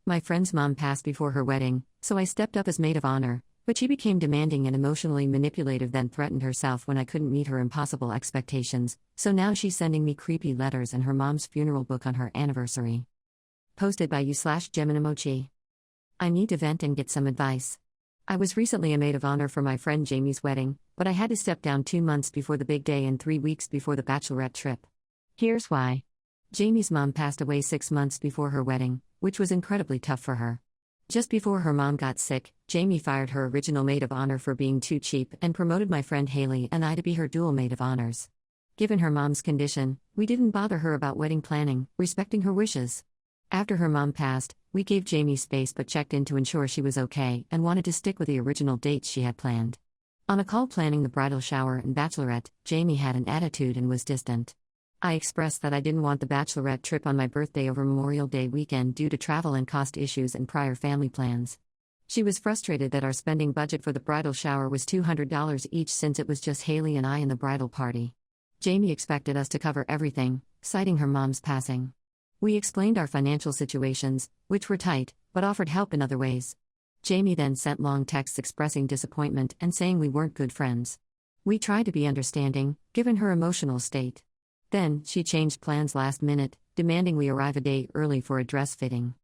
My friend's mom passed before her wedding, so I stepped up as maid of honor, but she became demanding and emotionally manipulative, then threatened herself when I couldn't meet her impossible expectations, so now she's sending me creepy letters and her mom's funeral book on her anniversary. Posted by you/Geminomochi. I need to vent and get some advice. I was recently a maid of honor for my friend Jamie's wedding, but I had to step down 2 months before the big day and 3 weeks before the bachelorette trip. Here's why. Jamie's mom passed away 6 months before her wedding, which was incredibly tough for her. Just before her mom got sick, Jamie fired her original maid of honor for being too cheap and promoted my friend Haley and I to be her dual maid of honors. Given her mom's condition, we didn't bother her about wedding planning, respecting her wishes. After her mom passed, we gave Jamie space but checked in to ensure she was okay and wanted to stick with the original dates she had planned. On a call planning the bridal shower and bachelorette, Jamie had an attitude and was distant. I expressed that I didn't want the bachelorette trip on my birthday over Memorial Day weekend due to travel and cost issues and prior family plans. She was frustrated that our spending budget for the bridal shower was $200 each since it was just Haley and I in the bridal party. Jamie expected us to cover everything, citing her mom's passing. We explained our financial situations, which were tight, but offered help in other ways. Jamie then sent long texts expressing disappointment and saying we weren't good friends. We tried to be understanding, given her emotional state. Then, she changed plans last minute, demanding we arrive a day early for a dress fitting.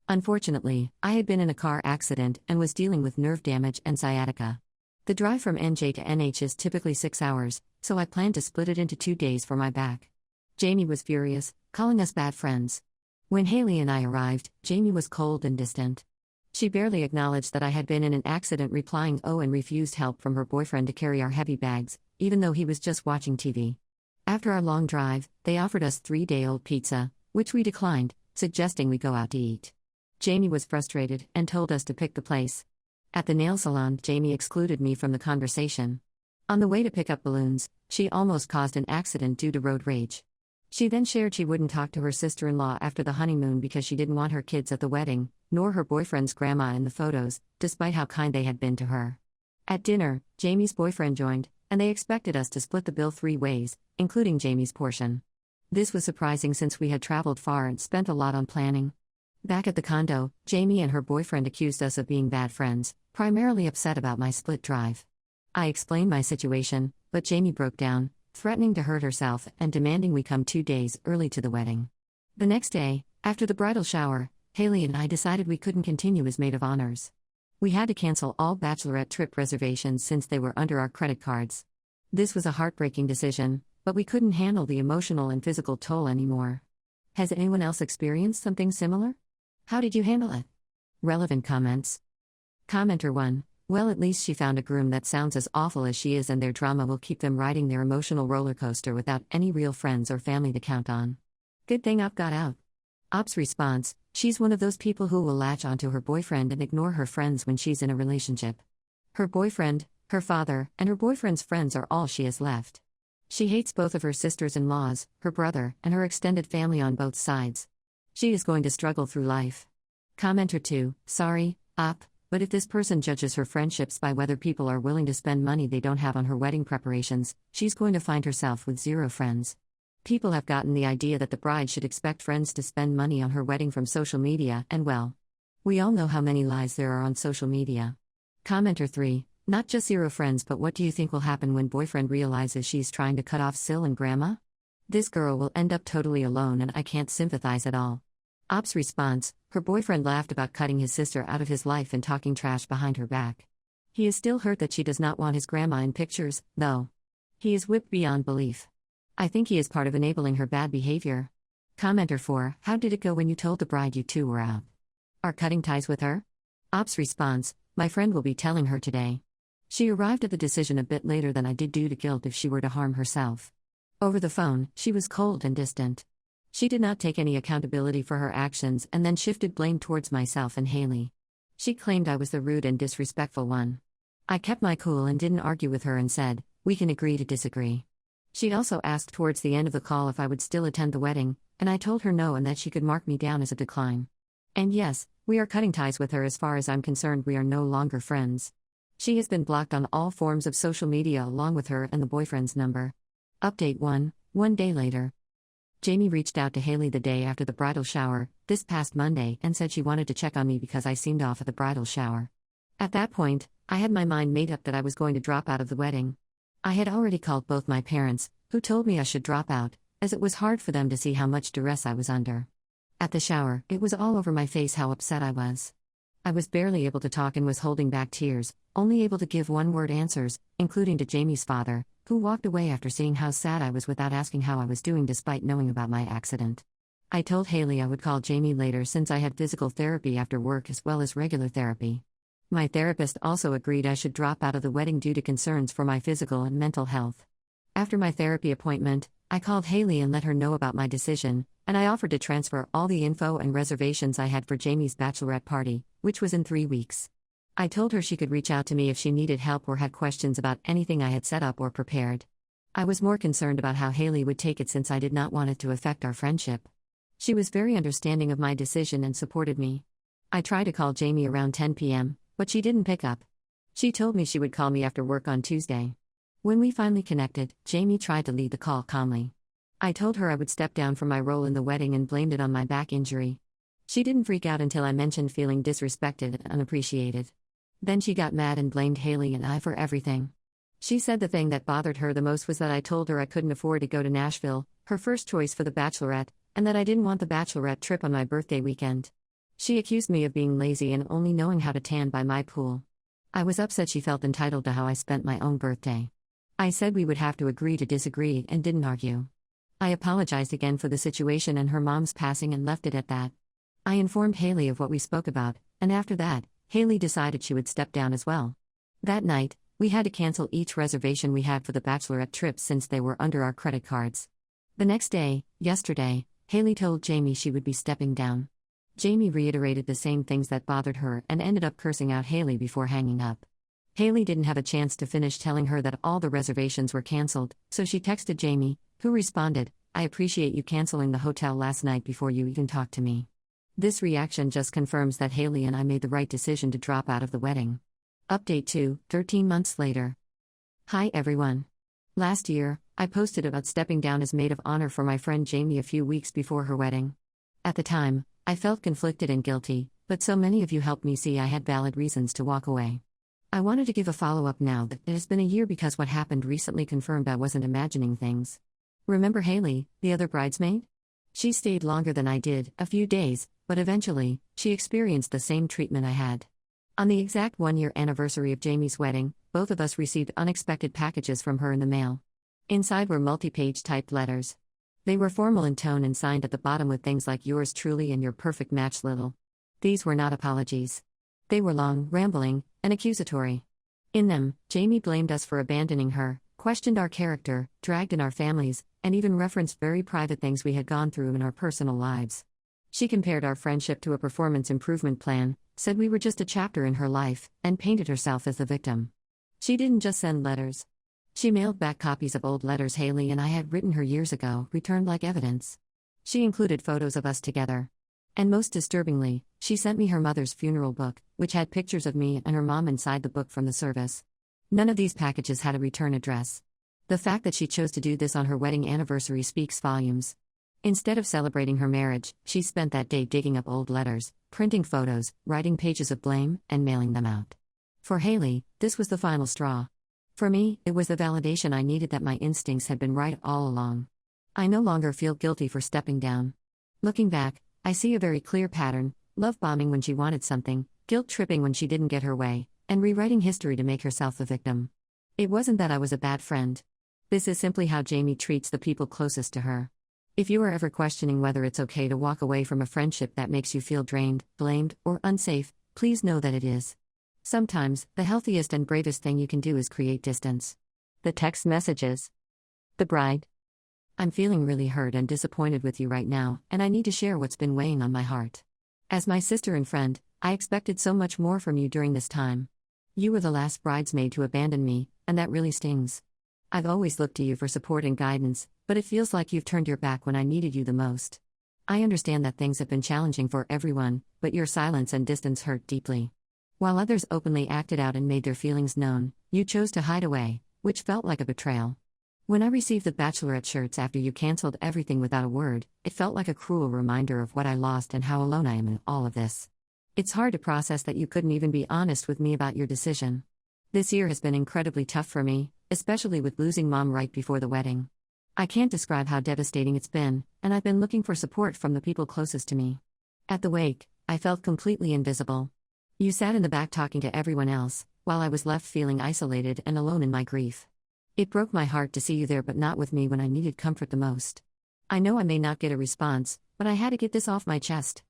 Unfortunately, I had been in a car accident and was dealing with nerve damage and sciatica. The drive from NJ to NH is typically 6 hours, so I planned to split it into 2 days for my back. Jamie was furious, calling us bad friends. When Haley and I arrived, Jamie was cold and distant. She barely acknowledged that I had been in an accident, replying "oh" and refused help from her boyfriend to carry our heavy bags, even though he was just watching TV. After our long drive, they offered us 3-day-old pizza, which we declined, suggesting we go out to eat. Jamie was frustrated and told us to pick the place. At the nail salon, Jamie excluded me from the conversation. On the way to pick up balloons, she almost caused an accident due to road rage. She then shared she wouldn't talk to her sister-in-law after the honeymoon because she didn't want her kids at the wedding, nor her boyfriend's grandma in the photos, despite how kind they had been to her. At dinner, Jamie's boyfriend joined, and they expected us to split the bill 3 ways, including Jamie's portion. This was surprising since we had traveled far and spent a lot on planning. Back at the condo, Jamie and her boyfriend accused us of being bad friends, primarily upset about my split drive. I explained my situation, but Jamie broke down, threatening to hurt herself and demanding we come 2 days early to the wedding. The next day, after the bridal shower, Haley and I decided we couldn't continue as maid of honors. We had to cancel all bachelorette trip reservations since they were under our credit cards. This was a heartbreaking decision, but we couldn't handle the emotional and physical toll anymore. Has anyone else experienced something similar? How did you handle it? Relevant comments. Commenter 1. Well, at least she found a groom that sounds as awful as she is, and their drama will keep them riding their emotional roller coaster without any real friends or family to count on. Good thing Op got out. Op's response: she's one of those people who will latch onto her boyfriend and ignore her friends when she's in a relationship. Her boyfriend, her father, and her boyfriend's friends are all she has left. She hates both of her sisters-in-laws, her brother, and her extended family on both sides. She is going to struggle through life. Commenter 2. Sorry, Op, but if this person judges her friendships by whether people are willing to spend money they don't have on her wedding preparations, she's going to find herself with 0 friends. People have gotten the idea that the bride should expect friends to spend money on her wedding from social media, and well, we all know how many lies there are on social media. Commenter 3. Not just 0 friends, but what do you think will happen when boyfriend realizes she's trying to cut off Sil and grandma? This girl will end up totally alone, and I can't sympathize at all. Op's response: her boyfriend laughed about cutting his sister out of his life and talking trash behind her back. He is still hurt that she does not want his grandma in pictures, though. He is whipped beyond belief. I think he is part of enabling her bad behavior. Commenter 4. How did it go when you told the bride you two were out? Are cutting ties with her? Op's response: my friend will be telling her today. She arrived at the decision a bit later than I did due to guilt if she were to harm herself. Over the phone, she was cold and distant. She did not take any accountability for her actions and then shifted blame towards myself and Haley. She claimed I was the rude and disrespectful one. I kept my cool and didn't argue with her and said, we can agree to disagree. She also asked towards the end of the call if I would still attend the wedding, and I told her no and that she could mark me down as a decline. And yes, we are cutting ties with her. As far as I'm concerned, we are no longer friends. She has been blocked on all forms of social media along with her and the boyfriend's number. Update 1, 1 day later. Jamie reached out to Haley the day after the bridal shower, this past Monday, and said she wanted to check on me because I seemed off at the bridal shower. At that point, I had my mind made up that I was going to drop out of the wedding. I had already called both my parents, who told me I should drop out, as it was hard for them to see how much duress I was under. At the shower, it was all over my face how upset I was. I was barely able to talk and was holding back tears, only able to give one-word answers, including to Jamie's father, who walked away after seeing how sad I was without asking how I was doing despite knowing about my accident. I told Haley I would call Jamie later since I had physical therapy after work as well as regular therapy. My therapist also agreed I should drop out of the wedding due to concerns for my physical and mental health. After my therapy appointment, I called Haley and let her know about my decision, and I offered to transfer all the info and reservations I had for Jamie's bachelorette party, which was in 3 weeks. I told her she could reach out to me if she needed help or had questions about anything I had set up or prepared. I was more concerned about how Haley would take it since I did not want it to affect our friendship. She was very understanding of my decision and supported me. I tried to call Jamie around 10 p.m., but she didn't pick up. She told me she would call me after work on Tuesday. When we finally connected, Jamie tried to lead the call calmly. I told her I would step down from my role in the wedding and blamed it on my back injury. She didn't freak out until I mentioned feeling disrespected and unappreciated. Then she got mad and blamed Haley and I for everything. She said the thing that bothered her the most was that I told her I couldn't afford to go to Nashville, her first choice for the bachelorette, and that I didn't want the bachelorette trip on my birthday weekend. She accused me of being lazy and only knowing how to tan by my pool. I was upset she felt entitled to how I spent my own birthday. I said we would have to agree to disagree and didn't argue. I apologized again for the situation and her mom's passing and left it at that. I informed Haley of what we spoke about, and after that, Haley decided she would step down as well. That night, we had to cancel each reservation we had for the bachelorette trip since they were under our credit cards. The next day, yesterday, Haley told Jamie she would be stepping down. Jamie reiterated the same things that bothered her and ended up cursing out Haley before hanging up. Haley didn't have a chance to finish telling her that all the reservations were canceled, so she texted Jamie, who responded, "I appreciate you canceling the hotel last night before you even talked to me." This reaction just confirms that Haley and I made the right decision to drop out of the wedding. Update 2, 13 months later. Hi everyone. Last year, I posted about stepping down as maid of honor for my friend Jamie a few weeks before her wedding. At the time, I felt conflicted and guilty, but so many of you helped me see I had valid reasons to walk away. I wanted to give a follow-up now that it has been a year because what happened recently confirmed I wasn't imagining things. Remember Haley, the other bridesmaid? She stayed longer than I did, a few days, but eventually, she experienced the same treatment I had. On the exact 1-year anniversary of Jamie's wedding, both of us received unexpected packages from her in the mail. Inside were multi-page typed letters. They were formal in tone and signed at the bottom with things like "yours truly" and "your perfect match little." These were not apologies. They were long, rambling, and accusatory. In them, Jamie blamed us for abandoning her, questioned our character, dragged in our families, and even referenced very private things we had gone through in our personal lives. She compared our friendship to a performance improvement plan, said we were just a chapter in her life, and painted herself as the victim. She didn't just send letters. She mailed back copies of old letters Haley and I had written her years ago, returned like evidence. She included photos of us together. And most disturbingly, she sent me her mother's funeral book, which had pictures of me and her mom inside the book from the service. None of these packages had a return address. The fact that she chose to do this on her wedding anniversary speaks volumes. Instead of celebrating her marriage, she spent that day digging up old letters, printing photos, writing pages of blame, and mailing them out. For Haley, this was the final straw. For me, it was the validation I needed that my instincts had been right all along. I no longer feel guilty for stepping down. Looking back, I see a very clear pattern: love bombing when she wanted something, guilt tripping when she didn't get her way, and rewriting history to make herself the victim. It wasn't that I was a bad friend. This is simply how Jamie treats the people closest to her. If you are ever questioning whether it's okay to walk away from a friendship that makes you feel drained, blamed, or unsafe, please know that it is. Sometimes, the healthiest and bravest thing you can do is create distance. The text messages. The bride. I'm feeling really hurt and disappointed with you right now, and I need to share what's been weighing on my heart. As my sister and friend, I expected so much more from you during this time. You were the last bridesmaid to abandon me, and that really stings. I've always looked to you for support and guidance, but it feels like you've turned your back when I needed you the most. I understand that things have been challenging for everyone, but your silence and distance hurt deeply. While others openly acted out and made their feelings known, you chose to hide away, which felt like a betrayal. When I received the bachelorette shirts after you canceled everything without a word, it felt like a cruel reminder of what I lost and how alone I am in all of this. It's hard to process that you couldn't even be honest with me about your decision. This year has been incredibly tough for me, especially with losing mom right before the wedding. I can't describe how devastating it's been, and I've been looking for support from the people closest to me. At the wake, I felt completely invisible. You sat in the back talking to everyone else, while I was left feeling isolated and alone in my grief. It broke my heart to see you there but not with me when I needed comfort the most. I know I may not get a response, but I had to get this off my chest.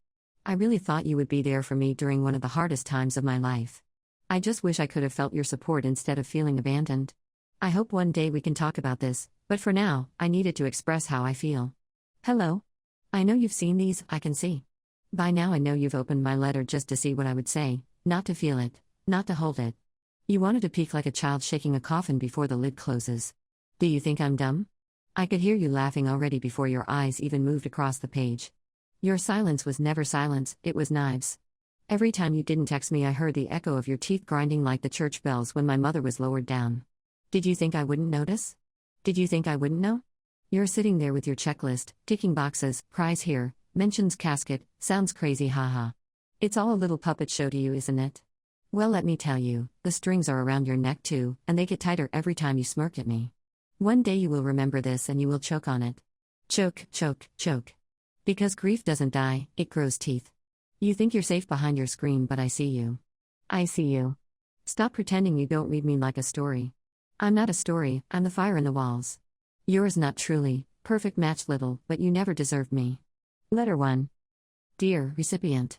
I really thought you would be there for me during one of the hardest times of my life. I just wish I could have felt your support instead of feeling abandoned. I hope one day we can talk about this, but for now, I needed to express how I feel. Hello? I know you've seen these, I can see. By now I know you've opened my letter just to see what I would say, not to feel it, not to hold it. You wanted to peek like a child shaking a coffin before the lid closes. Do you think I'm dumb? I could hear you laughing already before your eyes even moved across the page. Your silence was never silence, it was knives. Every time you didn't text me I heard the echo of your teeth grinding like the church bells when my mother was lowered down. Did you think I wouldn't notice? Did you think I wouldn't know? You're sitting there with your checklist, ticking boxes, prize here, mentions casket, sounds crazy haha. It's all a little puppet show to you, isn't it? Well, let me tell you, the strings are around your neck too, and they get tighter every time you smirk at me. One day you will remember this and you will choke on it. Choke, choke, choke. Because grief doesn't die, it grows teeth. You think you're safe behind your screen, but I see you. I see you. Stop pretending you don't read me like a story. I'm not a story, I'm the fire in the walls. Yours not truly, perfect match little, but you never deserved me. Letter 1. Dear recipient.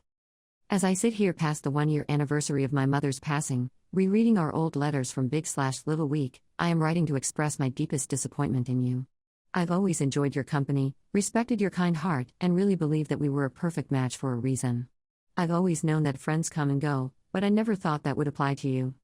As I sit here past the 1-year anniversary of my mother's passing, rereading our old letters from Big/Little Week, I am writing to express my deepest disappointment in you. I've always enjoyed your company, respected your kind heart, and really believed that we were a perfect match for a reason. I've always known that friends come and go, but I never thought that would apply to you.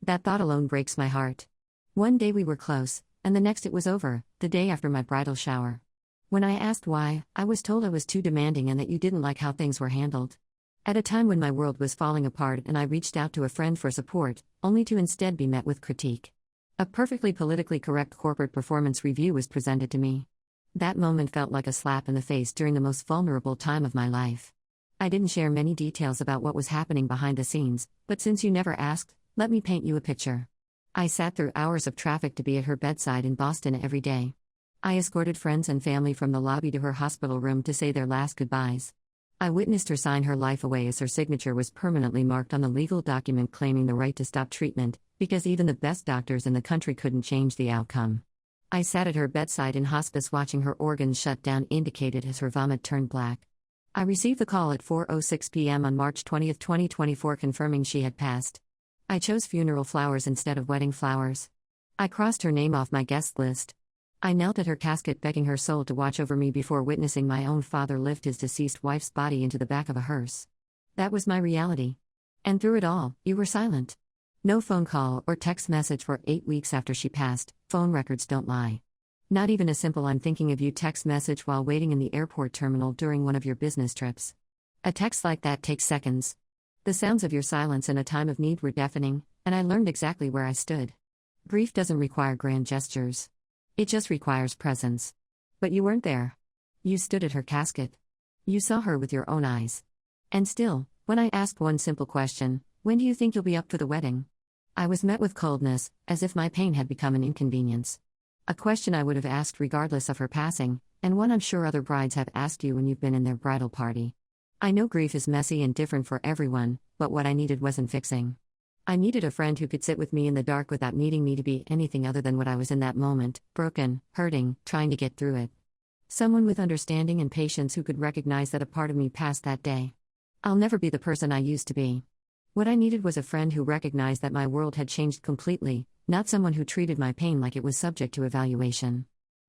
That thought alone breaks my heart. One day we were close, and the next it was over, the day after my bridal shower. When I asked why, I was told I was too demanding and that you didn't like how things were handled. At a time when my world was falling apart and I reached out to a friend for support, only to instead be met with critique. A perfectly politically correct corporate performance review was presented to me. That moment felt like a slap in the face during the most vulnerable time of my life. I didn't share many details about what was happening behind the scenes, but since you never asked, let me paint you a picture. I sat through hours of traffic to be at her bedside in Boston every day. I escorted friends and family from the lobby to her hospital room to say their last goodbyes. I witnessed her sign her life away as her signature was permanently marked on the legal document claiming the right to stop treatment, because even the best doctors in the country couldn't change the outcome. I sat at her bedside in hospice watching her organs shut down, indicated as her vomit turned black. I received the call at 4:06 p.m. on March 20, 2024 confirming she had passed. I chose funeral flowers instead of wedding flowers. I crossed her name off my guest list. I knelt at her casket begging her soul to watch over me before witnessing my own father lift his deceased wife's body into the back of a hearse. That was my reality. And through it all, you were silent. No phone call or text message for 8 weeks after she passed. Phone records don't lie. Not even a simple "I'm thinking of you" text message while waiting in the airport terminal during one of your business trips. A text like that takes seconds. The sounds of your silence in a time of need were deafening, and I learned exactly where I stood. Grief doesn't require grand gestures. It just requires presence. But you weren't there. You stood at her casket. You saw her with your own eyes. And still, when I asked one simple question, "When do you think you'll be up for the wedding?" I was met with coldness, as if my pain had become an inconvenience. A question I would have asked regardless of her passing, and one I'm sure other brides have asked you when you've been in their bridal party. I know grief is messy and different for everyone, but what I needed wasn't fixing. I needed a friend who could sit with me in the dark without needing me to be anything other than what I was in that moment, broken, hurting, trying to get through it. Someone with understanding and patience who could recognize that a part of me passed that day. I'll never be the person I used to be. What I needed was a friend who recognized that my world had changed completely, not someone who treated my pain like it was subject to evaluation.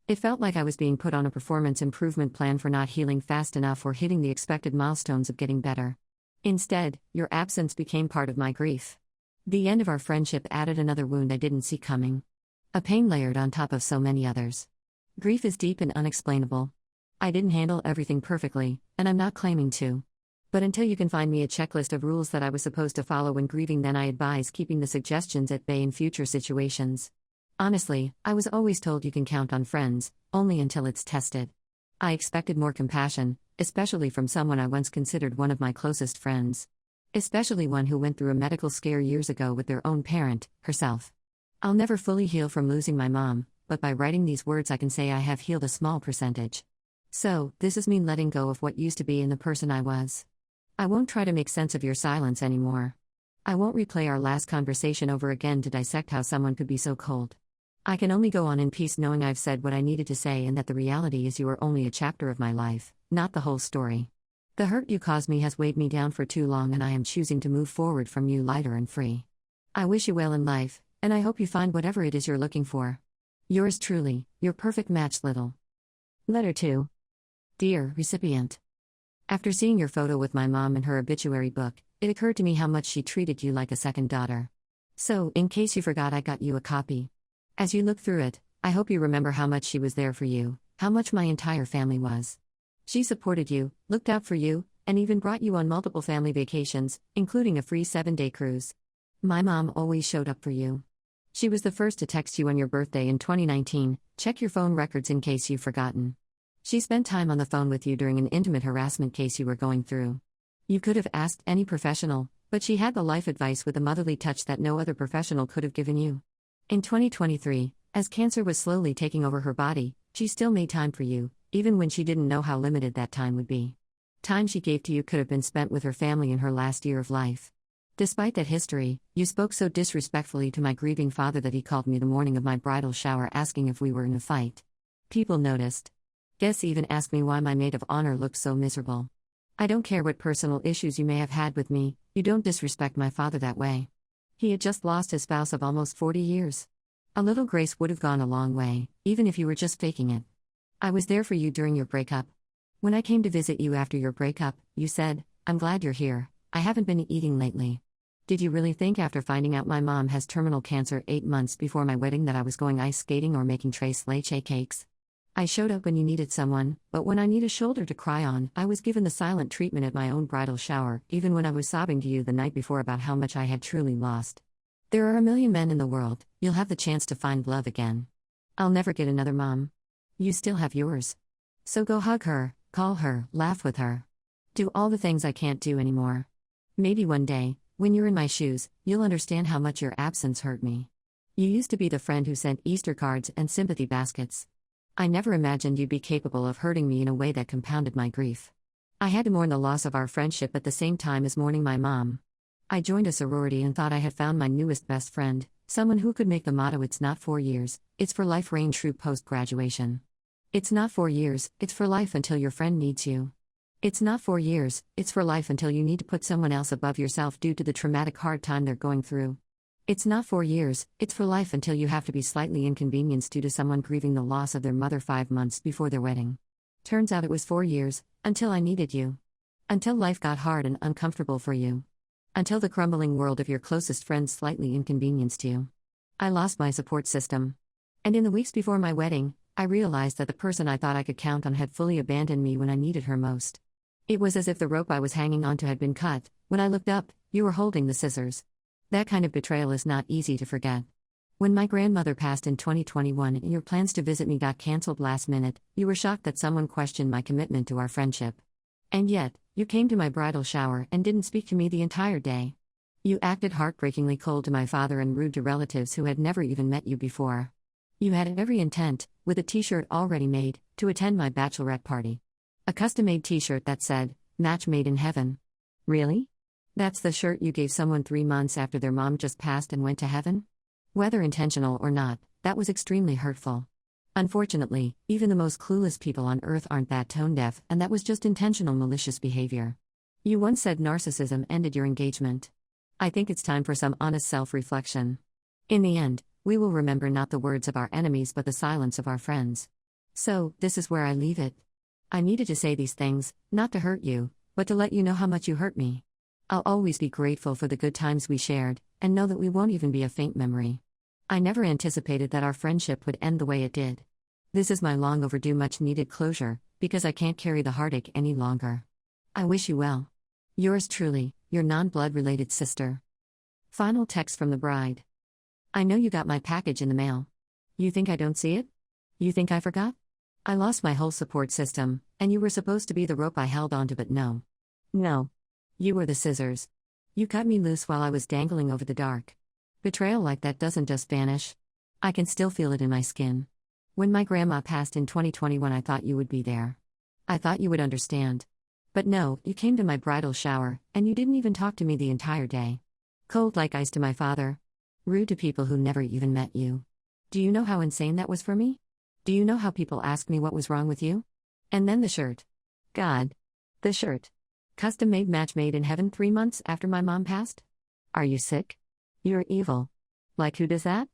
It felt like I was being put on a performance improvement plan for not healing fast enough or hitting the expected milestones of getting better. Instead, your absence became part of my grief. The end of our friendship added another wound I didn't see coming. A pain layered on top of so many others. Grief is deep and unexplainable. I didn't handle everything perfectly, and I'm not claiming to. But until you can find me a checklist of rules that I was supposed to follow when grieving, then I advise keeping the suggestions at bay in future situations. Honestly, I was always told you can count on friends, only until it's tested. I expected more compassion, especially from someone I once considered one of my closest friends. Especially one who went through a medical scare years ago with their own parent, herself. I'll never fully heal from losing my mom, but by writing these words I can say I have healed a small percentage. So, this is me letting go of what used to be and the person I was. I won't try to make sense of your silence anymore. I won't replay our last conversation over again to dissect how someone could be so cold. I can only go on in peace knowing I've said what I needed to say and that the reality is you are only a chapter of my life, not the whole story. The hurt you caused me has weighed me down for too long and I am choosing to move forward from you lighter and free. I wish you well in life, and I hope you find whatever it is you're looking for. Yours truly, your perfect match, Little. Letter 2. Dear recipient. After seeing your photo with my mom in her obituary book, it occurred to me how much she treated you like a second daughter. So, in case you forgot, I got you a copy. As you look through it, I hope you remember how much she was there for you, how much my entire family was. She supported you, looked out for you, and even brought you on multiple family vacations, including a free 7-day cruise. My mom always showed up for you. She was the first to text you on your birthday in 2019, check your phone records in case you've forgotten. She spent time on the phone with you during an intimate harassment case you were going through. You could have asked any professional, but she had the life advice with a motherly touch that no other professional could have given you. In 2023, as cancer was slowly taking over her body, she still made time for you, even when she didn't know how limited that time would be. Time she gave to you could have been spent with her family in her last year of life. Despite that history, you spoke so disrespectfully to my grieving father that he called me the morning of my bridal shower asking if we were in a fight. People noticed. Guests even asked me why my maid of honor looked so miserable. I don't care what personal issues you may have had with me, you don't disrespect my father that way. He had just lost his spouse of almost 40 years. A little grace would have gone a long way, even if you were just faking it. I was there for you during your breakup. When I came to visit you after your breakup, you said, "I'm glad you're here, I haven't been eating lately." Did you really think after finding out my mom has terminal cancer 8 months before my wedding that I was going ice skating or making tres leche cakes? I showed up when you needed someone, but when I need a shoulder to cry on, I was given the silent treatment at my own bridal shower, even when I was sobbing to you the night before about how much I had truly lost. There are a million men in the world, you'll have the chance to find love again. I'll never get another mom. You still have yours. So go hug her, call her, laugh with her. Do all the things I can't do anymore. Maybe one day, when you're in my shoes, you'll understand how much your absence hurt me. You used to be the friend who sent Easter cards and sympathy baskets. I never imagined you'd be capable of hurting me in a way that compounded my grief. I had to mourn the loss of our friendship at the same time as mourning my mom. I joined a sorority and thought I had found my newest best friend, someone who could make the motto "It's not 4 years, it's for life" reign true post-graduation. It's not 4 years, it's for life until your friend needs you. It's not 4 years, it's for life until you need to put someone else above yourself due to the traumatic hard time they're going through. It's not 4 years, it's for life until you have to be slightly inconvenienced due to someone grieving the loss of their mother 5 months before their wedding. Turns out it was 4 years, until I needed you. Until life got hard and uncomfortable for you. Until the crumbling world of your closest friends slightly inconvenienced you. I lost my support system. And in the weeks before my wedding, I realized that the person I thought I could count on had fully abandoned me when I needed her most. It was as if the rope I was hanging onto had been cut. When I looked up, you were holding the scissors. That kind of betrayal is not easy to forget. When my grandmother passed in 2021 and your plans to visit me got cancelled last minute, you were shocked that someone questioned my commitment to our friendship. And yet, you came to my bridal shower and didn't speak to me the entire day. You acted heartbreakingly cold to my father and rude to relatives who had never even met you before. You had every intent, with a t-shirt already made, to attend my bachelorette party. A custom-made t-shirt that said, "Match made in heaven." Really? That's the shirt you gave someone 3 months after their mom just passed and went to heaven? Whether intentional or not, that was extremely hurtful. Unfortunately, even the most clueless people on earth aren't that tone-deaf, and that was just intentional malicious behavior. You once said narcissism ended your engagement. I think it's time for some honest self-reflection. In the end, we will remember not the words of our enemies but the silence of our friends. So, this is where I leave it. I needed to say these things, not to hurt you, but to let you know how much you hurt me. I'll always be grateful for the good times we shared, and know that we won't even be a faint memory. I never anticipated that our friendship would end the way it did. This is my long overdue much needed closure, because I can't carry the heartache any longer. I wish you well. Yours truly, your non-blood related sister. Final text from the bride. I know you got my package in the mail. You think I don't see it? You think I forgot? I lost my whole support system, and you were supposed to be the rope I held onto, but no. No. You were the scissors. You cut me loose while I was dangling over the dark. Betrayal like that doesn't just vanish. I can still feel it in my skin. When my grandma passed in 2021, I thought you would be there. I thought you would understand. But no, you came to my bridal shower, and you didn't even talk to me the entire day. Cold like ice to my father. Rude to people who never even met you. Do you know how insane that was for me? Do you know how people asked me what was wrong with you? And then the shirt. God. The shirt. Custom-made match made in heaven 3 months after my mom passed? Are you sick? You're evil. Like who does that?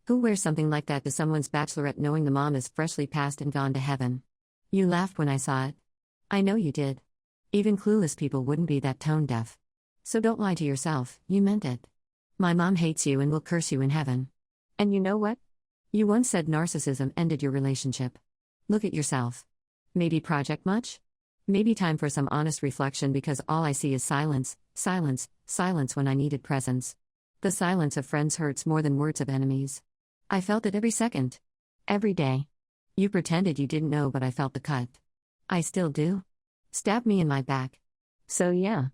Who wears something like that to someone's bachelorette knowing the mom is freshly passed and gone to heaven? You laughed when I saw it. I know you did. Even clueless people wouldn't be that tone deaf. So don't lie to yourself, you meant it. My mom hates you and will curse you in heaven. And you know what? You once said narcissism ended your relationship. Look at yourself. Maybe project much? Maybe time for some honest reflection, because all I see is silence, silence, silence when I needed presence. The silence of friends hurts more than words of enemies. I felt it every second. Every day. You pretended you didn't know, but I felt the cut. I still do. Stab me in my back. So yeah.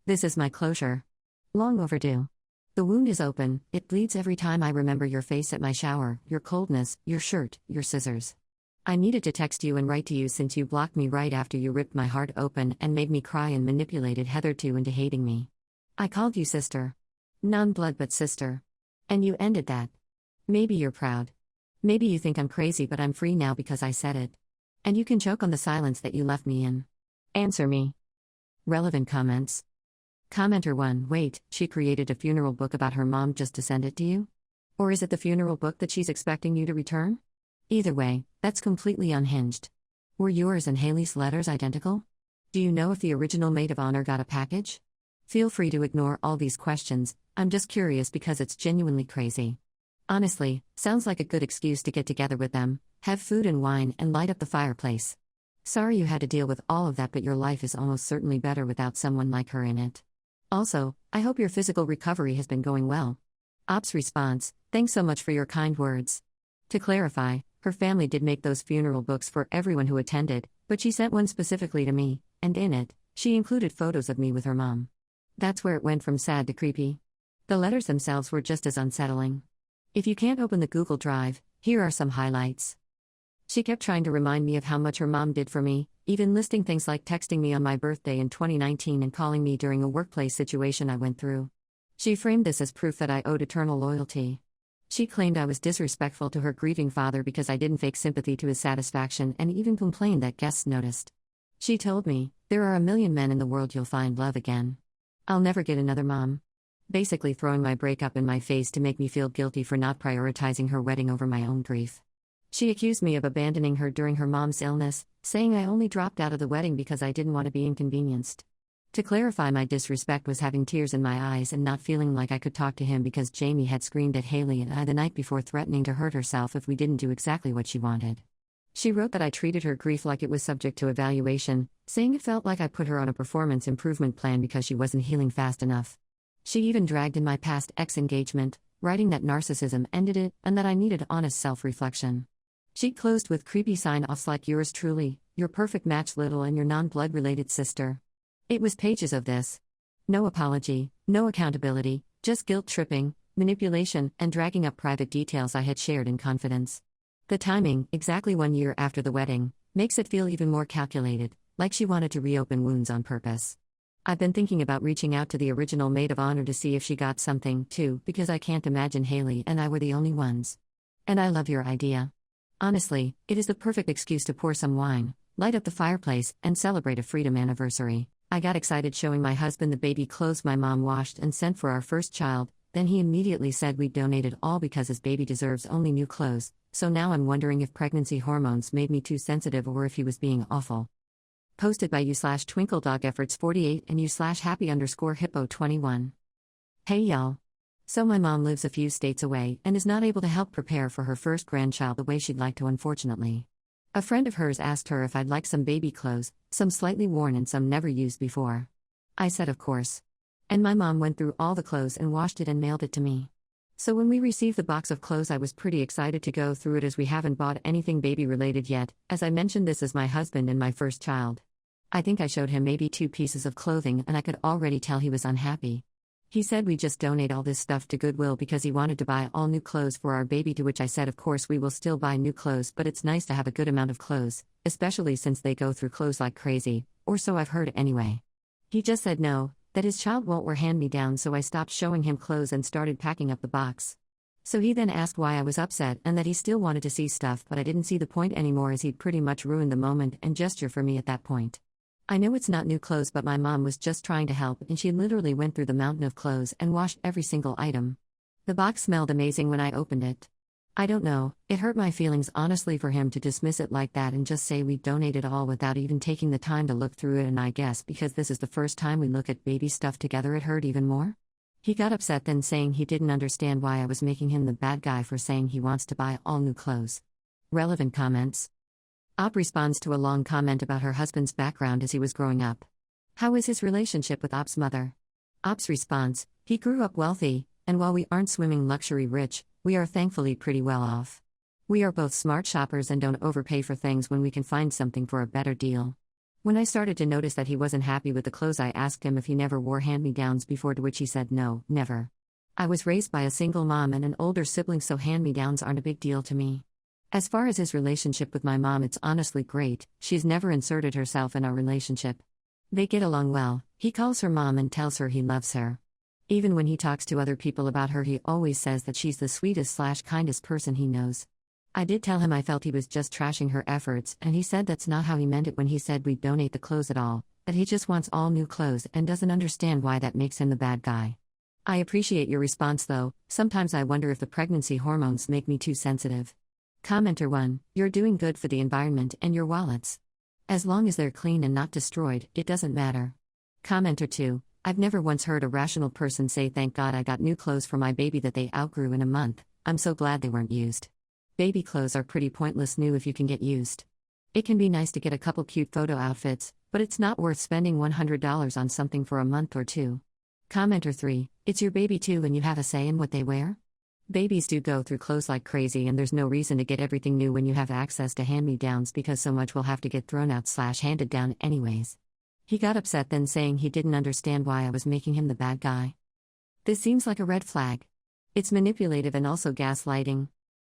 This is my closure. Long overdue. The wound is open, it bleeds every time I remember your face at my shower, your coldness, your shirt, your scissors. I needed to text you and write to you since you blocked me right after you ripped my heart open and made me cry and manipulated Heather too into hating me. I called you sister. Non-blood but sister. And you ended that. Maybe you're proud. Maybe you think I'm crazy, but I'm free now because I said it. And you can choke on the silence that you left me in. Answer me. Relevant comments. Commenter 1: Wait, she created a funeral book about her mom just to send it to you? Or is it the funeral book that she's expecting you to return? Either way, that's completely unhinged. Were yours and Haley's letters identical? Do you know if the original maid of honor got a package? Feel free to ignore all these questions, I'm just curious because it's genuinely crazy. Honestly, sounds like a good excuse to get together with them, have food and wine, and light up the fireplace. Sorry you had to deal with all of that, but your life is almost certainly better without someone like her in it. Also, I hope your physical recovery has been going well. Ops response: Thanks so much for your kind words. To clarify, her family did make those funeral books for everyone who attended, but she sent one specifically to me, and in it, she included photos of me with her mom. That's where it went from sad to creepy. The letters themselves were just as unsettling. If you can't open the Google Drive, here are some highlights. She kept trying to remind me of how much her mom did for me, even listing things like texting me on my birthday in 2019 and calling me during a workplace situation I went through. She framed this as proof that I owed eternal loyalty. She claimed I was disrespectful to her grieving father because I didn't fake sympathy to his satisfaction, and even complained that guests noticed. She told me, there are a million men in the world, you'll find love again. I'll never get another mom. Basically throwing my breakup in my face to make me feel guilty for not prioritizing her wedding over my own grief. She accused me of abandoning her during her mom's illness, saying I only dropped out of the wedding because I didn't want to be inconvenienced. To clarify, my disrespect was having tears in my eyes and not feeling like I could talk to him because Jamie had screamed at Haley and I the night before, threatening to hurt herself if we didn't do exactly what she wanted. She wrote that I treated her grief like it was subject to evaluation, saying it felt like I put her on a performance improvement plan because she wasn't healing fast enough. She even dragged in my past ex-engagement, writing that narcissism ended it and that I needed honest self-reflection. She closed with creepy sign-offs like yours truly, your perfect match little, and your non-blood related sister. It was pages of this. No apology, no accountability, just guilt-tripping, manipulation, and dragging up private details I had shared in confidence. The timing, exactly 1 year after the wedding, makes it feel even more calculated, like she wanted to reopen wounds on purpose. I've been thinking about reaching out to the original maid of honor to see if she got something, too, because I can't imagine Haley and I were the only ones. And I love your idea. Honestly, it is the perfect excuse to pour some wine, light up the fireplace, and celebrate a freedom anniversary. I got excited showing my husband the baby clothes my mom washed and sent for our first child, then he immediately said we'd donated all because his baby deserves only new clothes, so now I'm wondering if pregnancy hormones made me too sensitive or if he was being awful. Posted by you/TwinkleDogEfforts48 and you/happy_hippo21. Hey y'all. So my mom lives a few states away and is not able to help prepare for her first grandchild the way she'd like to, unfortunately. A friend of hers asked her if I'd like some baby clothes, some slightly worn and some never used before. I said of course. And my mom went through all the clothes and washed it and mailed it to me. So when we received the box of clothes, I was pretty excited to go through it as we haven't bought anything baby related yet. As I mentioned, this is my husband and my first child. I think I showed him maybe 2 pieces of clothing and I could already tell he was unhappy. He said we just donate all this stuff to Goodwill because he wanted to buy all new clothes for our baby, to which I said of course we will still buy new clothes, but it's nice to have a good amount of clothes, especially since they go through clothes like crazy, or so I've heard anyway. He just said no, that his child won't wear hand-me-downs, so I stopped showing him clothes and started packing up the box. So he then asked why I was upset and that he still wanted to see stuff, but I didn't see the point anymore as he'd pretty much ruined the moment and gesture for me at that point. I know it's not new clothes, but my mom was just trying to help and she literally went through the mountain of clothes and washed every single item. The box smelled amazing when I opened it. I don't know, it hurt my feelings honestly for him to dismiss it like that and just say we donated all without even taking the time to look through it, and I guess because this is the first time we look at baby stuff together it hurt even more. He got upset then, saying he didn't understand why I was making him the bad guy for saying he wants to buy all new clothes. Relevant comments. Op responds to a long comment about her husband's background as he was growing up. How is his relationship with Op's mother? Op's response: he grew up wealthy, and while we aren't swimming luxury rich, we are thankfully pretty well off. We are both smart shoppers and don't overpay for things when we can find something for a better deal. When I started to notice that he wasn't happy with the clothes, I asked him if he never wore hand-me-downs before, to which he said no, never. I was raised by a single mom and an older sibling, so hand-me-downs aren't a big deal to me. As far as his relationship with my mom, it's honestly great. She's never inserted herself in our relationship. They get along well. He calls her mom and tells her he loves her. Even when he talks to other people about her, he always says that she's the sweetest/kindest person he knows. I did tell him I felt he was just trashing her efforts, and he said that's not how he meant it when he said we'd donate the clothes at all, that he just wants all new clothes and doesn't understand why that makes him the bad guy. I appreciate your response though. Sometimes I wonder if the pregnancy hormones make me too sensitive. Commenter 1: you're doing good for the environment and your wallets. As long as they're clean and not destroyed, it doesn't matter. Commenter 2: I've never once heard a rational person say thank God I got new clothes for my baby that they outgrew in a month. I'm so glad they weren't used. Baby clothes are pretty pointless new if you can get used. It can be nice to get a couple cute photo outfits, but it's not worth spending $100 on something for a month or two. Commenter 3: it's your baby too and you have a say in what they wear? Babies do go through clothes like crazy, and there's no reason to get everything new when you have access to hand-me-downs, because so much will have to get thrown out/handed down anyways. He got upset then, saying he didn't understand why I was making him the bad guy. This seems like a red flag. It's manipulative and also gaslighting.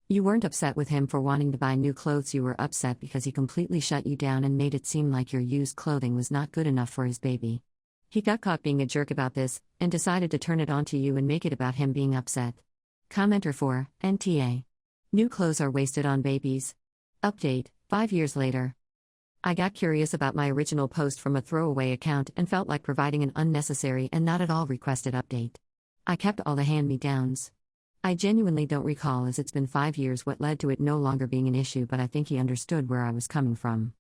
You weren't upset with him for wanting to buy new clothes, you were upset because he completely shut you down and made it seem like your used clothing was not good enough for his baby. He got caught being a jerk about this, and decided to turn it on to you and make it about him being upset. Commenter 4: NTA. New clothes are wasted on babies. Update: 5 years later. I got curious about my original post from a throwaway account and felt like providing an unnecessary and not at all requested update. I kept all the hand-me-downs. I genuinely don't recall, as it's been 5 years, what led to it no longer being an issue, but I think he understood where I was coming from.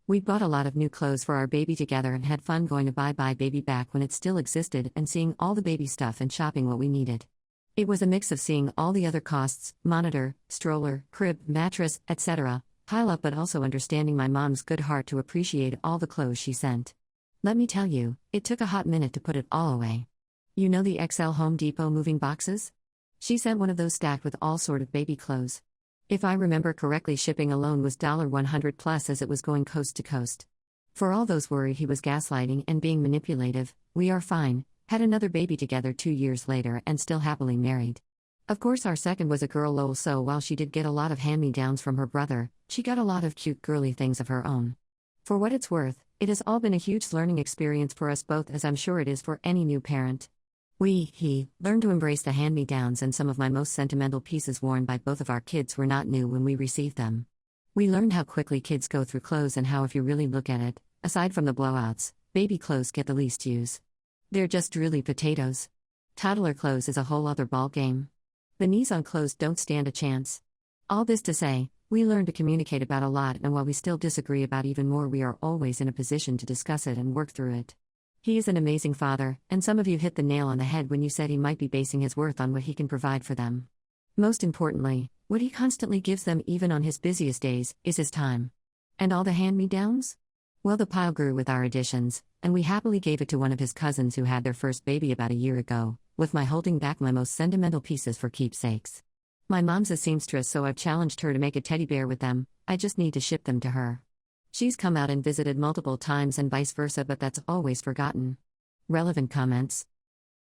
We bought a lot of new clothes for our baby together and had fun going to Buy Buy Baby back when it still existed and seeing all the baby stuff and shopping what we needed. It was a mix of seeing all the other costs, monitor, stroller, crib, mattress, etc., pile up, but also understanding my mom's good heart to appreciate all the clothes she sent. Let me tell you, it took a hot minute to put it all away. You know the XL Home Depot moving boxes? She sent one of those stacked with all sort of baby clothes. If I remember correctly, shipping alone was $100 plus, as it was going coast to coast. For all those worried he was gaslighting and being manipulative, we are fine, had another baby together 2 years later and still happily married. Of course our second was a girl, lol, so while she did get a lot of hand-me-downs from her brother, she got a lot of cute girly things of her own. For what it's worth, it has all been a huge learning experience for us both, as I'm sure it is for any new parent. He learned to embrace the hand-me-downs, and some of my most sentimental pieces worn by both of our kids were not new when we received them. We learned how quickly kids go through clothes and how, if you really look at it, aside from the blowouts, baby clothes get the least use. They're just drooly potatoes. Toddler clothes is a whole other ball game. The knees on clothes don't stand a chance. All this to say, we learned to communicate about a lot, and while we still disagree about even more, we are always in a position to discuss it and work through it. He is an amazing father, and some of you hit the nail on the head when you said he might be basing his worth on what he can provide for them. Most importantly, what he constantly gives them, even on his busiest days, is his time. And all the hand-me-downs? Well, the pile grew with our additions, and we happily gave it to one of his cousins who had their first baby about a year ago, with my holding back my most sentimental pieces for keepsakes. My mom's a seamstress, so I've challenged her to make a teddy bear with them. I just need to ship them to her. She's come out and visited multiple times and vice versa, but that's always forgotten. Relevant comments.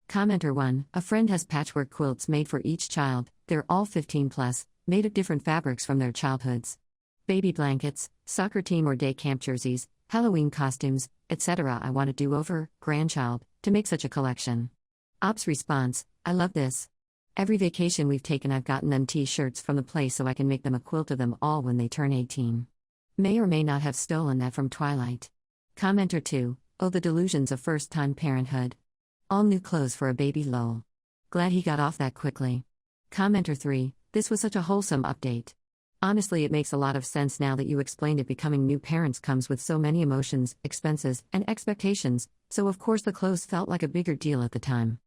Commenter 1. A friend has patchwork quilts made for each child. They're all 15 plus, made of different fabrics from their childhoods. Baby blankets, soccer team or day camp jerseys, Halloween costumes, etc. I want a do-over, grandchild, to make such a collection. Ops response. I love this. Every vacation we've taken I've gotten them t-shirts from the place so I can make them a quilt of them all when they turn 18. May or may not have stolen that from Twilight. Commenter 2. Oh, the delusions of first-time parenthood. All new clothes for a baby lol. Glad he got off that quickly. Commenter 3. This was such a wholesome update. Honestly, it makes a lot of sense now that you explained it. Becoming new parents comes with so many emotions, expenses, and expectations, so of course the clothes felt like a bigger deal at the time.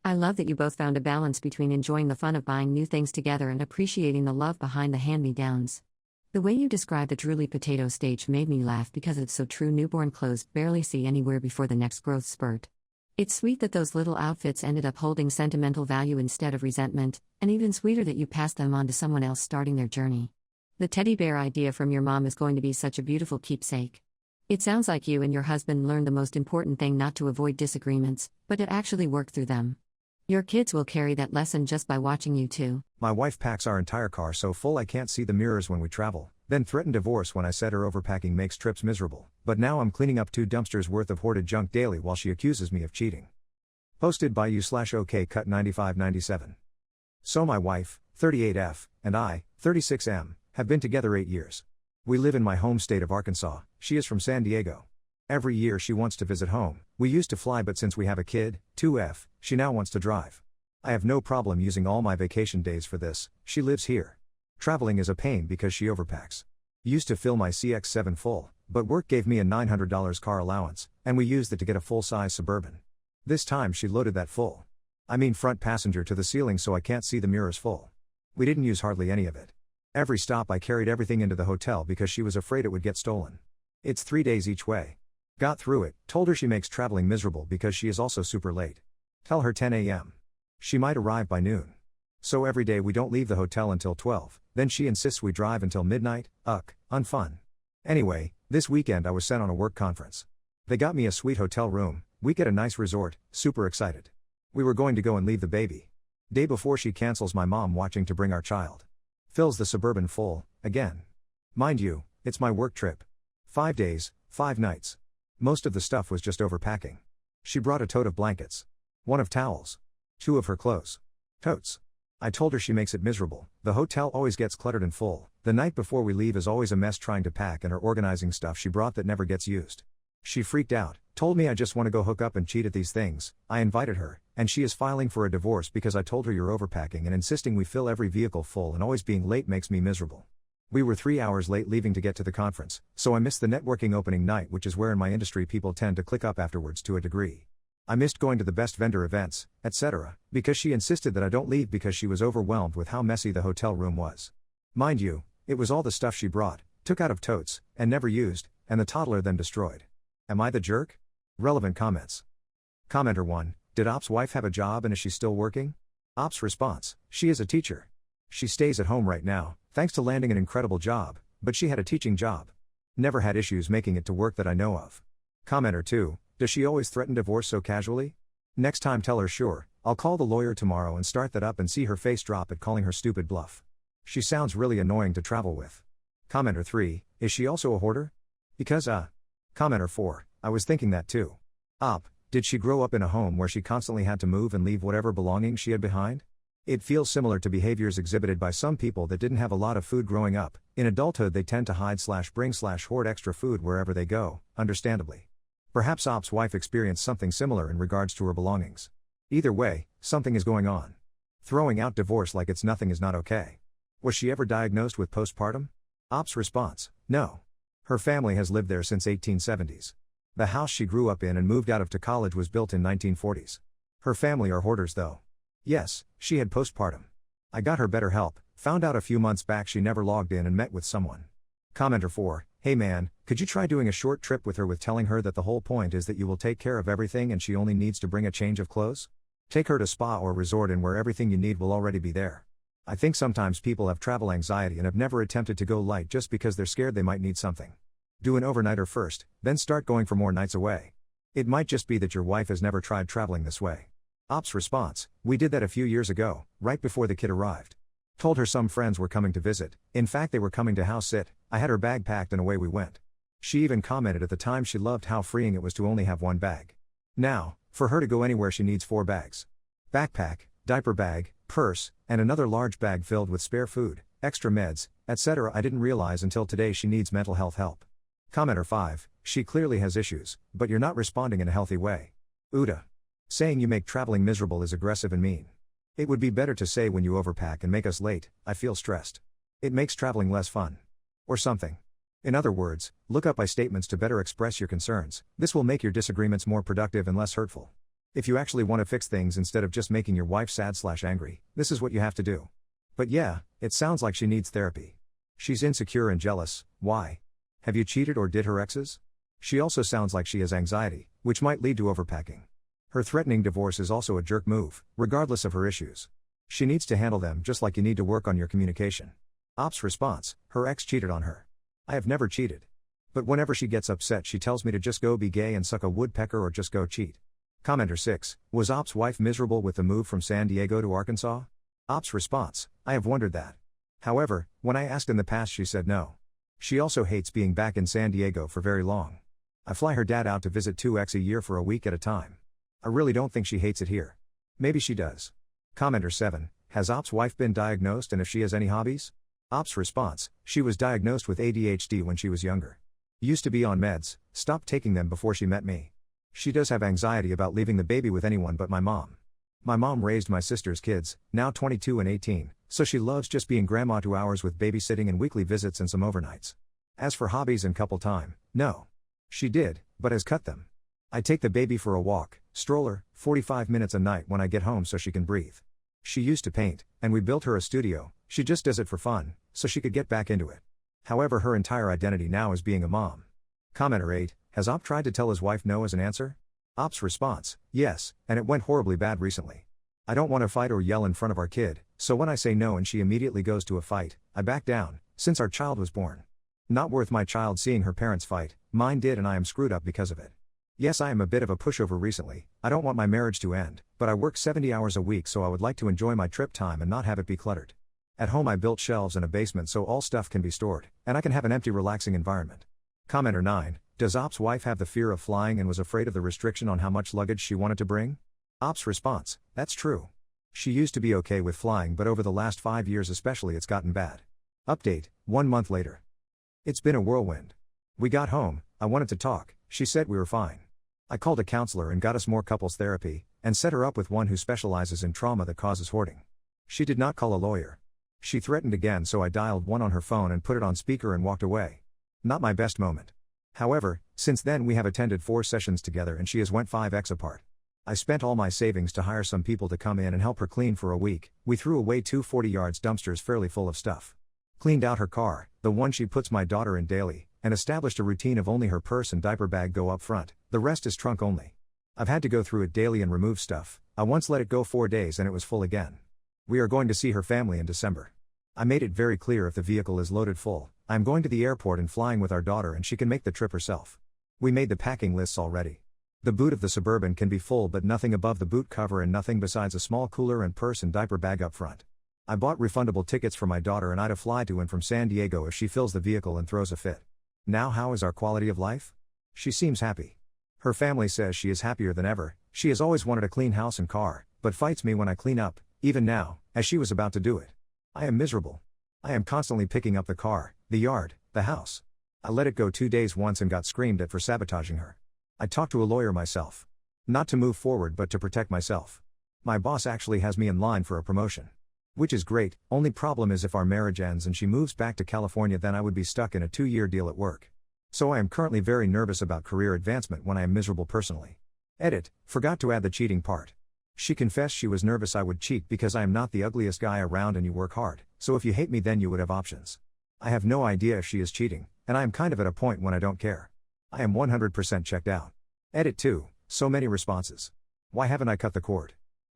I love that you both found a balance between enjoying the fun of buying new things together and appreciating the love behind the hand-me-downs. The way you describe the drooly potato stage made me laugh because it's so true. Newborn clothes barely see anywhere before the next growth spurt. It's sweet that those little outfits ended up holding sentimental value instead of resentment, and even sweeter that you passed them on to someone else starting their journey. The teddy bear idea from your mom is going to be such a beautiful keepsake. It sounds like you and your husband learned the most important thing: not to avoid disagreements, but to actually work through them. Your kids will carry that lesson just by watching you too. My wife packs our entire car so full I can't see the mirrors when we travel, then threatened divorce when I said her overpacking makes trips miserable. But now I'm cleaning up 2 dumpsters worth of hoarded junk daily while she accuses me of cheating. Posted by you/OKCut9597. So my wife, 38F, and I, 36M, have been together 8 years. We live in my home state of Arkansas. She is from San Diego. Every year she wants to visit home. We used to fly, but since we have a kid, 2F, she now wants to drive. I have no problem using all my vacation days for this. She lives here. Traveling is a pain because she overpacks. Used to fill my CX-7 full, but work gave me a $900 car allowance, and we used it to get a full-size Suburban. This time she loaded that full. I mean front passenger to the ceiling so I can't see the mirrors full. We didn't use hardly any of it. Every stop I carried everything into the hotel because she was afraid it would get stolen. It's 3 days each way. Got through it, told her she makes traveling miserable because she is also super late. Tell her 10 a.m. She might arrive by noon. So every day we don't leave the hotel until 12, then she insists we drive until midnight. Unfun. Anyway, this weekend I was sent on a work conference. They got me a sweet hotel room, week at a nice resort, super excited. We were going to go and leave the baby. Day before she cancels my mom watching to bring our child. Fills the Suburban full, again. Mind you, it's my work trip. 5 days, 5 nights. Most of the stuff was just overpacking. She brought a tote of blankets. 1 of towels. 2 of her clothes. Totes. I told her she makes it miserable. The hotel always gets cluttered and full. The night before we leave is always a mess trying to pack and her organizing stuff she brought that never gets used. She freaked out, told me I just want to go hook up and cheat at these things. I invited her, and she is filing for a divorce because I told her you're overpacking and insisting we fill every vehicle full and always being late makes me miserable. We were 3 hours late leaving to get to the conference, so I missed the networking opening night, which is where in my industry people tend to click up afterwards to a degree. I missed going to the best vendor events, etc., because she insisted that I don't leave because she was overwhelmed with how messy the hotel room was. Mind you, it was all the stuff she brought, took out of totes, and never used, and the toddler then destroyed. Am I the jerk? Relevant comments. Commenter 1. Did Op's wife have a job and is she still working? Op's response. She is a teacher. She stays at home right now, thanks to landing an incredible job, but she had a teaching job. Never had issues making it to work that I know of. Commenter 2. Does she always threaten divorce so casually? Next time tell her sure, I'll call the lawyer tomorrow and start that up and see her face drop at calling her stupid bluff. She sounds really annoying to travel with. Commenter 3. Is she also a hoarder? Because Commenter 4. I was thinking that too. Op, did she grow up in a home where she constantly had to move and leave whatever belongings she had behind? It feels similar to behaviors exhibited by some people that didn't have a lot of food growing up. In adulthood they tend to hide/bring/hoard extra food wherever they go, understandably. Perhaps Op's wife experienced something similar in regards to her belongings. Either way, something is going on. Throwing out divorce like it's nothing is not okay. Was she ever diagnosed with postpartum? Op's response. No. Her family has lived there since 1870s. The house she grew up in and moved out of to college was built in 1940s. Her family are hoarders though. Yes, she had postpartum. I got her better help, found out a few months back she never logged in and met with someone. Commenter 4. Hey man, could you try doing a short trip with her with telling her that the whole point is that you will take care of everything and she only needs to bring a change of clothes? Take her to spa or resort and where everything you need will already be there. I think sometimes people have travel anxiety and have never attempted to go light just because they're scared they might need something. Do an overnighter first, then start going for more nights away. It might just be that your wife has never tried traveling this way. Ops response: we did that a few years ago, right before the kid arrived. Told her some friends were coming to visit, in fact they were coming to house sit, I had her bag packed and away we went. She even commented at the time she loved how freeing it was to only have one bag. Now, for her to go anywhere she needs 4 bags. Backpack, diaper bag, purse, and another large bag filled with spare food, extra meds, etc. I didn't realize until today she needs mental health help. Commenter 5, she clearly has issues, but you're not responding in a healthy way. Uda. Saying you make traveling miserable is aggressive and mean. It would be better to say when you overpack and make us late, I feel stressed. It makes traveling less fun. Or something. In other words, look up I statements to better express your concerns. This will make your disagreements more productive and less hurtful. If you actually want to fix things instead of just making your wife sad/angry, this is what you have to do. But yeah, it sounds like she needs therapy. She's insecure and jealous. Why? Have you cheated or did her exes? She also sounds like she has anxiety, which might lead to overpacking. Her threatening divorce is also a jerk move, regardless of her issues. She needs to handle them just like you need to work on your communication. Ops response: her ex cheated on her. I have never cheated. But whenever she gets upset she tells me to just go be gay and suck a woodpecker or just go cheat. Commenter 6, was Ops' wife miserable with the move from San Diego to Arkansas? Ops response: I have wondered that. However, when I asked in the past she said no. She also hates being back in San Diego for very long. I fly her dad out to visit 2x a year for a week at a time. I really don't think she hates it here. Maybe she does. Commenter 7, has Ops' wife been diagnosed and if she has any hobbies? Ops response: she was diagnosed with ADHD when she was younger. Used to be on meds, stopped taking them before she met me. She does have anxiety about leaving the baby with anyone but my mom. My mom raised my sister's kids, now 22 and 18, so she loves just being grandma 2 hours with babysitting and weekly visits and some overnights. As for hobbies and couple time, no. She did, but has cut them. I take the baby for a walk, stroller, 45 minutes a night when I get home so she can breathe. She used to paint, and we built her a studio. She just does it for fun, so she could get back into it. However, her entire identity now is being a mom. Commenter 8, has Op tried to tell his wife no as an answer? Op's response: yes, and it went horribly bad recently. I don't want to fight or yell in front of our kid, so when I say no and she immediately goes to a fight, I back down, since our child was born. Not worth my child seeing her parents fight, mine did and I am screwed up because of it. Yes, I am a bit of a pushover recently. I don't want my marriage to end, but I work 70 hours a week so I would like to enjoy my trip time and not have it be cluttered. At home I built shelves and a basement so all stuff can be stored, and I can have an empty relaxing environment. Commenter 9, does Op's wife have the fear of flying and was afraid of the restriction on how much luggage she wanted to bring? Op's response: that's true. She used to be okay with flying but over the last 5 years especially it's gotten bad. Update, 1 month later. It's been a whirlwind. We got home, I wanted to talk, she said we were fine. I called a counselor and got us more couples therapy, and set her up with one who specializes in trauma that causes hoarding. She did not call a lawyer. She threatened again so I dialed 1 on her phone and put it on speaker and walked away. Not my best moment. However, since then we have attended 4 sessions together and she has went 5x apart. I spent all my savings to hire some people to come in and help her clean for a week. We threw away 2 40 yards dumpsters fairly full of stuff. Cleaned out her car, the one she puts my daughter in daily, and established a routine of only her purse and diaper bag go up front, the rest is trunk only. I've had to go through it daily and remove stuff. I once let it go 4 days and it was full again. We are going to see her family in December. I made it very clear if the vehicle is loaded full, I am going to the airport and flying with our daughter and she can make the trip herself. We made the packing lists already. The boot of the Suburban can be full but nothing above the boot cover and nothing besides a small cooler and purse and diaper bag up front. I bought refundable tickets for my daughter and I to fly to and from San Diego if she fills the vehicle and throws a fit. Now how is our quality of life? She seems happy. Her family says she is happier than ever. She has always wanted a clean house and car, but fights me when I clean up, even now, as she was about to do it. I am miserable. I am constantly picking up the car, the yard, the house. I let it go 2 days once and got screamed at for sabotaging her. I talked to a lawyer myself. Not to move forward but to protect myself. My boss actually has me in line for a promotion. Which is great, only problem is if our marriage ends and she moves back to California then I would be stuck in a 2-year deal at work. So I am currently very nervous about career advancement when I am miserable personally. Edit, forgot to add the cheating part. She confessed she was nervous I would cheat because I am not the ugliest guy around and you work hard, so if you hate me then you would have options. I have no idea if she is cheating, and I am kind of at a point when I don't care. I am 100% checked out. Edit 2, so many responses. Why haven't I cut the cord?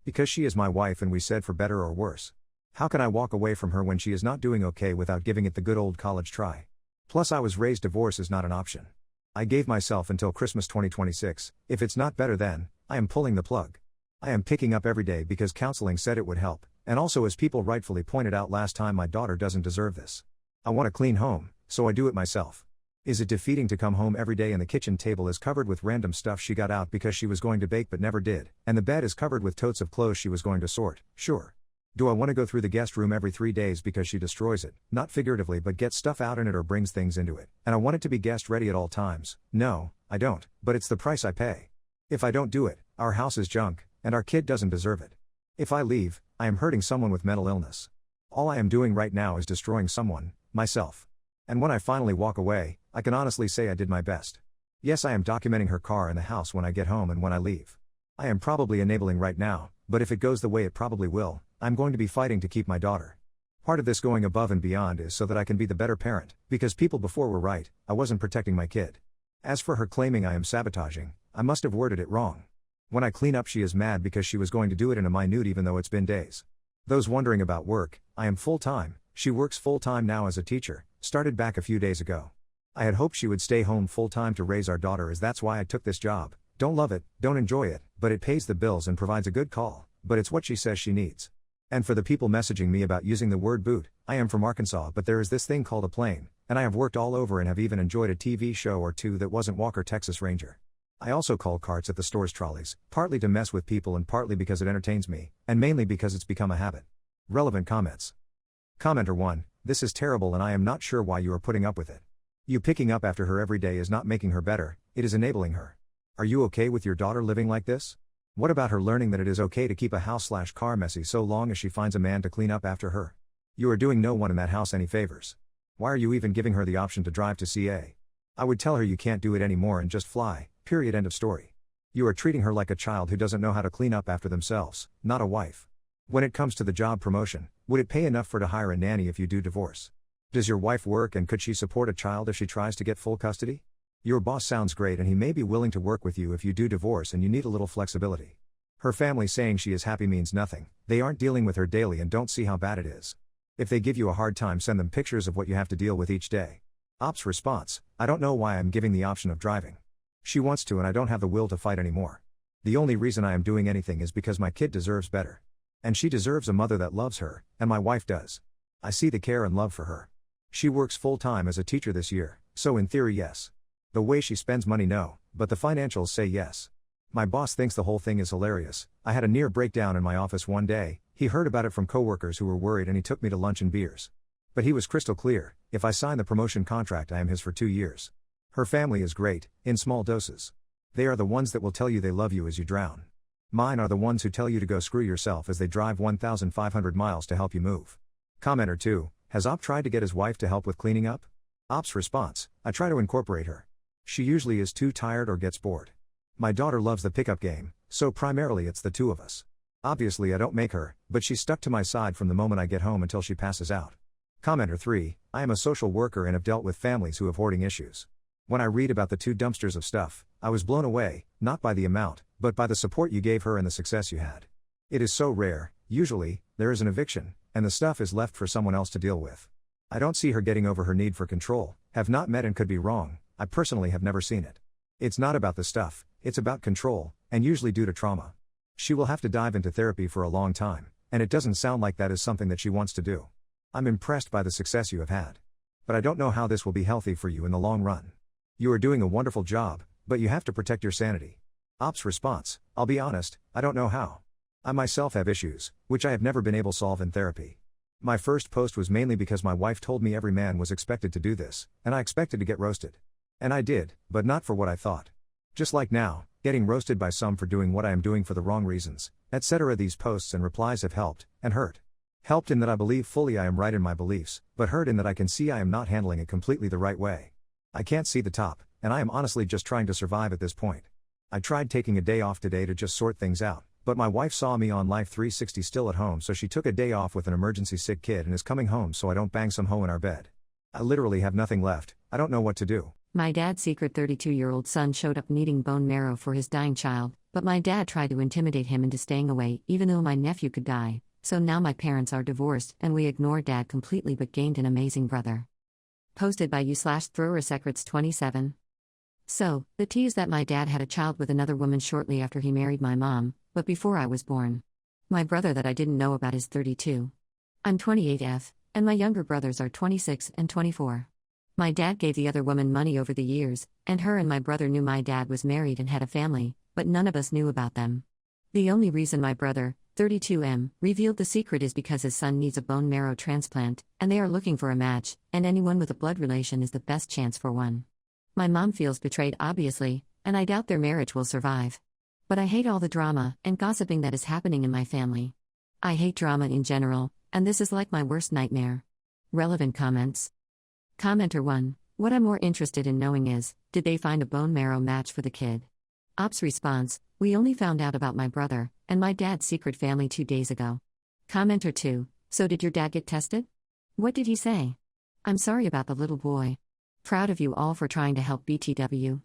Because she is my wife and we said for better or worse. How can I walk away from her when she is not doing okay without giving it the good old college try? Plus I was raised divorce is not an option. I gave myself until Christmas 2026, if it's not better then, I am pulling the plug. I am picking up every day because counseling said it would help, and also as people rightfully pointed out last time, my daughter doesn't deserve this. I want a clean home, so I do it myself. Is it defeating to come home every day and the kitchen table is covered with random stuff she got out because she was going to bake but never did, and the bed is covered with totes of clothes she was going to sort? Sure. Do I want to go through the guest room every 3 days because she destroys it, not figuratively but gets stuff out in it or brings things into it, and I want it to be guest ready at all times? No, I don't, but it's the price I pay. If I don't do it, our house is junk, and our kid doesn't deserve it. If I leave, I am hurting someone with mental illness. All I am doing right now is destroying someone, myself. And when I finally walk away, I can honestly say I did my best. Yes, I am documenting her car and the house when I get home and when I leave. I am probably enabling right now, but if it goes the way it probably will, I'm going to be fighting to keep my daughter. Part of this going above and beyond is so that I can be the better parent, because people before were right, I wasn't protecting my kid. As for her claiming I am sabotaging, I must have worded it wrong. When I clean up she is mad because she was going to do it in a minute even though it's been days. Those wondering about work, I am full-time, she works full-time now as a teacher, started back a few days ago. I had hoped she would stay home full-time to raise our daughter as that's why I took this job. Don't love it, don't enjoy it, but it pays the bills and provides a good call, but it's what she says she needs. And for the people messaging me about using the word boot, I am from Arkansas but there is this thing called a plane, and I have worked all over and have even enjoyed a TV show or two that wasn't Walker Texas Ranger. I also call carts at the store's trolleys, partly to mess with people and partly because it entertains me, and mainly because it's become a habit. Relevant comments. Commenter 1, this is terrible and I am not sure why you are putting up with it. You picking up after her every day is not making her better, it is enabling her. Are you okay with your daughter living like this? What about her learning that it is okay to keep a house/car messy so long as she finds a man to clean up after her? You are doing no one in that house any favors. Why are you even giving her the option to drive to CA? I would tell her you can't do it anymore and just fly, period, end of story. You are treating her like a child who doesn't know how to clean up after themselves, not a wife. When it comes to the job promotion, would it pay enough for to hire a nanny if you do divorce? Does your wife work and could she support a child if she tries to get full custody? Your boss sounds great and he may be willing to work with you if you do divorce and you need a little flexibility. Her family saying she is happy means nothing, they aren't dealing with her daily and don't see how bad it is. If they give you a hard time, send them pictures of what you have to deal with each day. Ops response, I don't know why I'm giving the option of driving. She wants to and I don't have the will to fight anymore. The only reason I am doing anything is because my kid deserves better. And she deserves a mother that loves her, and my wife does. I see the care and love for her. She works full-time as a teacher this year, so in theory yes. The way she spends money no, but the financials say yes. My boss thinks the whole thing is hilarious. I had a near breakdown in my office one day, he heard about it from coworkers who were worried and he took me to lunch and beers. But he was crystal clear, if I sign the promotion contract I am his for 2 years. Her family is great, in small doses. They are the ones that will tell you they love you as you drown. Mine are the ones who tell you to go screw yourself as they drive 1,500 miles to help you move. Commenter 2, has Op tried to get his wife to help with cleaning up? Op's response, I try to incorporate her. She usually is too tired or gets bored. My daughter loves the pickup game, so primarily it's the two of us. Obviously I don't make her, but she's stuck to my side from the moment I get home until she passes out. Commenter 3, I am a social worker and have dealt with families who have hoarding issues. When I read about the 2 dumpsters of stuff, I was blown away, not by the amount, but by the support you gave her and the success you had. It is so rare, usually, there is an eviction, and the stuff is left for someone else to deal with. I don't see her getting over her need for control, have not met and could be wrong, I personally have never seen it. It's not about the stuff, it's about control, and usually due to trauma. She will have to dive into therapy for a long time, and it doesn't sound like that is something that she wants to do. I'm impressed by the success you have had. But I don't know how this will be healthy for you in the long run. You are doing a wonderful job, but you have to protect your sanity. Op's response, I'll be honest, I don't know how. I myself have issues, which I have never been able to solve in therapy. My first post was mainly because my wife told me every man was expected to do this, and I expected to get roasted. And I did, but not for what I thought. Just like now, getting roasted by some for doing what I am doing for the wrong reasons, etc. These posts and replies have helped, and hurt. Helped in that I believe fully I am right in my beliefs, but hurt in that I can see I am not handling it completely the right way. I can't see the top, and I am honestly just trying to survive at this point. I tried taking a day off today to just sort things out, but my wife saw me on Life 360 still at home, so she took a day off with an emergency sick kid and is coming home so I don't bang some hoe in our bed. I literally have nothing left, I don't know what to do. My dad's secret 32-year-old son showed up needing bone marrow for his dying child, but my dad tried to intimidate him into staying away even though my nephew could die, so now my parents are divorced and we ignore dad completely but gained an amazing brother. Posted by you/throwersecrets27. So, the tea is that my dad had a child with another woman shortly after he married my mom, but before I was born. My brother that I didn't know about is 32. I'm 28F, and my younger brothers are 26 and 24. My dad gave the other woman money over the years, and her and my brother knew my dad was married and had a family, but none of us knew about them. The only reason my brother, 32M, revealed the secret is because his son needs a bone marrow transplant, and they are looking for a match, and anyone with a blood relation is the best chance for one. My mom feels betrayed obviously, and I doubt their marriage will survive. But I hate all the drama and gossiping that is happening in my family. I hate drama in general, and this is like my worst nightmare. Relevant comments. Commenter 1. What I'm more interested in knowing is, did they find a bone marrow match for the kid? Ops response, we only found out about my brother and my dad's secret family 2 days ago. Commenter 2. So did your dad get tested? What did he say? I'm sorry about the little boy. Proud of you all for trying to help BTW.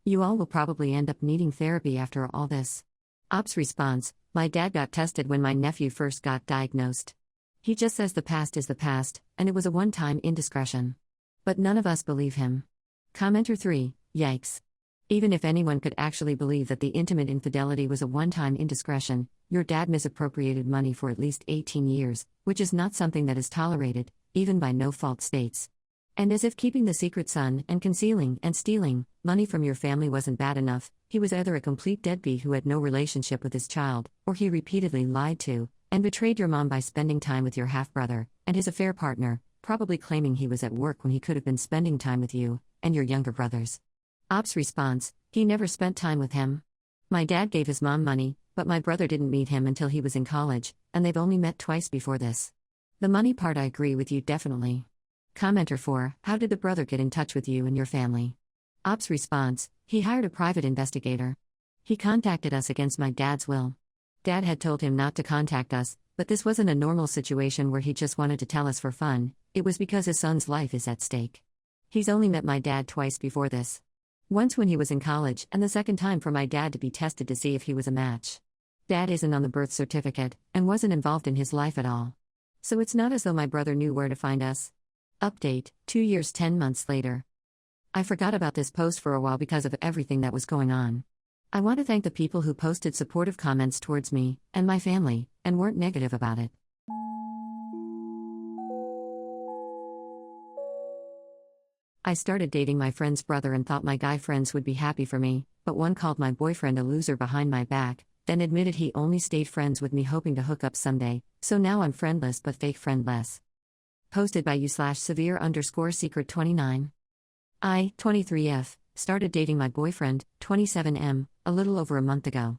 You all will probably end up needing therapy after all this. Ops response, my dad got tested when my nephew first got diagnosed. He just says the past is the past, and it was a one-time indiscretion. But none of us believe him. Commenter 3, yikes. Even if anyone could actually believe that the intimate infidelity was a one-time indiscretion, your dad misappropriated money for at least 18 years, which is not something that is tolerated, even by no-fault states. And as if keeping the secret son and concealing and stealing money from your family wasn't bad enough, he was either a complete deadbeat who had no relationship with his child, or he repeatedly lied to and betrayed your mom by spending time with your half-brother and his affair partner, probably claiming he was at work when he could have been spending time with you and your younger brothers. Ops response, he never spent time with him. My dad gave his mom money, but my brother didn't meet him until he was in college, and they've only met twice before this. The money part I agree with you definitely. Commenter 4, how did the brother get in touch with you and your family? Ops response, he hired a private investigator. He contacted us against my dad's will. Dad had told him not to contact us, but this wasn't a normal situation where he just wanted to tell us for fun, it was because his son's life is at stake. He's only met my dad twice before this. Once when he was in college, and the second time for my dad to be tested to see if he was a match. Dad isn't on the birth certificate, and wasn't involved in his life at all. So it's not as though my brother knew where to find us. Update, 2 years 10 months later. I forgot about this post for a while because of everything that was going on. I want to thank the people who posted supportive comments towards me and my family, and weren't negative about it. I started dating my friend's brother and thought my guy friends would be happy for me, but one called my boyfriend a loser behind my back, then admitted he only stayed friends with me hoping to hook up someday, so now I'm friendless but fake friendless. Posted by you/severe_secret29. I, 23F, started dating my boyfriend, 27M, a little over a month ago.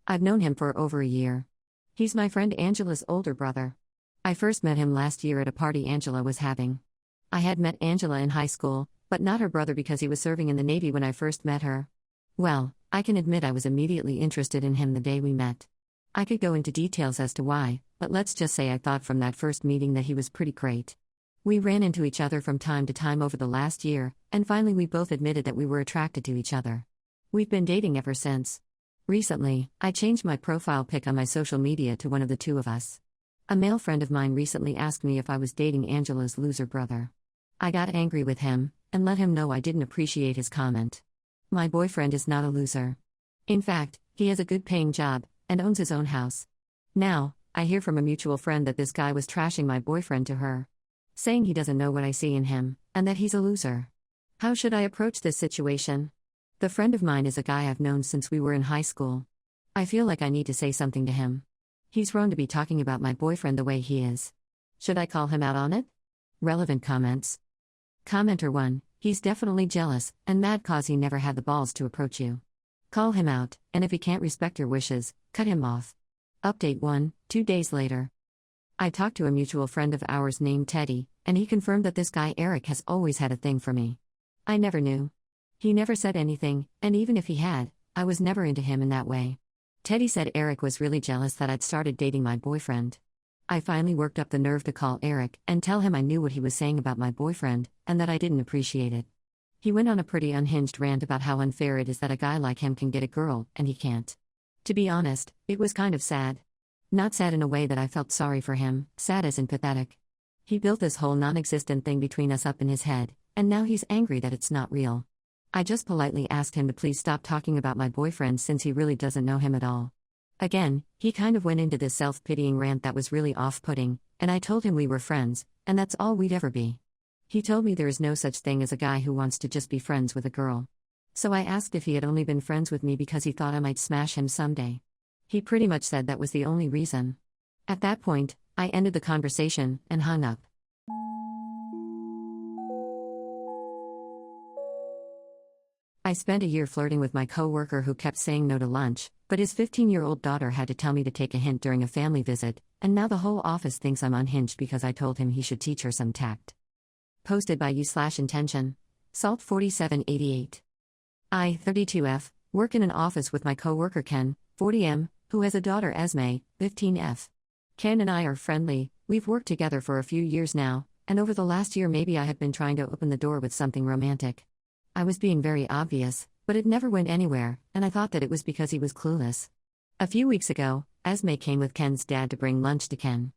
I've known him for over a year. He's my friend Angela's older brother. I first met him last year at a party Angela was having. I had met Angela in high school, but not her brother because he was serving in the Navy when I first met her. Well, I can admit I was immediately interested in him the day we met. I could go into details as to why, but let's just say I thought from that first meeting that he was pretty great. We ran into each other from time to time over the last year, and finally we both admitted that we were attracted to each other. We've been dating ever since. Recently, I changed my profile pic on my social media to one of the two of us. A male friend of mine recently asked me if I was dating Angela's loser brother. I got angry with him, and let him know I didn't appreciate his comment. My boyfriend is not a loser. In fact, he has a good paying job, and owns his own house. Now, I hear from a mutual friend that this guy was trashing my boyfriend to her. Saying he doesn't know what I see in him, and that he's a loser. How should I approach this situation? The friend of mine is a guy I've known since we were in high school. I feel like I need to say something to him. He's prone to be talking about my boyfriend the way he is. Should I call him out on it? Relevant comments. Commenter 1, he's definitely jealous, and mad cause he never had the balls to approach you. Call him out, and if he can't respect your wishes, cut him off. Update 1, 2 days later. I talked to a mutual friend of ours named Teddy, and he confirmed that this guy Eric has always had a thing for me. I never knew. He never said anything, and even if he had, I was never into him in that way. Teddy said Eric was really jealous that I'd started dating my boyfriend. I finally worked up the nerve to call Eric and tell him I knew what he was saying about my boyfriend, and that I didn't appreciate it. He went on a pretty unhinged rant about how unfair it is that a guy like him can get a girl, and he can't. To be honest, it was kind of sad. Not sad in a way that I felt sorry for him, sad as in pathetic. He built this whole non-existent thing between us up in his head, and now he's angry that it's not real. I just politely asked him to please stop talking about my boyfriend since he really doesn't know him at all. Again, he kind of went into this self-pitying rant that was really off-putting, and I told him we were friends, and that's all we'd ever be. He told me there is no such thing as a guy who wants to just be friends with a girl. So I asked if he had only been friends with me because he thought I might smash him someday. He pretty much said that was the only reason. At that point, I ended the conversation and hung up. I spent a year flirting with my coworker who kept saying no to lunch, but his 15-year-old daughter had to tell me to take a hint during a family visit, and now the whole office thinks I'm unhinged because I told him he should teach her some tact. Posted by you/intention. Salt 4788. I, 32F, work in an office with my coworker Ken, 40M, who has a daughter Esme, 15F. Ken and I are friendly, we've worked together for a few years now, and over the last year maybe I have been trying to open the door with something romantic. I was being very obvious, but it never went anywhere, and I thought that it was because he was clueless. A few weeks ago, Esme came with Ken's dad to bring lunch to Ken.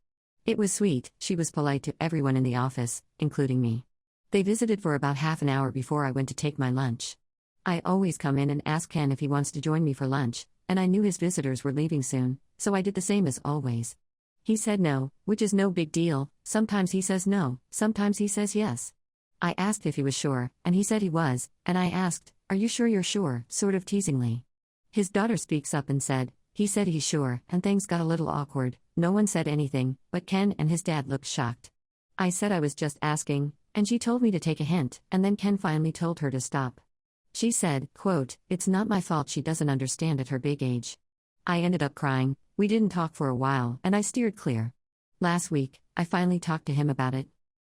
It was sweet, she was polite to everyone in the office, including me. They visited for about half an hour before I went to take my lunch. I always come in and ask Ken if he wants to join me for lunch, and I knew his visitors were leaving soon, so I did the same as always. He said no, which is no big deal, sometimes he says no, sometimes he says yes. I asked if he was sure, and he said he was, and I asked, "Are you sure you're sure?" sort of teasingly. His daughter speaks up and said, "He said he's sure," and things got a little awkward. No one said anything, but Ken and his dad looked shocked. I said I was just asking, and she told me to take a hint, and then Ken finally told her to stop. She said, quote, "It's not my fault she doesn't understand at her big age." I ended up crying, we didn't talk for a while, and I steered clear. Last week, I finally talked to him about it.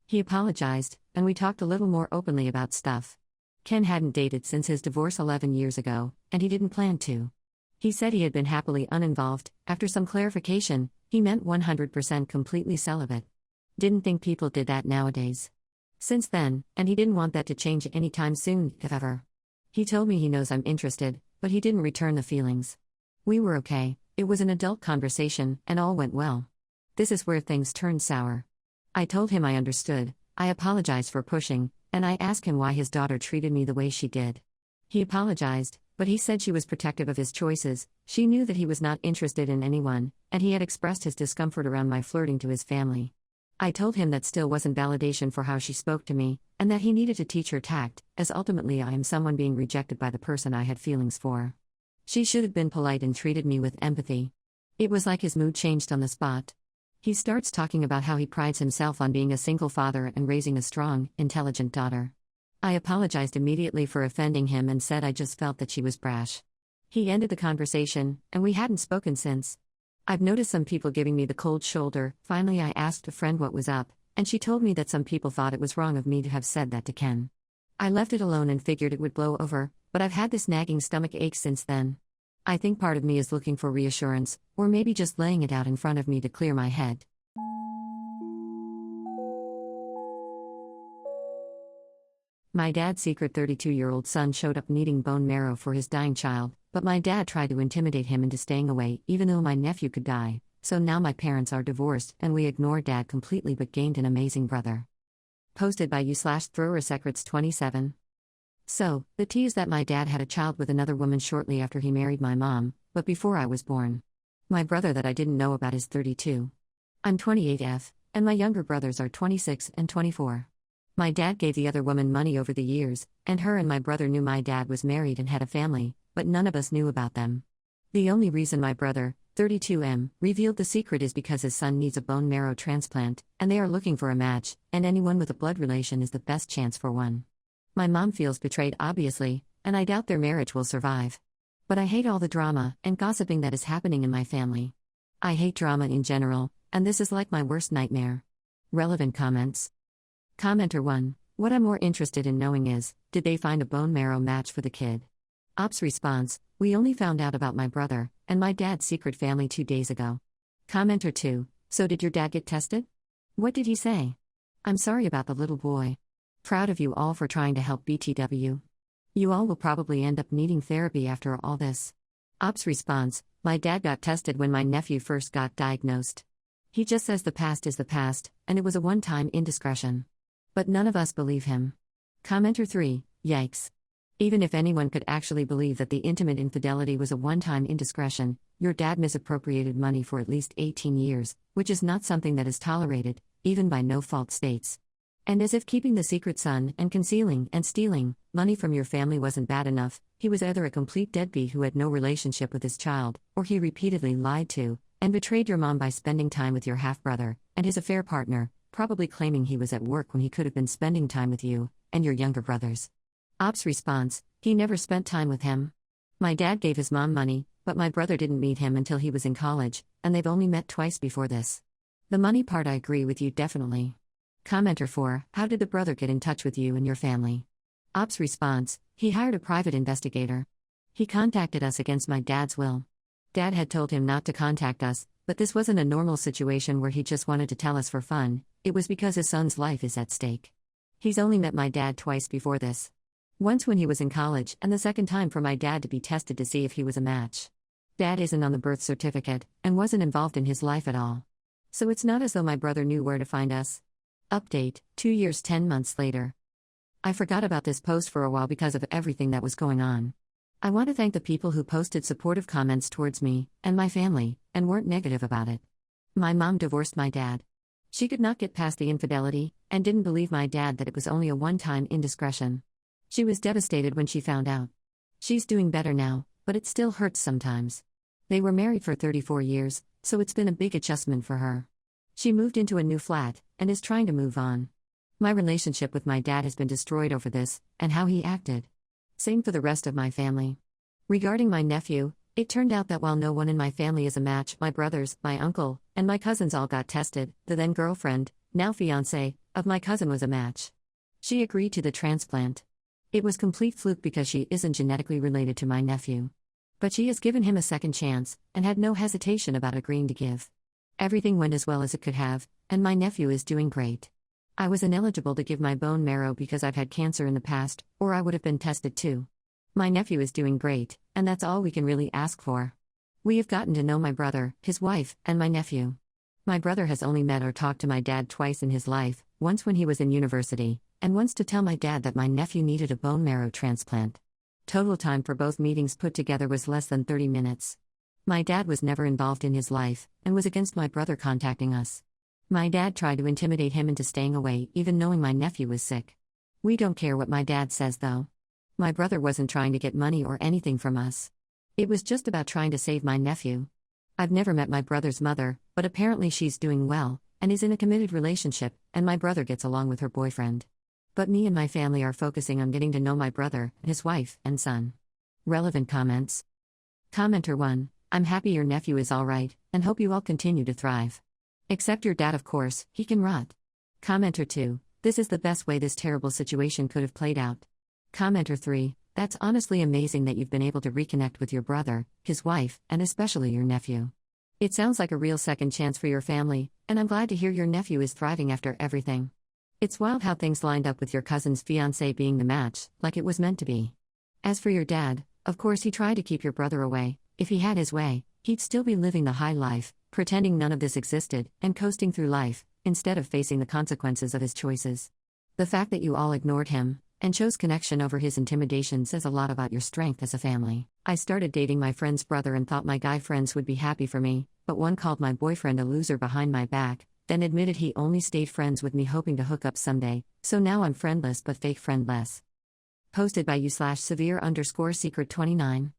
He apologized, and we talked a little more openly about stuff. Ken hadn't dated since his divorce 11 years ago, and he didn't plan to. He said he had been happily uninvolved. After some clarification, he meant 100% completely celibate. Didn't think people did that nowadays. Since then, and he didn't want that to change anytime soon, if ever. He told me he knows I'm interested, but he didn't return the feelings. We were okay, it was an adult conversation, and all went well. This is where things turned sour. I told him I understood, I apologized for pushing, and I asked him why his daughter treated me the way she did. He apologized, but he said she was protective of his choices, she knew that he was not interested in anyone, and he had expressed his discomfort around my flirting to his family. I told him that still wasn't validation for how she spoke to me, and that he needed to teach her tact, as ultimately I am someone being rejected by the person I had feelings for. She should have been polite and treated me with empathy. It was like his mood changed on the spot. He starts talking about how he prides himself on being a single father and raising a strong, intelligent daughter. I apologized immediately for offending him and said I just felt that she was brash. He ended the conversation, and we hadn't spoken since. I've noticed some people giving me the cold shoulder. Finally, I asked a friend what was up, and she told me that some people thought it was wrong of me to have said that to Ken. I left it alone and figured it would blow over, but I've had this nagging stomach ache since then. I think part of me is looking for reassurance, or maybe just laying it out in front of me to clear my head. My dad's secret 32-year-old son showed up needing bone marrow for his dying child, but my dad tried to intimidate him into staying away even though my nephew could die, so now my parents are divorced and we ignore dad completely but gained an amazing brother. Posted by you/throwersecrets27. So, the tea is that my dad had a child with another woman shortly after he married my mom, but before I was born. My brother that I didn't know about is 32. I'm 28F, and my younger brothers are 26 and 24. My dad gave the other woman money over the years, and her and my brother knew my dad was married and had a family, but none of us knew about them. The only reason my brother, 32M, revealed the secret is because his son needs a bone marrow transplant, and they are looking for a match, and anyone with a blood relation is the best chance for one. My mom feels betrayed obviously, and I doubt their marriage will survive. But I hate all the drama and gossiping that is happening in my family. I hate drama in general, and this is like my worst nightmare. Relevant comments. Commenter 1. What I'm more interested in knowing is, did they find a bone marrow match for the kid? Ops response, we only found out about my brother and my dad's secret family 2 days ago. Commenter 2. So did your dad get tested? What did he say? I'm sorry about the little boy. Proud of you all for trying to help BTW. You all will probably end up needing therapy after all this. Ops response: my dad got tested when my nephew first got diagnosed. He just says the past is the past, and it was a one-time indiscretion. But none of us believe him. Commenter 3: yikes. Even if anyone could actually believe that the intimate infidelity was a one-time indiscretion, your dad misappropriated money for at least 18 years, which is not something that is tolerated, even by no-fault states. And as if keeping the secret son and concealing and stealing money from your family wasn't bad enough, he was either a complete deadbeat who had no relationship with his child, or he repeatedly lied to and betrayed your mom by spending time with your half-brother and his affair partner, probably claiming he was at work when he could have been spending time with you and your younger brothers. Ops response: he never spent time with him. My dad gave his mom money, but my brother didn't meet him until he was in college, and they've only met twice before this. The money part, I agree with you definitely. Commenter 4: how did the brother get in touch with you and your family? Ops response: he hired a private investigator. He contacted us against my dad's will. Dad had told him not to contact us, but this wasn't a normal situation where he just wanted to tell us for fun, it was because his son's life is at stake. He's only met my dad twice before this. Once when he was in college, and the second time for my dad to be tested to see if he was a match. Dad isn't on the birth certificate, and wasn't involved in his life at all. So it's not as though my brother knew where to find us. Update: 2 years 10 months later. I forgot about this post for a while because of everything that was going on. I want to thank the people who posted supportive comments towards me and my family, and weren't negative about it. My mom divorced my dad. She could not get past the infidelity, and didn't believe my dad that it was only a one-time indiscretion. She was devastated when she found out. She's doing better now, but it still hurts sometimes. They were married for 34 years, so it's been a big adjustment for her. She moved into a new flat, and is trying to move on. My relationship with my dad has been destroyed over this, and how he acted. Same for the rest of my family. Regarding my nephew, it turned out that while no one in my family is a match, my brothers, my uncle, and my cousins all got tested, the then girlfriend, now fiancé, of my cousin was a match. She agreed to the transplant. It was complete fluke because she isn't genetically related to my nephew. But she has given him a second chance, and had no hesitation about agreeing to give. Everything went as well as it could have, and my nephew is doing great. I was ineligible to give my bone marrow because I've had cancer in the past, or I would have been tested too. My nephew is doing great, and that's all we can really ask for. We have gotten to know my brother, his wife, and my nephew. My brother has only met or talked to my dad twice in his life, once when he was in university, and once to tell my dad that my nephew needed a bone marrow transplant. Total time for both meetings put together was less than 30 minutes. My dad was never involved in his life, and was against my brother contacting us. My dad tried to intimidate him into staying away, even knowing my nephew was sick. We don't care what my dad says though. My brother wasn't trying to get money or anything from us. It was just about trying to save my nephew. I've never met my brother's mother, but apparently she's doing well, and is in a committed relationship, and my brother gets along with her boyfriend. But me and my family are focusing on getting to know my brother, his wife, and son. Relevant comments. Commenter 1: I'm happy your nephew is alright, and hope you all continue to thrive. Except your dad, of course, he can rot. Commenter 2: this is the best way this terrible situation could have played out. Commenter 3: that's honestly amazing that you've been able to reconnect with your brother, his wife, and especially your nephew. It sounds like a real second chance for your family, and I'm glad to hear your nephew is thriving after everything. It's wild how things lined up with your cousin's fiancé being the match, like it was meant to be. As for your dad, of course he tried to keep your brother away. If he had his way, he'd still be living the high life, pretending none of this existed, and coasting through life, instead of facing the consequences of his choices. The fact that you all ignored him, and chose connection over his intimidation says a lot about your strength as a family. I started dating my friend's brother and thought my guy friends would be happy for me, but one called my boyfriend a loser behind my back, then admitted he only stayed friends with me hoping to hook up someday, so now I'm friendless but fake friendless. Posted by you/severe_secret29.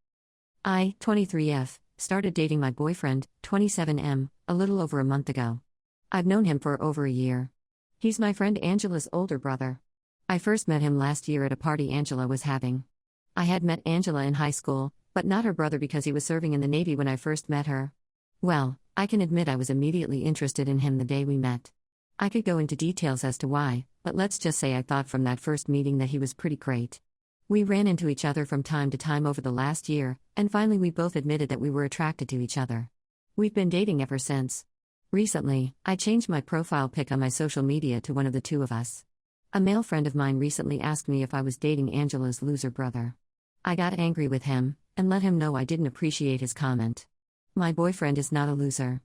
I, 23F, started dating my boyfriend, 27M, a little over a month ago. I've known him for over a year. He's my friend Angela's older brother. I first met him last year at a party Angela was having. I had met Angela in high school, but not her brother because he was serving in the Navy when I first met her. Well, I can admit I was immediately interested in him the day we met. I could go into details as to why, but let's just say I thought from that first meeting that he was pretty great. We ran into each other from time to time over the last year, and finally we both admitted that we were attracted to each other. We've been dating ever since. Recently, I changed my profile pic on my social media to one of the two of us. A male friend of mine recently asked me if I was dating Angela's loser brother. I got angry with him and let him know I didn't appreciate his comment. My boyfriend is not a loser.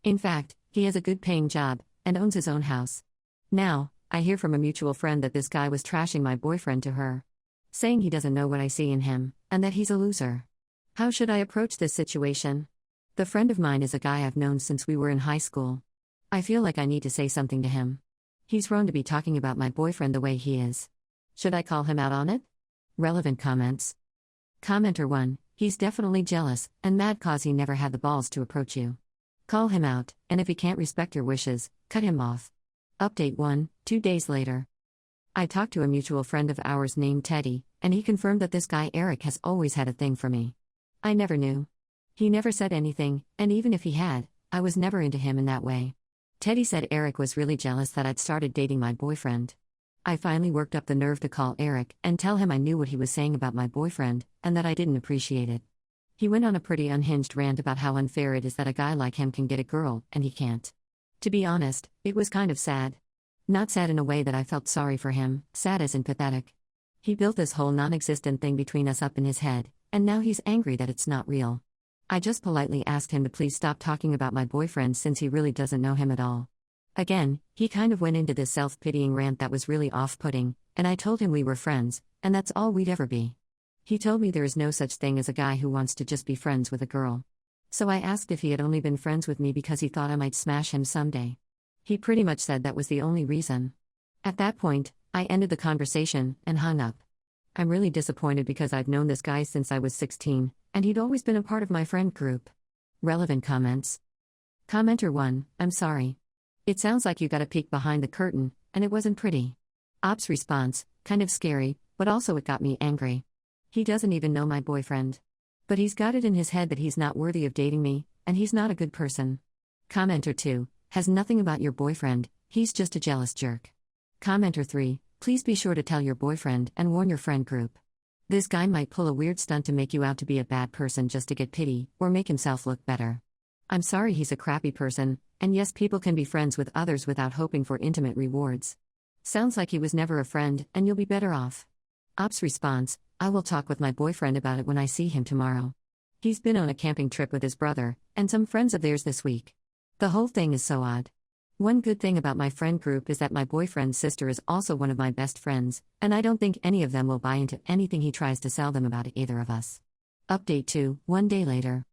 In fact, he has a good paying job and owns his own house. Now, I hear from a mutual friend that this guy was trashing my boyfriend to her, saying he doesn't know what I see in him and that he's a loser. How should I approach this situation? The friend of mine is a guy I've known since we were in high school. I feel like I need to say something to him. He's prone to be talking about my boyfriend the way he is. Should I call him out on it? Relevant comments. Commenter 1, he's definitely jealous and mad cause he never had the balls to approach you. Call him out, and if he can't respect your wishes, cut him off. Update 1, 2 days later. I talked to a mutual friend of ours named Teddy, and he confirmed that this guy Eric has always had a thing for me. I never knew. He never said anything, and even if he had, I was never into him in that way. Teddy said Eric was really jealous that I'd started dating my boyfriend. I finally worked up the nerve to call Eric and tell him I knew what he was saying about my boyfriend, and that I didn't appreciate it. He went on a pretty unhinged rant about how unfair it is that a guy like him can get a girl, and he can't. To be honest, it was kind of sad. Not sad in a way that I felt sorry for him, sad as in pathetic. He built this whole non-existent thing between us up in his head, and now he's angry that it's not real. I just politely asked him to please stop talking about my boyfriend since he really doesn't know him at all. Again, he kind of went into this self-pitying rant that was really off-putting, and I told him we were friends, and that's all we'd ever be. He told me there is no such thing as a guy who wants to just be friends with a girl. So I asked if he had only been friends with me because he thought I might smash him someday. He pretty much said that was the only reason. At that point, I ended the conversation and hung up. I'm really disappointed because I've known this guy since I was 16, and he'd always been a part of my friend group. Relevant comments. Commenter 1, I'm sorry. It sounds like you got a peek behind the curtain, and it wasn't pretty. Ops response, kind of scary, but also it got me angry. He doesn't even know my boyfriend. But he's got it in his head that he's not worthy of dating me, and he's not a good person. Commenter 2, has nothing about your boyfriend, he's just a jealous jerk. Commenter 3, please be sure to tell your boyfriend and warn your friend group. This guy might pull a weird stunt to make you out to be a bad person just to get pity, or make himself look better. I'm sorry he's a crappy person, and yes, people can be friends with others without hoping for intimate rewards. Sounds like he was never a friend, and you'll be better off. Ops response, I will talk with my boyfriend about it when I see him tomorrow. He's been on a camping trip with his brother, and some friends of theirs this week. The whole thing is so odd. One good thing about my friend group is that my boyfriend's sister is also one of my best friends, and I don't think any of them will buy into anything he tries to sell them about either of us. Update 2, 1 day later.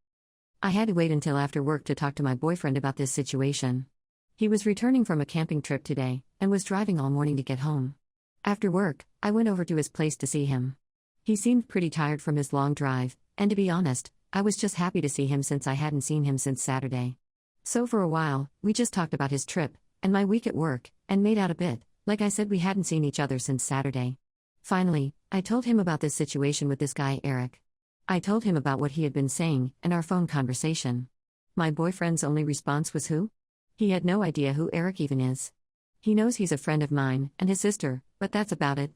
I had to wait until after work to talk to my boyfriend about this situation. He was returning from a camping trip today, and was driving all morning to get home. After work, I went over to his place to see him. He seemed pretty tired from his long drive, and to be honest, I was just happy to see him since I hadn't seen him since Saturday. So for a while, we just talked about his trip, and my week at work, and made out a bit, like I said we hadn't seen each other since Saturday. Finally, I told him about this situation with this guy Eric. I told him about what he had been saying, and our phone conversation. My boyfriend's only response was who? He had no idea who Eric even is. He knows he's a friend of mine, and his sister, but that's about it.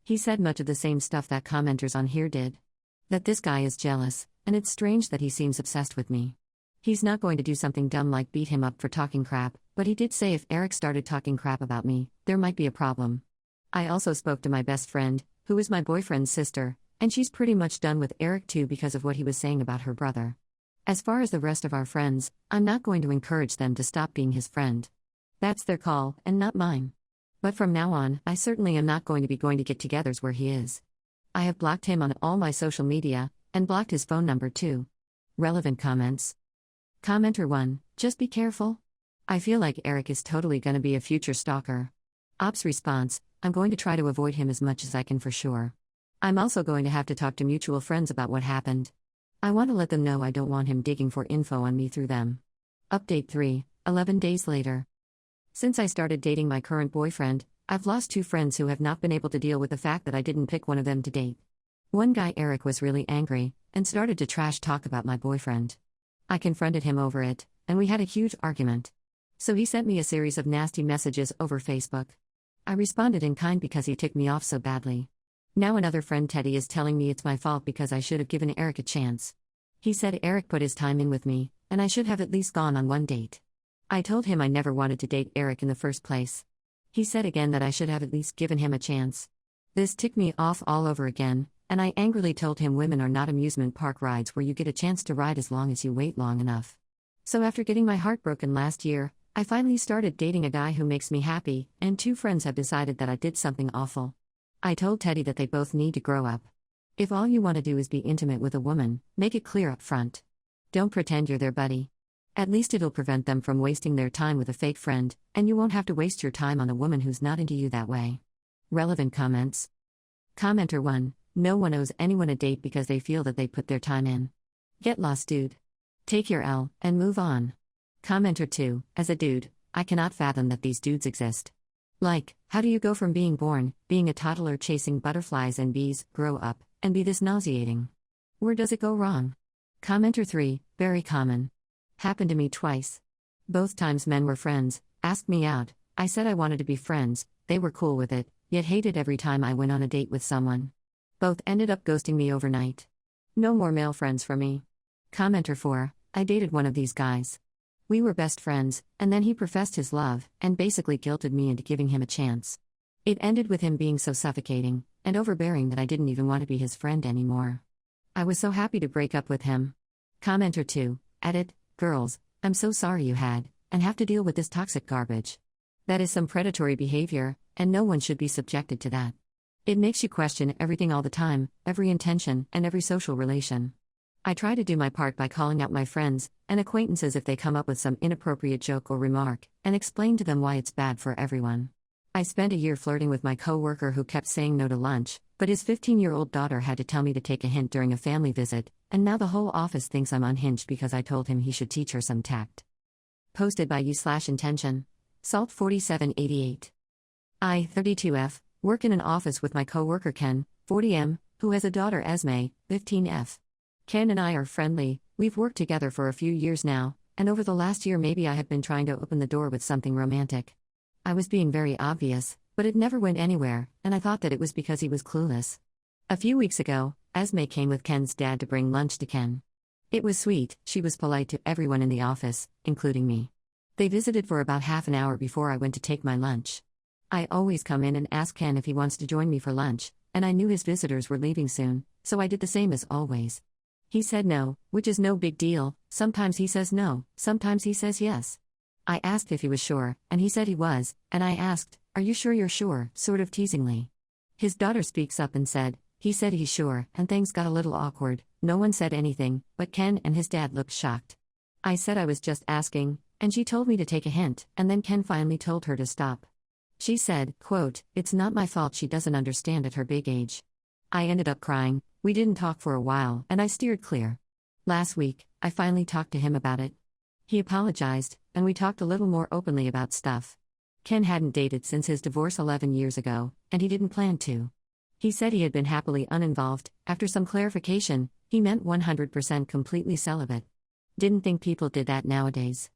He said much of the same stuff that commenters on here did. That this guy is jealous, and it's strange that he seems obsessed with me. He's not going to do something dumb like beat him up for talking crap, but he did say if Eric started talking crap about me, there might be a problem. I also spoke to my best friend, who is my boyfriend's sister, and she's pretty much done with Eric too because of what he was saying about her brother. As far as the rest of our friends, I'm not going to encourage them to stop being his friend. That's their call, and not mine. But from now on, I certainly am not going to be going to get-togethers where he is. I have blocked him on all my social media, and blocked his phone number too. Relevant comments. Commenter 1, just be careful. I feel like Eric is totally gonna be a future stalker. Ops response, I'm going to try to avoid him as much as I can for sure. I'm also going to have to talk to mutual friends about what happened. I want to let them know I don't want him digging for info on me through them. Update 3, 11 days later. Since I started dating my current boyfriend, I've lost 2 friends who have not been able to deal with the fact that I didn't pick one of them to date. One guy Eric was really angry, and started to trash talk about my boyfriend. I confronted him over it, and we had a huge argument. So he sent me a series of nasty messages over Facebook. I responded in kind because he ticked me off so badly. Now another friend Teddy is telling me it's my fault because I should have given Eric a chance. He said Eric put his time in with me, and I should have at least gone on one date. I told him I never wanted to date Eric in the first place. He said again that I should have at least given him a chance. This ticked me off all over again, and I angrily told him women are not amusement park rides where you get a chance to ride as long as you wait long enough. So after getting my heart broken last year, I finally started dating a guy who makes me happy, and 2 friends have decided that I did something awful. I told Teddy that they both need to grow up. If all you want to do is be intimate with a woman, make it clear up front. Don't pretend you're their buddy. At least it'll prevent them from wasting their time with a fake friend, and you won't have to waste your time on a woman who's not into you that way. Relevant comments. Commenter 1. No one owes anyone a date because they feel that they put their time in. Get lost, dude. Take your L, and move on. Commenter 2. As a dude, I cannot fathom that these dudes exist. Like, how do you go from being born, being a toddler chasing butterflies and bees, grow up, and be this nauseating? Where does it go wrong? Commenter 3. Very common. Happened to me twice. Both times men were friends, asked me out, I said I wanted to be friends, they were cool with it, yet hated every time I went on a date with someone. Both ended up ghosting me overnight. No more male friends for me. Commenter 4. I dated one of these guys. We were best friends, and then he professed his love, and basically guilted me into giving him a chance. It ended with him being so suffocating and overbearing that I didn't even want to be his friend anymore. I was so happy to break up with him. Commenter 2. Edit. Girls, I'm so sorry you had, and have to deal with this toxic garbage. That is some predatory behavior, and no one should be subjected to that. It makes you question everything all the time, every intention, and every social relation. I try to do my part by calling out my friends and acquaintances if they come up with some inappropriate joke or remark, and explain to them why it's bad for everyone. I spent a year flirting with my coworker who kept saying no to lunch, but his 15-year-old daughter had to tell me to take a hint during a family visit, and now the whole office thinks I'm unhinged because I told him he should teach her some tact. Posted by you/intention. Salt 4788. I, 32F, work in an office with my coworker Ken, 40M, who has a daughter Esme, 15F. Ken and I are friendly, we've worked together for a few years now, and over the last year maybe I have been trying to open the door with something romantic. I was being very obvious, but it never went anywhere, and I thought that it was because he was clueless. A few weeks ago, Esme came with Ken's dad to bring lunch to Ken. It was sweet, she was polite to everyone in the office, including me. They visited for about half an hour before I went to take my lunch. I always come in and ask Ken if he wants to join me for lunch, and I knew his visitors were leaving soon, so I did the same as always. He said no, which is no big deal, sometimes he says no, sometimes he says yes. I asked if he was sure, and he said he was, and I asked, "Are you sure you're sure?" sort of teasingly. His daughter speaks up and said, "He said he's sure," and things got a little awkward. No one said anything, but Ken and his dad looked shocked. I said I was just asking, and she told me to take a hint, and then Ken finally told her to stop. She said, quote, "It's not my fault she doesn't understand at her big age." I ended up crying, we didn't talk for a while, and I steered clear. Last week, I finally talked to him about it. He apologized, and we talked a little more openly about stuff. Ken hadn't dated since his divorce 11 years ago, and he didn't plan to. He said he had been happily uninvolved. After some clarification, he meant 100% completely celibate. Didn't think people did that nowadays.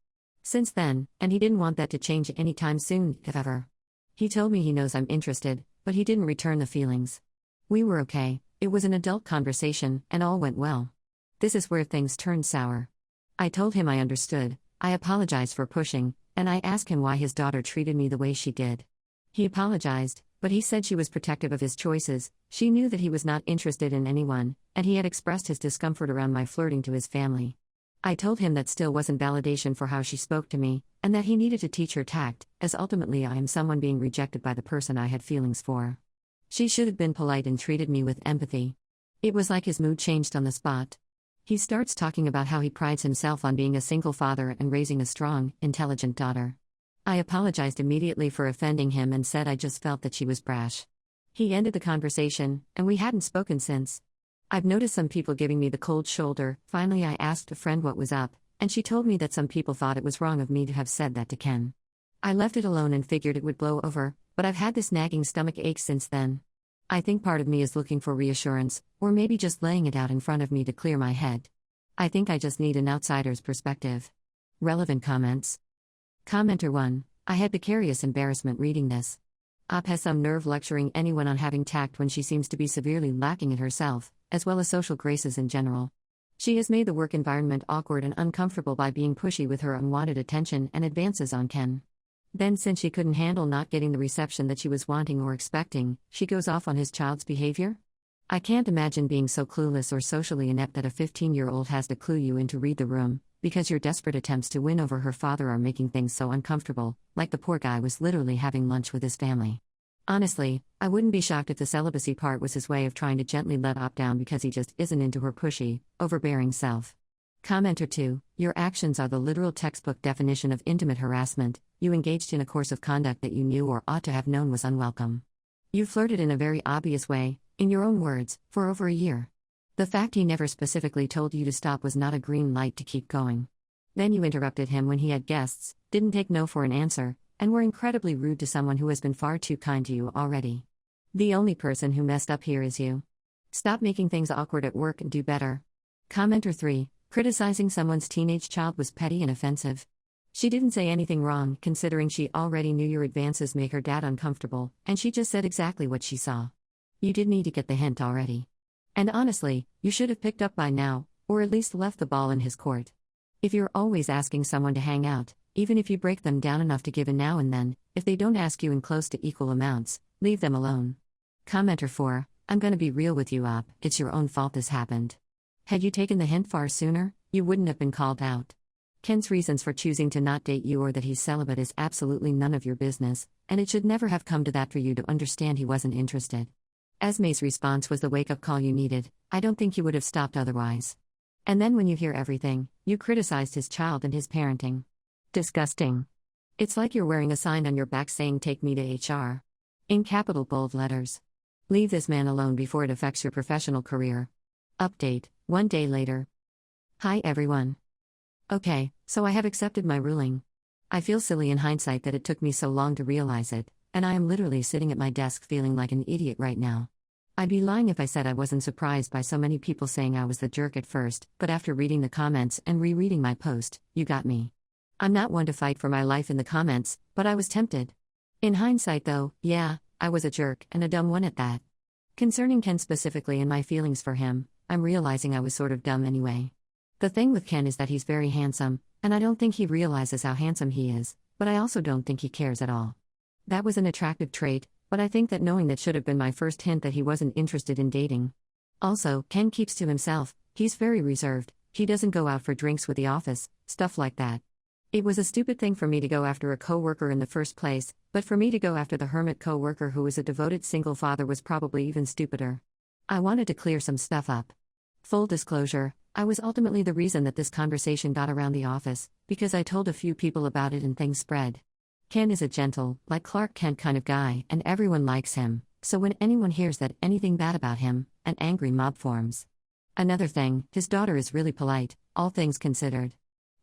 Since then, and he didn't want that to change anytime soon, if ever. He told me he knows I'm interested, but he didn't return the feelings. We were okay, it was an adult conversation, and all went well. This is where things turned sour. I told him I understood, I apologized for pushing, and I asked him why his daughter treated me the way she did. He apologized, but he said she was protective of his choices, she knew that he was not interested in anyone, and he had expressed his discomfort around my flirting to his family. I told him that still wasn't validation for how she spoke to me, and that he needed to teach her tact, as ultimately I am someone being rejected by the person I had feelings for. She should have been polite and treated me with empathy. It was like his mood changed on the spot. He starts talking about how he prides himself on being a single father and raising a strong, intelligent daughter. I apologized immediately for offending him and said I just felt that she was brash. He ended the conversation, and we hadn't spoken since. I've noticed some people giving me the cold shoulder. Finally, I asked a friend what was up, and she told me that some people thought it was wrong of me to have said that to Ken. I left it alone and figured it would blow over, but I've had this nagging stomach ache since then. I think part of me is looking for reassurance, or maybe just laying it out in front of me to clear my head. I think I just need an outsider's perspective. Relevant comments. Commenter 1. I had vicarious embarrassment reading this. Op has some nerve lecturing anyone on having tact when she seems to be severely lacking it herself, as well as social graces in general. She has made the work environment awkward and uncomfortable by being pushy with her unwanted attention and advances on Ken. Then, since she couldn't handle not getting the reception that she was wanting or expecting, she goes off on his child's behavior? I can't imagine being so clueless or socially inept that a 15-year-old has to clue you in to read the room, because your desperate attempts to win over her father are making things so uncomfortable, like the poor guy was literally having lunch with his family. Honestly, I wouldn't be shocked if the celibacy part was his way of trying to gently let Op down because he just isn't into her pushy, overbearing self. Commenter 2, your actions are the literal textbook definition of intimate harassment. You engaged in a course of conduct that you knew or ought to have known was unwelcome. You flirted in a very obvious way, in your own words, for over a year. The fact he never specifically told you to stop was not a green light to keep going. Then you interrupted him when he had guests, didn't take no for an answer, and were incredibly rude to someone who has been far too kind to you already. The only person who messed up here is you. Stop making things awkward at work and do better. Commenter 3, criticizing someone's teenage child was petty and offensive. She didn't say anything wrong, considering she already knew your advances make her dad uncomfortable, and she just said exactly what she saw. You did need to get the hint already. And honestly, you should have picked up by now, or at least left the ball in his court. If you're always asking someone to hang out, even if you break them down enough to give in now and then, if they don't ask you in close to equal amounts, leave them alone. Commenter 4, I'm gonna be real with you, Op, it's your own fault this happened. Had you taken the hint far sooner, you wouldn't have been called out. Ken's reasons for choosing to not date you or that he's celibate is absolutely none of your business, and it should never have come to that for you to understand he wasn't interested. Esme's response was the wake-up call you needed. I don't think you would have stopped otherwise. And then when you hear everything, you criticized his child and his parenting. Disgusting. It's like you're wearing a sign on your back saying take me to HR. In capital bold letters. Leave this man alone before it affects your professional career. Update, 1 day later. Hi everyone. Okay, so I have accepted my ruling. I feel silly in hindsight that it took me so long to realize it, and I am literally sitting at my desk feeling like an idiot right now. I'd be lying if I said I wasn't surprised by so many people saying I was the jerk at first, but after reading the comments and rereading my post, you got me. I'm not one to fight for my life in the comments, but I was tempted. In hindsight though, yeah, I was a jerk, and a dumb one at that. Concerning Ken specifically and my feelings for him, I'm realizing I was sort of dumb anyway. The thing with Ken is that he's very handsome, and I don't think he realizes how handsome he is, but I also don't think he cares at all. That was an attractive trait, but I think that knowing that should have been my first hint that he wasn't interested in dating. Also, Ken keeps to himself, he's very reserved, he doesn't go out for drinks with the office, stuff like that. It was a stupid thing for me to go after a coworker in the first place, but for me to go after the hermit coworker who was a devoted single father was probably even stupider. I wanted to clear some stuff up. Full disclosure, I was ultimately the reason that this conversation got around the office, because I told a few people about it and things spread. Ken is a gentle, like Clark Kent kind of guy, and everyone likes him, so when anyone hears that anything bad about him, an angry mob forms. Another thing, his daughter is really polite, all things considered.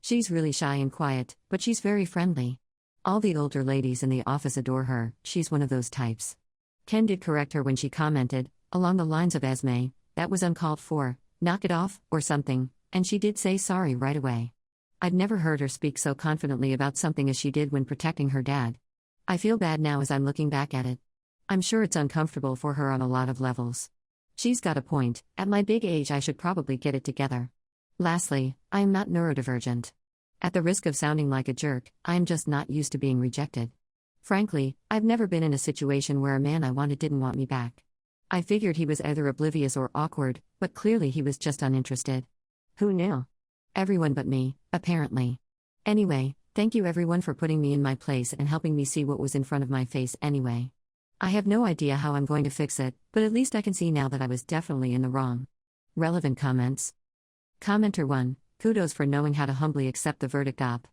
She's really shy and quiet, but she's very friendly. All the older ladies in the office adore her, she's one of those types. Ken did correct her when she commented, along the lines of Esme, that was uncalled for, knock it off, or something, and she did say sorry right away. I'd never heard her speak so confidently about something as she did when protecting her dad. I feel bad now as I'm looking back at it. I'm sure it's uncomfortable for her on a lot of levels. She's got a point, at my big age I should probably get it together. Lastly, I am not neurodivergent. At the risk of sounding like a jerk, I am just not used to being rejected. Frankly, I've never been in a situation where a man I wanted didn't want me back. I figured he was either oblivious or awkward, but clearly he was just uninterested. Who knew? Everyone but me, apparently. Anyway, thank you everyone for putting me in my place and helping me see what was in front of my face anyway. I have no idea how I'm going to fix it, but at least I can see now that I was definitely in the wrong. Relevant comments. Commenter 1, kudos for knowing how to humbly accept the verdict. Op.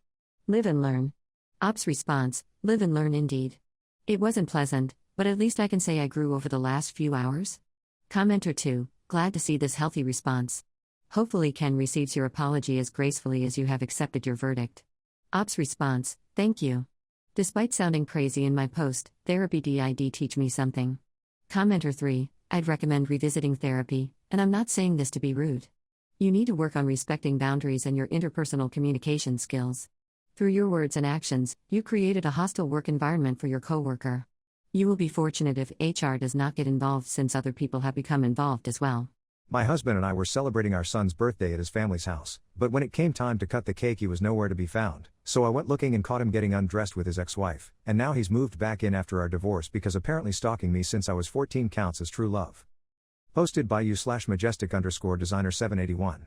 Live and learn. Op's response, live and learn indeed. It wasn't pleasant, but at least I can say I grew over the last few hours. Commenter 2, glad to see this healthy response. Hopefully Ken receives your apology as gracefully as you have accepted your verdict. Op's response, thank you. Despite sounding crazy in my post, therapy did teach me something. Commenter 3, I'd recommend revisiting therapy, and I'm not saying this to be rude. You need to work on respecting boundaries and your interpersonal communication skills. Through your words and actions, you created a hostile work environment for your coworker. You will be fortunate if HR does not get involved since other people have become involved as well. My husband and I were celebrating our son's birthday at his family's house, but when it came time to cut the cake he was nowhere to be found. so I went looking and caught him getting undressed with his ex-wife, and now he's moved back in after our divorce because apparently stalking me since I was 14 counts as true love. Posted by you/majestic_designer781.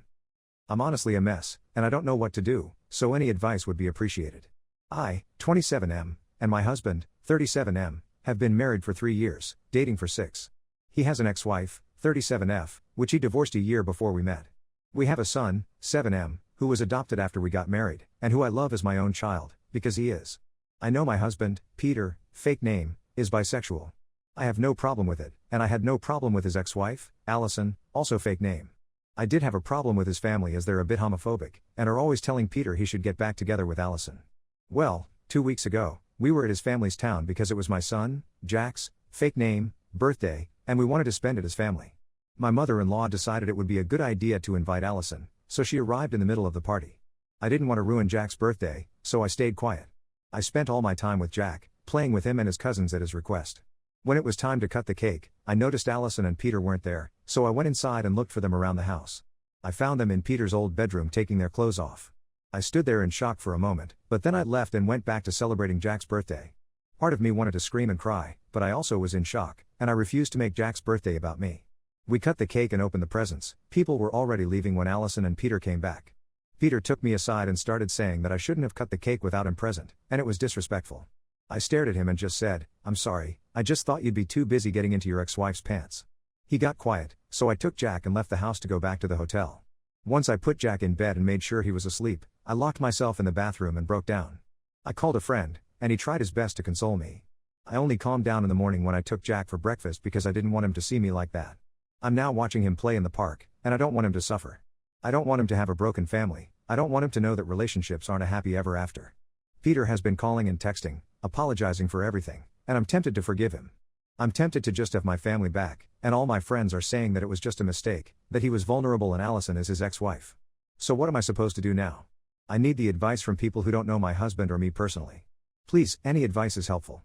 I'm honestly a mess, and I don't know what to do, so any advice would be appreciated. I, 27M, and my husband, 37M, have been married for 3 years, dating for 6. He has an ex-wife, 37F, which he divorced a year before we met. We have a son, 7M, who was adopted after we got married, and who I love as my own child, because he is. I know my husband, Peter, fake name, is bisexual. I have no problem with it, and I had no problem with his ex-wife, Allison, also fake name. I did have a problem with his family as they're a bit homophobic, and are always telling Peter he should get back together with Allison. Well, 2 weeks ago, we were at his family's town because it was my son, Jack's, fake name, birthday, and we wanted to spend it as family. My mother-in-law decided it would be a good idea to invite Allison, so she arrived in the middle of the party. I didn't want to ruin Jack's birthday, so I stayed quiet. I spent all my time with Jack, playing with him and his cousins at his request. When it was time to cut the cake, I noticed Allison and Peter weren't there, so I went inside and looked for them around the house. I found them in Peter's old bedroom taking their clothes off. I stood there in shock for a moment, but then I left and went back to celebrating Jack's birthday. Part of me wanted to scream and cry, but I also was in shock, and I refused to make Jack's birthday about me. We cut the cake and opened the presents. People were already leaving when Allison and Peter came back. Peter took me aside and started saying that I shouldn't have cut the cake without him present, and it was disrespectful. I stared at him and just said, "I'm sorry, I just thought you'd be too busy getting into your ex-wife's pants." He got quiet, so I took Jack and left the house to go back to the hotel. Once I put Jack in bed and made sure he was asleep, I locked myself in the bathroom and broke down. I called a friend, and he tried his best to console me. I only calmed down in the morning when I took Jack for breakfast because I didn't want him to see me like that. I'm now watching him play in the park, and I don't want him to suffer. I don't want him to have a broken family. I don't want him to know that relationships aren't a happy ever after. Peter has been calling and texting, apologizing for everything, and I'm tempted to forgive him. I'm tempted to just have my family back, and all my friends are saying that it was just a mistake, that he was vulnerable and Allison is his ex-wife. So what am I supposed to do now? I need the advice from people who don't know my husband or me personally. Please, any advice is helpful.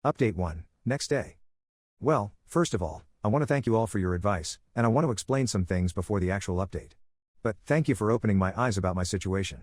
Update 1, next day. Well, first of all, I want to thank you all for your advice, and I want to explain some things before the actual update. But, thank you for opening my eyes about my situation.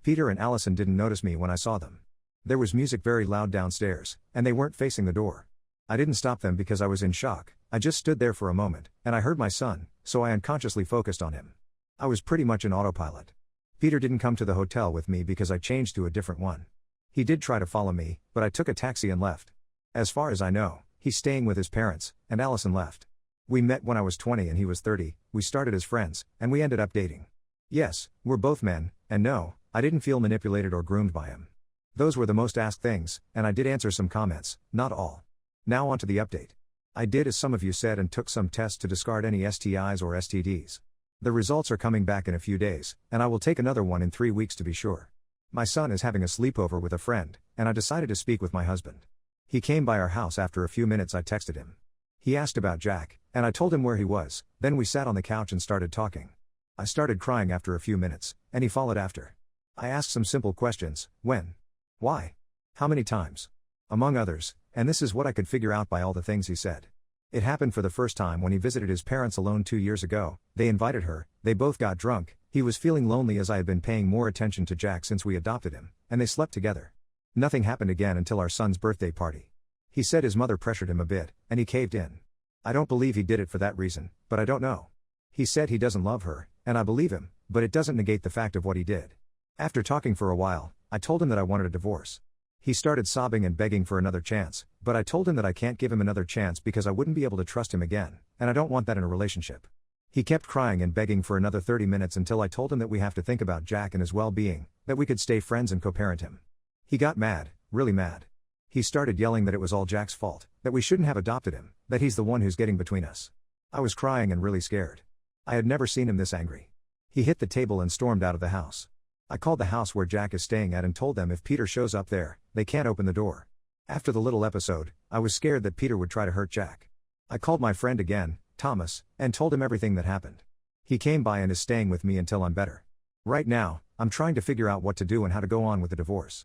Peter and Allison didn't notice me when I saw them. There was music very loud downstairs, and they weren't facing the door. I didn't stop them because I was in shock, I just stood there for a moment, and I heard my son, so I unconsciously focused on him. I was pretty much in autopilot. Peter didn't come to the hotel with me because I changed to a different one. He did try to follow me, but I took a taxi and left. As far as I know, he's staying with his parents, and Allison left. We met when I was 20 and he was 30, we started as friends, and we ended up dating. Yes, we're both men, and no, I didn't feel manipulated or groomed by him. Those were the most asked things, and I did answer some comments, not all. Now on to the update. I did as some of you said and took some tests to discard any STIs or STDs. The results are coming back in a few days, and I will take another one in 3 weeks to be sure. My son is having a sleepover with a friend, and I decided to speak with my husband. He came by our house after a few minutes. I texted him. He asked about Jack, and I told him where he was, then we sat on the couch and started talking. I started crying after a few minutes, and he followed after. I asked some simple questions: when? Why? How many times? Among others, and this is what I could figure out by all the things he said. It happened for the first time when he visited his parents alone 2 years ago. They invited her, they both got drunk, he was feeling lonely as I had been paying more attention to Jack since we adopted him, and they slept together. Nothing happened again until our son's birthday party. He said his mother pressured him a bit, and he caved in. I don't believe he did it for that reason, but I don't know. He said he doesn't love her, and I believe him, but it doesn't negate the fact of what he did. After talking for a while, I told him that I wanted a divorce. He started sobbing and begging for another chance, but I told him that I can't give him another chance because I wouldn't be able to trust him again, and I don't want that in a relationship. He kept crying and begging for another 30 minutes until I told him that we have to think about Jack and his well-being, that we could stay friends and co-parent him. He got mad, really mad. He started yelling that it was all Jack's fault, that we shouldn't have adopted him, that he's the one who's getting between us. I was crying and really scared. I had never seen him this angry. He hit the table and stormed out of the house. I called the house where Jack is staying at and told them if Peter shows up there, they can't open the door. After the little episode, I was scared that Peter would try to hurt Jack. I called my friend again, Thomas, and told him everything that happened. He came by and is staying with me until I'm better. Right now, I'm trying to figure out what to do and how to go on with the divorce.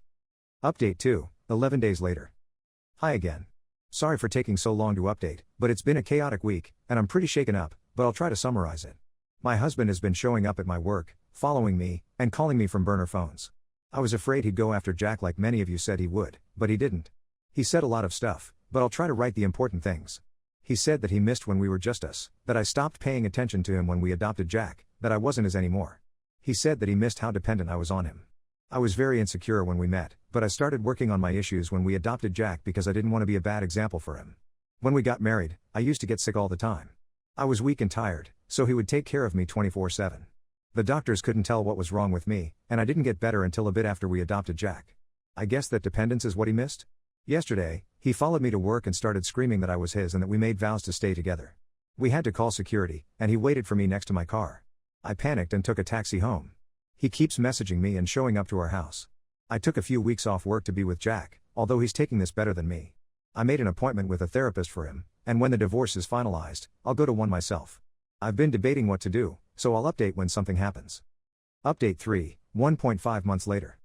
Update 2, 11 days later. Hi again. Sorry for taking so long to update, but it's been a chaotic week, and I'm pretty shaken up, but I'll try to summarize it. My husband has been showing up at my work, following me, and calling me from burner phones. I was afraid he'd go after Jack like many of you said he would, but he didn't. He said a lot of stuff, but I'll try to write the important things. He said that he missed when we were just us, that I stopped paying attention to him when we adopted Jack, that I wasn't his anymore. He said that he missed how dependent I was on him. I was very insecure when we met, but I started working on my issues when we adopted Jack because I didn't want to be a bad example for him. When we got married, I used to get sick all the time. I was weak and tired, so he would take care of me 24/7. The doctors couldn't tell what was wrong with me, and I didn't get better until a bit after we adopted Jack. I guess that dependence is what he missed? Yesterday, he followed me to work and started screaming that I was his and that we made vows to stay together. We had to call security, and he waited for me next to my car. I panicked and took a taxi home. He keeps messaging me and showing up to our house. I took a few weeks off work to be with Jack, although he's taking this better than me. I made an appointment with a therapist for him, and when the divorce is finalized, I'll go to one myself. I've been debating what to do, so I'll update when something happens. Update 3, 1.5 months later.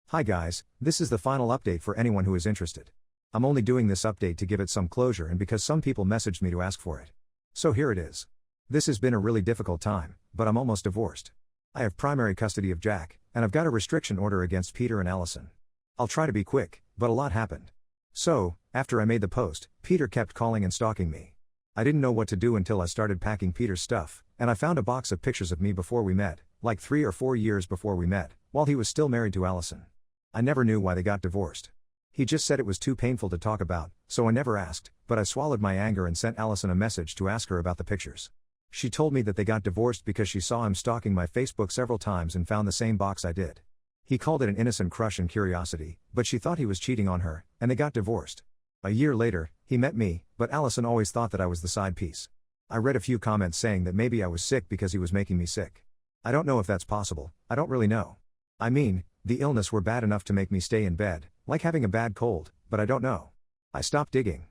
Hi guys, this is the final update for anyone who is interested. I'm only doing this update to give it some closure and because some people messaged me to ask for it. So here it is. This has been a really difficult time, but I'm almost divorced. I have primary custody of Jack, and I've got a restriction order against Peter and Allison. I'll try to be quick, but a lot happened. So, after I made the post, Peter kept calling and stalking me. I didn't know what to do until I started packing Peter's stuff, and I found a box of pictures of me before we met, like 3 or 4 years before we met, while he was still married to Allison. I never knew why they got divorced. He just said it was too painful to talk about, so I never asked, but I swallowed my anger and sent Allison a message to ask her about the pictures. She told me that they got divorced because she saw him stalking my Facebook several times and found the same box I did. He called it an innocent crush and curiosity, but she thought he was cheating on her, and they got divorced. A year later, he met me, but Allison always thought that I was the side piece. I read a few comments saying that maybe I was sick because he was making me sick. I don't know if that's possible, I don't really know. I mean, the illness were bad enough to make me stay in bed, like having a bad cold, but I don't know. I stopped digging.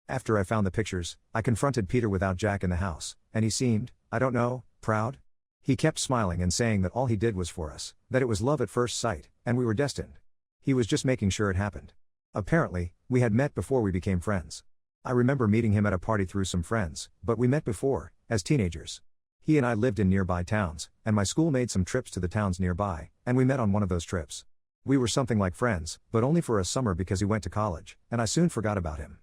After I found the pictures, I confronted Peter without Jack in the house, and he seemed, I don't know, proud? He kept smiling and saying that all he did was for us, that it was love at first sight, and we were destined. He was just making sure it happened. Apparently, we had met before we became friends. I remember meeting him at a party through some friends, but we met before, as teenagers. He and I lived in nearby towns, and my school made some trips to the towns nearby, and we met on one of those trips. We were something like friends, but only for a summer because he went to college, and I soon forgot about him.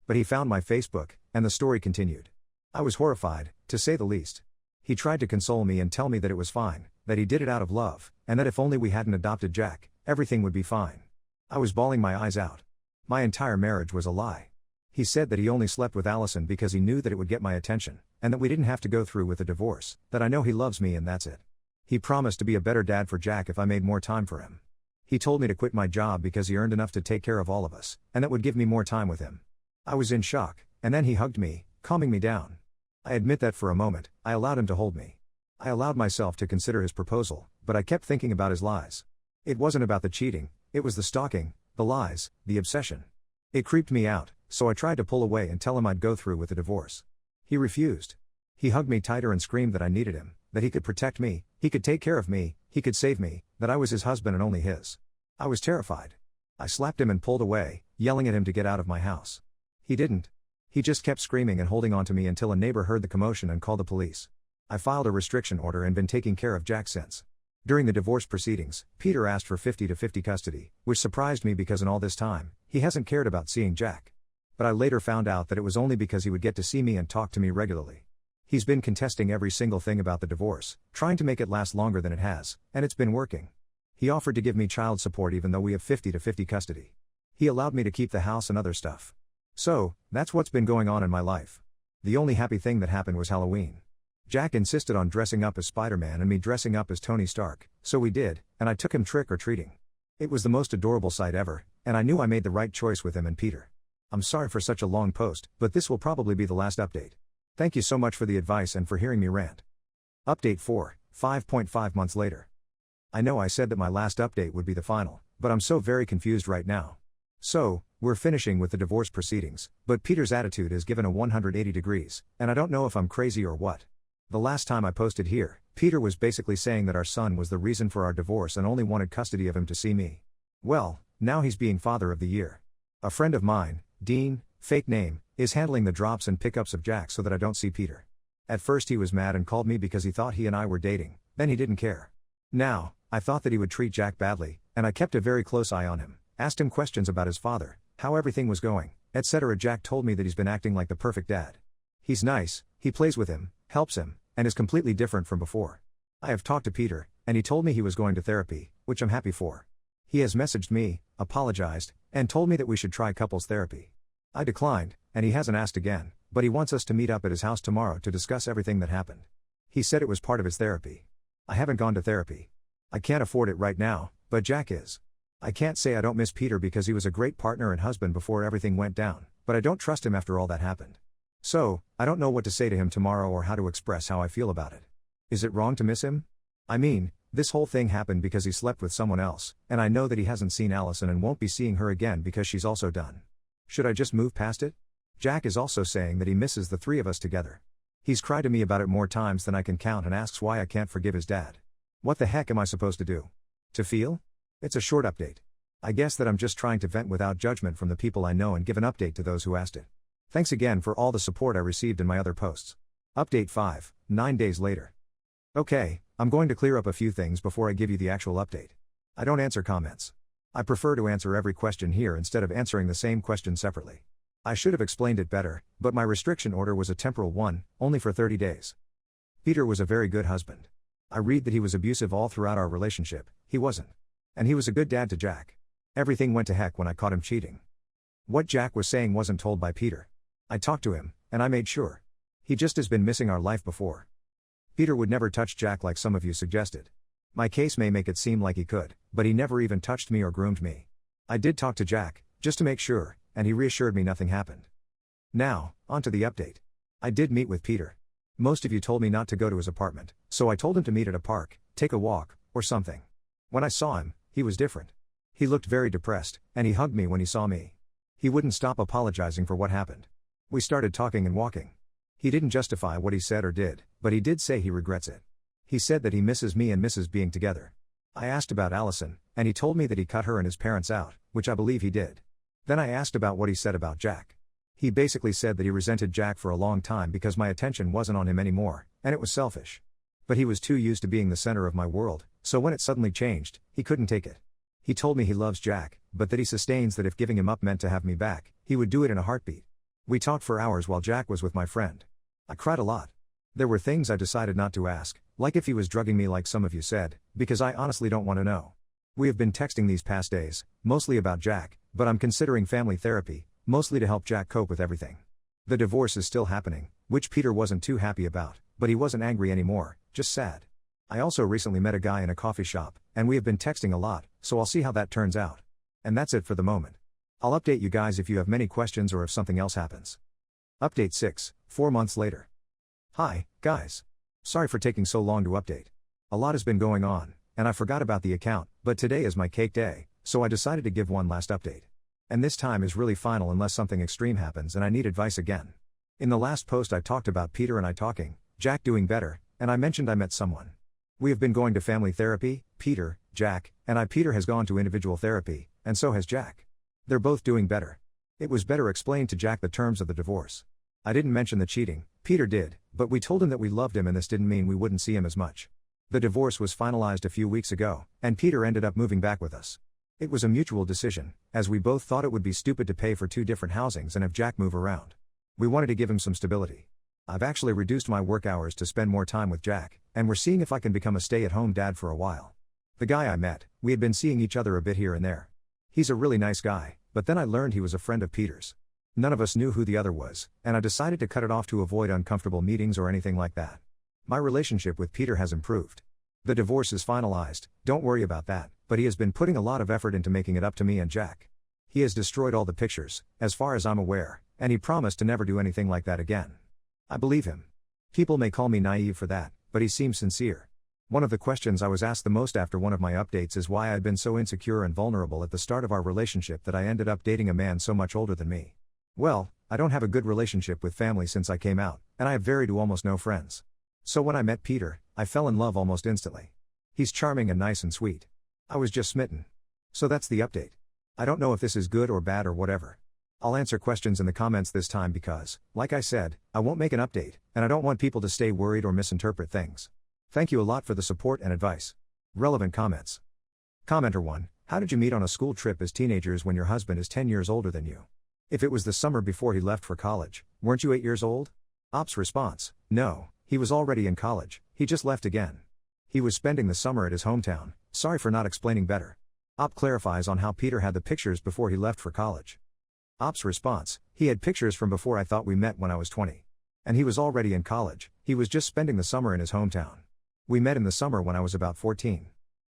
But he found my Facebook, and the story continued. I was horrified, to say the least. He tried to console me and tell me that it was fine, that he did it out of love, and that if only we hadn't adopted Jack, everything would be fine. I was bawling my eyes out. My entire marriage was a lie. He said that he only slept with Allison because he knew that it would get my attention, and that we didn't have to go through with a divorce, that I know he loves me and that's it. He promised to be a better dad for Jack if I made more time for him. He told me to quit my job because he earned enough to take care of all of us, and that would give me more time with him. I was in shock, and then he hugged me, calming me down. I admit that for a moment, I allowed him to hold me. I allowed myself to consider his proposal, but I kept thinking about his lies. It wasn't about the cheating, it was the stalking, the lies, the obsession. It creeped me out, so I tried to pull away and tell him I'd go through with the divorce. He refused. He hugged me tighter and screamed that I needed him, that he could protect me, he could take care of me, he could save me, that I was his husband and only his. I was terrified. I slapped him and pulled away, yelling at him to get out of my house. He didn't. He just kept screaming and holding on to me until a neighbor heard the commotion and called the police. I filed a restriction order and been taking care of Jack since. During the divorce proceedings, Peter asked for 50-50 custody, which surprised me because in all this time, he hasn't cared about seeing Jack. But I later found out that it was only because he would get to see me and talk to me regularly. He's been contesting every single thing about the divorce, trying to make it last longer than it has, and it's been working. He offered to give me child support even though we have 50-50 custody. He allowed me to keep the house and other stuff. So, that's what's been going on in my life. The only happy thing that happened was Halloween. Jack insisted on dressing up as Spider-Man and me dressing up as Tony Stark, so we did, and I took him trick-or-treating. It was the most adorable sight ever, and I knew I made the right choice with him and Peter. I'm sorry for such a long post, but this will probably be the last update. Thank you so much for the advice and for hearing me rant. Update 4, 5.5 months later. I know I said that my last update would be the final, but I'm so very confused right now. So, we're finishing with the divorce proceedings, but Peter's attitude is given a 180 degrees, and I don't know if I'm crazy or what. The last time I posted here, Peter was basically saying that our son was the reason for our divorce and only wanted custody of him to see me. Well, now he's being father of the year. A friend of mine, Dean, fake name, is handling the drops and pickups of Jack so that I don't see Peter. At first he was mad and called me because he thought he and I were dating, then he didn't care. Now, I thought that he would treat Jack badly, and I kept a very close eye on him, asked him questions about his father, how everything was going, etc. Jack told me that he's been acting like the perfect dad. He's nice, he plays with him, helps him, and is completely different from before. I have talked to Peter, and he told me he was going to therapy, which I'm happy for. He has messaged me, apologized, and told me that we should try couples therapy. I declined, and he hasn't asked again, but he wants us to meet up at his house tomorrow to discuss everything that happened. He said it was part of his therapy. I haven't gone to therapy. I can't afford it right now, but Jack is. I can't say I don't miss Peter because he was a great partner and husband before everything went down, but I don't trust him after all that happened. So, I don't know what to say to him tomorrow or how to express how I feel about it. Is it wrong to miss him? I mean, this whole thing happened because he slept with someone else, and I know that he hasn't seen Allison and won't be seeing her again because she's also done. Should I just move past it? Jack is also saying that he misses the three of us together. He's cried to me about it more times than I can count and asks why I can't forgive his dad. What the heck am I supposed to do? To feel? It's a short update. I guess that I'm just trying to vent without judgment from the people I know and give an update to those who asked it. Thanks again for all the support I received in my other posts. Update 5, 9 days later. Okay, I'm going to clear up a few things before I give you the actual update. I don't answer comments. I prefer to answer every question here instead of answering the same question separately. I should have explained it better, but my restriction order was a temporal one, only for 30 days. Peter was a very good husband. I read that he was abusive all throughout our relationship, he wasn't. And he was a good dad to Jack. Everything went to heck when I caught him cheating. What Jack was saying wasn't told by Peter. I talked to him, and I made sure. He just has been missing our life before. Peter would never touch Jack like some of you suggested. My case may make it seem like he could, but he never even touched me or groomed me. I did talk to Jack, just to make sure, and he reassured me nothing happened. Now, on to the update. I did meet with Peter. Most of you told me not to go to his apartment, so I told him to meet at a park, take a walk, or something. When I saw him, he was different. He looked very depressed, and he hugged me when he saw me. He wouldn't stop apologizing for what happened. We started talking and walking. He didn't justify what he said or did, but he did say he regrets it. He said that he misses me and misses being together. I asked about Allison, and he told me that he cut her and his parents out, which I believe he did. Then I asked about what he said about Jack. He basically said that he resented Jack for a long time because my attention wasn't on him anymore, and it was selfish. But he was too used to being the center of my world, so when it suddenly changed, he couldn't take it. He told me he loves Jack, but that he sustains that if giving him up meant to have me back, he would do it in a heartbeat. We talked for hours while Jack was with my friend. I cried a lot. There were things I decided not to ask, like if he was drugging me like some of you said, because I honestly don't want to know. We have been texting these past days, mostly about Jack, but I'm considering family therapy, mostly to help Jack cope with everything. The divorce is still happening, which Peter wasn't too happy about, but he wasn't angry anymore, just sad. I also recently met a guy in a coffee shop, and we have been texting a lot, so I'll see how that turns out. And that's it for the moment. I'll update you guys if you have many questions or if something else happens. Update 6, 4 months later. Hi, guys. Sorry for taking so long to update. A lot has been going on, and I forgot about the account, but today is my cake day, so I decided to give one last update. And this time is really final unless something extreme happens and I need advice again. In the last post I talked about Peter and I talking, Jack doing better, and I mentioned I met someone. We have been going to family therapy, Peter, Jack, and I. Peter has gone to individual therapy, and so has Jack. They're both doing better. It was better explained to Jack the terms of the divorce. I didn't mention the cheating, Peter did, but we told him that we loved him and this didn't mean we wouldn't see him as much. The divorce was finalized a few weeks ago, and Peter ended up moving back with us. It was a mutual decision, as we both thought it would be stupid to pay for 2 different housings and have Jack move around. We wanted to give him some stability. I've actually reduced my work hours to spend more time with Jack, and we're seeing if I can become a stay-at-home dad for a while. The guy I met, we had been seeing each other a bit here and there. He's a really nice guy, but then I learned he was a friend of Peter's. None of us knew who the other was, and I decided to cut it off to avoid uncomfortable meetings or anything like that. My relationship with Peter has improved. The divorce is finalized, don't worry about that, but he has been putting a lot of effort into making it up to me and Jack. He has destroyed all the pictures, as far as I'm aware, and he promised to never do anything like that again. I believe him. People may call me naive for that, but he seems sincere. One of the questions I was asked the most after one of my updates is why I'd been so insecure and vulnerable at the start of our relationship that I ended up dating a man so much older than me. Well, I don't have a good relationship with family since I came out, and I have very to almost no friends. So when I met Peter, I fell in love almost instantly. He's charming and nice and sweet. I was just smitten. So that's the update. I don't know if this is good or bad or whatever. I'll answer questions in the comments this time because, like I said, I won't make an update, and I don't want people to stay worried or misinterpret things. Thank you a lot for the support and advice. Relevant comments. Commenter 1. How did you meet on a school trip as teenagers when your husband is 10 years older than you? If it was the summer before he left for college, weren't you 8 years old? Op's response. No, he was already in college, he just left again. He was spending the summer at his hometown, sorry for not explaining better. Op clarifies on how Peter had the pictures before he left for college. Op's response. He had pictures from before I thought we met when I was 20. And he was already in college, he was just spending the summer in his hometown. We met in the summer when I was about 14.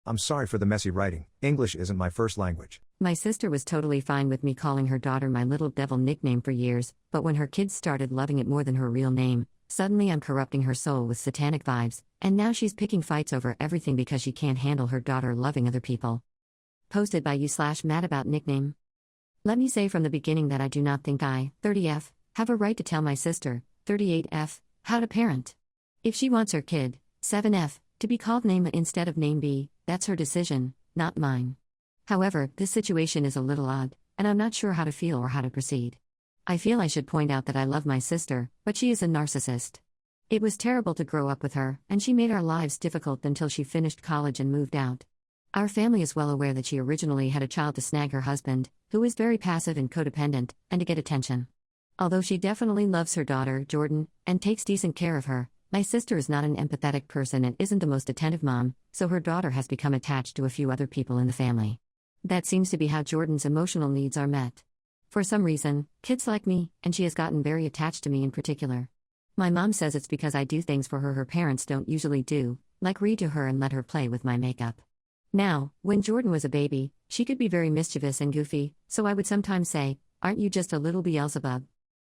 I'm sorry for the messy writing, English isn't my first language. My sister was totally fine with me calling her daughter my little devil nickname for years, but when her kids started loving it more than her real name, suddenly I'm corrupting her soul with satanic vibes, and now she's picking fights over everything because she can't handle her daughter loving other people. Posted by you/mad about nickname. Let me say from the beginning that I do not think I, 30F, have a right to tell my sister, 38F, how to parent. If she wants her kid, 7F, to be called name A instead of name B, that's her decision, not mine. However, this situation is a little odd, and I'm not sure how to feel or how to proceed. I feel I should point out that I love my sister, but she is a narcissist. It was terrible to grow up with her, and she made our lives difficult until she finished college and moved out. Our family is well aware that she originally had a child to snag her husband, who is very passive and codependent, and to get attention. Although she definitely loves her daughter, Jordan, and takes decent care of her, my sister is not an empathetic person and isn't the most attentive mom, so her daughter has become attached to a few other people in the family. That seems to be how Jordan's emotional needs are met. For some reason, kids like me, and she has gotten very attached to me in particular. My mom says it's because I do things for her parents don't usually do, like read to her and let her play with my makeup. Now, when Jordan was a baby, she could be very mischievous and goofy, so I would sometimes say, "Aren't you just a little Beelzebub?"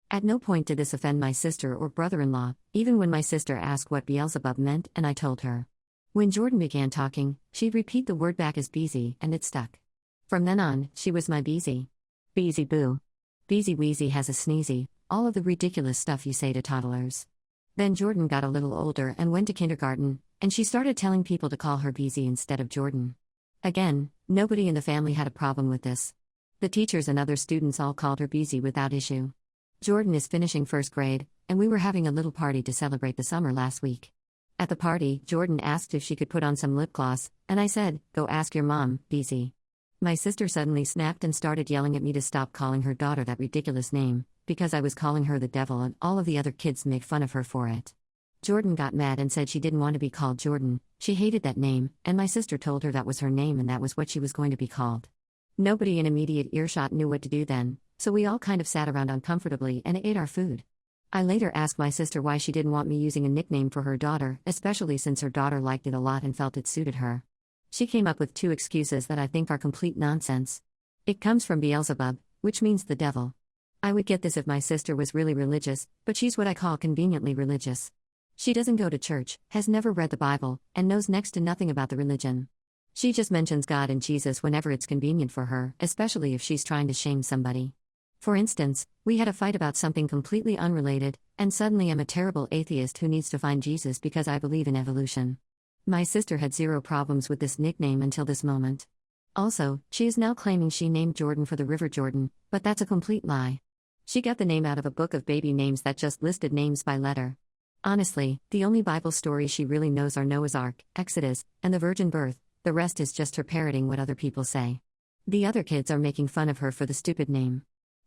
At no point did this offend my sister or brother-in-law, even when my sister asked what Beelzebub meant and I told her. When Jordan began talking, she'd repeat the word back as Beezy, and it stuck. From then on, she was my Beezy. Beezy Boo. Beezy Wheezy has a sneezy, all of the ridiculous stuff you say to toddlers. Then Jordan got a little older and went to kindergarten, and she started telling people to call her Beezy instead of Jordan. Again, nobody in the family had a problem with this. The teachers and other students all called her Beezy without issue. Jordan is finishing first grade, and we were having a little party to celebrate the summer last week. At the party, Jordan asked if she could put on some lip gloss, and I said, "Go ask your mom, Beezy." My sister suddenly snapped and started yelling at me to stop calling her daughter that ridiculous name, because I was calling her the devil and all of the other kids made fun of her for it. Jordan got mad and said she didn't want to be called Jordan, she hated that name, and my sister told her that was her name and that was what she was going to be called. Nobody in immediate earshot knew what to do then, so we all kind of sat around uncomfortably and ate our food. I later asked my sister why she didn't want me using a nickname for her daughter, especially since her daughter liked it a lot and felt it suited her. She came up with two excuses that I think are complete nonsense. It comes from Beelzebub, which means the devil. I would get this if my sister was really religious, but she's what I call conveniently religious. She doesn't go to church, has never read the Bible, and knows next to nothing about the religion. She just mentions God and Jesus whenever it's convenient for her, especially if she's trying to shame somebody. For instance, we had a fight about something completely unrelated, and suddenly I'm a terrible atheist who needs to find Jesus because I believe in evolution. My sister had zero problems with this nickname until this moment. Also, she is now claiming she named Jordan for the River Jordan, but that's a complete lie. She got the name out of a book of baby names that just listed names by letter. Honestly, the only Bible stories she really knows are Noah's Ark, Exodus, and the virgin birth, the rest is just her parroting what other people say. The other kids are making fun of her for the stupid name.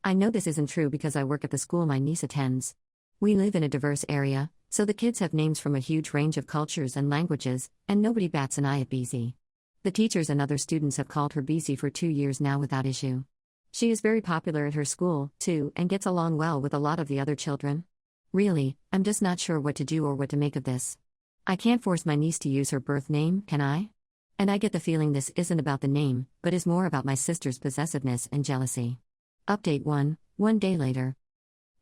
I know this isn't true because I work at the school my niece attends. We live in a diverse area, so the kids have names from a huge range of cultures and languages, and nobody bats an eye at Beezy. The teachers and other students have called her Beezy for 2 years now without issue. She is very popular at her school, too, and gets along well with a lot of the other children. Really, I'm just not sure what to do or what to make of this. I can't force my niece to use her birth name, can I? And I get the feeling this isn't about the name, but is more about my sister's possessiveness and jealousy. Update 1 day later.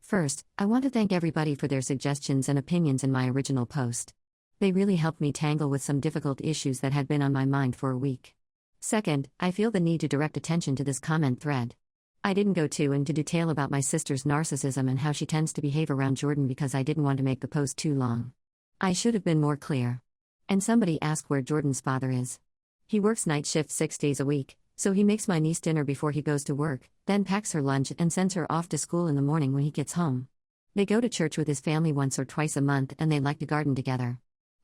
First, I want to thank everybody for their suggestions and opinions in my original post. They really helped me tangle with some difficult issues that had been on my mind for a week. Second, I feel the need to direct attention to this comment thread. I didn't go too into detail about my sister's narcissism and how she tends to behave around Jordan because I didn't want to make the post too long. I should have been more clear. And somebody asked where Jordan's father is. He works night shift 6 days a week, so he makes my niece dinner before he goes to work, then packs her lunch and sends her off to school in the morning when he gets home. They go to church with his family once or twice a month and they like to garden together.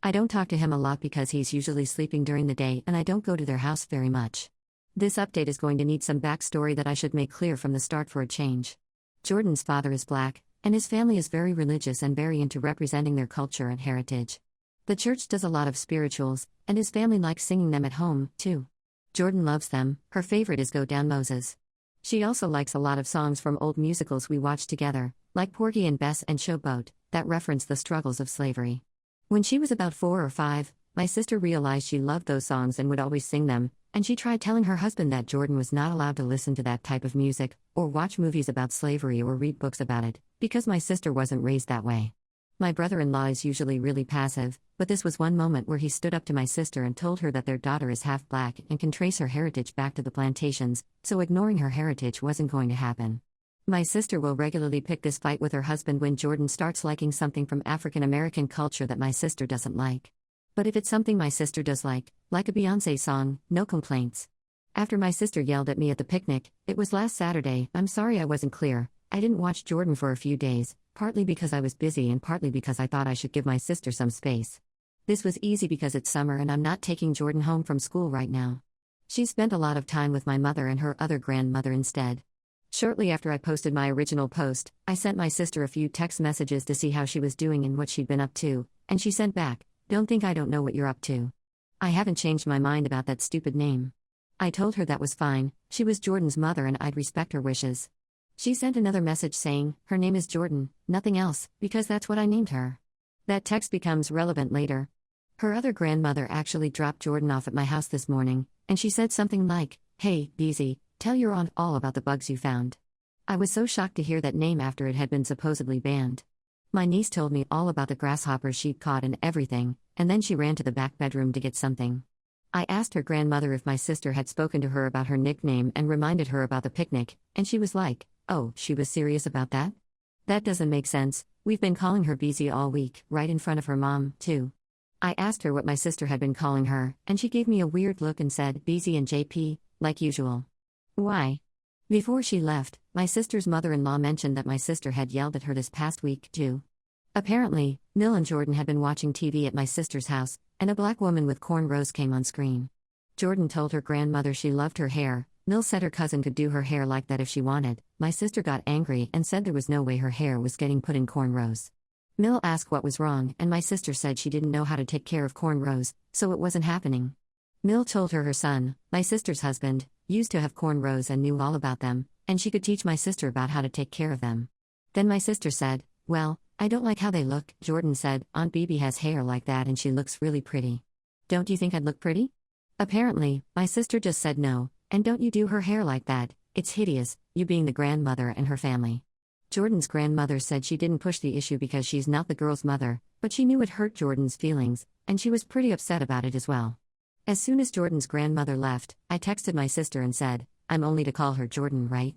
I don't talk to him a lot because he's usually sleeping during the day and I don't go to their house very much. This update is going to need some backstory that I should make clear from the start for a change. Jordan's father is black, and his family is very religious and very into representing their culture and heritage. The church does a lot of spirituals, and his family likes singing them at home, too. Jordan loves them. Her favorite is Go Down Moses. She also likes a lot of songs from old musicals we watched together, like Porgy and Bess and Showboat, that reference the struggles of slavery. When she was about 4 or 5, my sister realized she loved those songs and would always sing them, and she tried telling her husband that Jordan was not allowed to listen to that type of music, or watch movies about slavery or read books about it, because my sister wasn't raised that way. My brother-in-law is usually really passive, but this was one moment where he stood up to my sister and told her that their daughter is half black and can trace her heritage back to the plantations, so ignoring her heritage wasn't going to happen. My sister will regularly pick this fight with her husband when Jordan starts liking something from African American culture that my sister doesn't like. But if it's something my sister does like a Beyoncé song, no complaints. After my sister yelled at me at the picnic, it was last Saturday, I'm sorry I wasn't clear, I didn't watch Jordan for a few days, partly because I was busy and partly because I thought I should give my sister some space. This was easy because it's summer and I'm not taking Jordan home from school right now. She spent a lot of time with my mother and her other grandmother instead. Shortly after I posted my original post, I sent my sister a few text messages to see how she was doing and what she'd been up to, and she sent back, "Don't think I don't know what you're up to. I haven't changed my mind about that stupid name." I told her that was fine, she was Jordan's mother and I'd respect her wishes. She sent another message saying, "Her name is Jordan, nothing else, because that's what I named her." That text becomes relevant later. Her other grandmother actually dropped Jordan off at my house this morning, and she said something like, "Hey, Beezy, tell your aunt all about the bugs you found." I was so shocked to hear that name after it had been supposedly banned. My niece told me all about the grasshoppers she'd caught and everything, and then she ran to the back bedroom to get something. I asked her grandmother if my sister had spoken to her about her nickname and reminded her about the picnic, and she was like, "Oh, she was serious about that? That doesn't make sense, we've been calling her Beezy all week, right in front of her mom, too." I asked her what my sister had been calling her, and she gave me a weird look and said, "Beezy and JP, like usual." Why? Before she left, my sister's mother-in-law mentioned that my sister had yelled at her this past week, too. Apparently, Mill and Jordan had been watching TV at my sister's house, and a black woman with cornrows came on screen. Jordan told her grandmother she loved her hair. Mill said her cousin could do her hair like that if she wanted. My sister got angry and said there was no way her hair was getting put in cornrows. Mill asked what was wrong, and my sister said she didn't know how to take care of cornrows, so it wasn't happening. Mill told her son, my sister's husband, used to have cornrows and knew all about them, and she could teach my sister about how to take care of them. Then my sister said, "Well, I don't like how they look." Jordan said, "Aunt Bibi has hair like that and she looks really pretty. Don't you think I'd look pretty?" Apparently, my sister just said no, and "Don't you do her hair like that, it's hideous," you being the grandmother and her family. Jordan's grandmother said she didn't push the issue because she's not the girl's mother, but she knew it hurt Jordan's feelings, and she was pretty upset about it as well. As soon as Jordan's grandmother left, I texted my sister and said, "I'm only to call her Jordan, right?"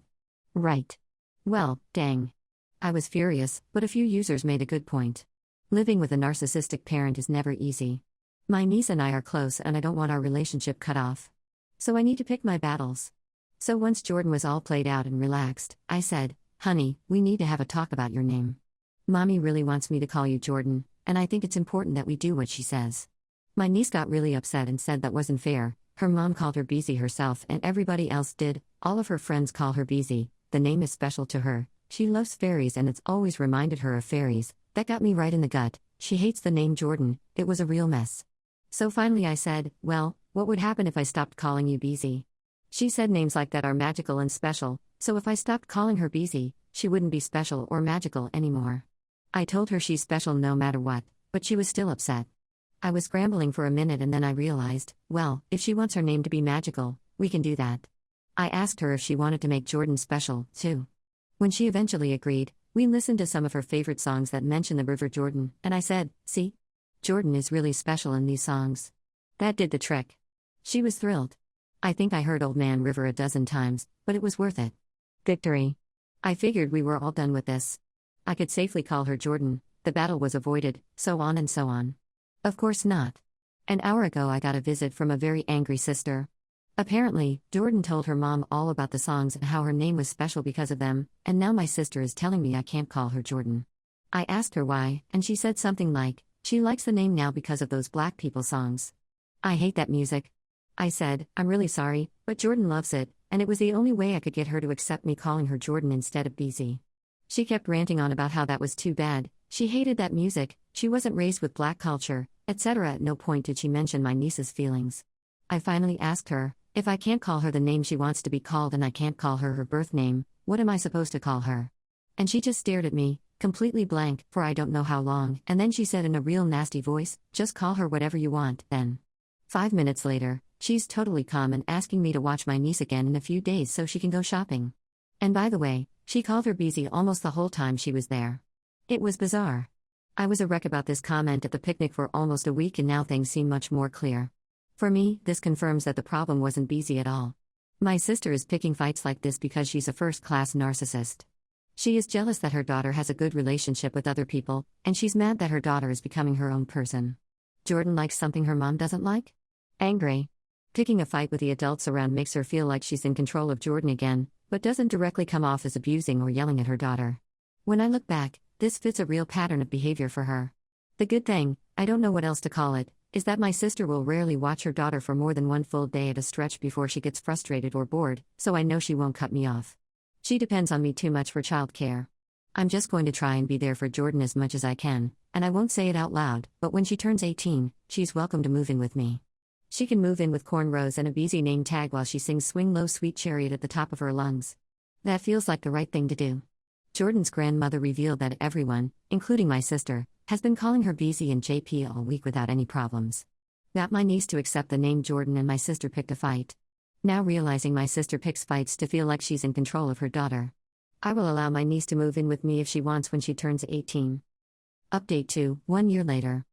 "Right." Well, dang. I was furious, but a few users made a good point. Living with a narcissistic parent is never easy. My niece and I are close and I don't want our relationship cut off. So I need to pick my battles. So once Jordan was all played out and relaxed, I said, "Honey, we need to have a talk about your name. Mommy really wants me to call you Jordan, and I think it's important that we do what she says." My niece got really upset and said that wasn't fair. Her mom called her Beezy herself and everybody else did. All of her friends call her Beezy. The name is special to her. She loves fairies and it's always reminded her of fairies. That got me right in the gut. She hates the name Jordan. It was a real mess. So finally I said, "Well, what would happen if I stopped calling you Beezy?" She said names like that are magical and special, so if I stopped calling her Beezy, she wouldn't be special or magical anymore. I told her she's special no matter what, but she was still upset. I was scrambling for a minute and then I realized, well, if she wants her name to be magical, we can do that. I asked her if she wanted to make Jordan special, too. When she eventually agreed, we listened to some of her favorite songs that mention the River Jordan, and I said, "See? Jordan is really special in these songs." That did the trick. She was thrilled. I think I heard Old Man River a dozen times, but it was worth it. Victory. I figured we were all done with this. I could safely call her Jordan, the battle was avoided, so on and so on. Of course not. An hour ago I got a visit from a very angry sister. Apparently, Jordan told her mom all about the songs and how her name was special because of them, and now my sister is telling me I can't call her Jordan. I asked her why, and she said something like, She likes the name now because of those black people songs. I hate that music. I said, I'm really sorry, but Jordan loves it, and it was the only way I could get her to accept me calling her Jordan instead of BZ. She kept ranting on about how that was too bad, she hated that music, she wasn't raised with black culture, etc. At no point did she mention my niece's feelings. I finally asked her, if I can't call her the name she wants to be called and I can't call her her birth name, what am I supposed to call her? And she just stared at me, completely blank, for I don't know how long, and then she said in a real nasty voice, just call her whatever you want, then. 5 minutes later, she's totally calm and asking me to watch my niece again in a few days so she can go shopping. And by the way, she called her BZ almost the whole time she was there. It was bizarre. I was a wreck about this comment at the picnic for almost a week and now things seem much more clear. For me, this confirms that the problem wasn't BZ at all. My sister is picking fights like this because she's a first-class narcissist. She is jealous that her daughter has a good relationship with other people, and she's mad that her daughter is becoming her own person. Jordan likes something her mom doesn't like? Angry. Picking a fight with the adults around makes her feel like she's in control of Jordan again, but doesn't directly come off as abusing or yelling at her daughter. When I look back, this fits a real pattern of behavior for her. The good thing, I don't know what else to call it, is that my sister will rarely watch her daughter for more than one full day at a stretch before she gets frustrated or bored, so I know she won't cut me off. She depends on me too much for childcare. I'm just going to try and be there for Jordan as much as I can, and I won't say it out loud, but when she turns 18, she's welcome to move in with me. She can move in with cornrows and a BZ name tag while she sings Swing Low Sweet Chariot at the top of her lungs. That feels like the right thing to do. Jordan's grandmother revealed that everyone, including my sister, has been calling her BZ and JP all week without any problems. Got my niece to accept the name Jordan and my sister picked a fight. Now realizing my sister picks fights to feel like she's in control of her daughter. I will allow my niece to move in with me if she wants when she turns 18. Update 2, 1 year later.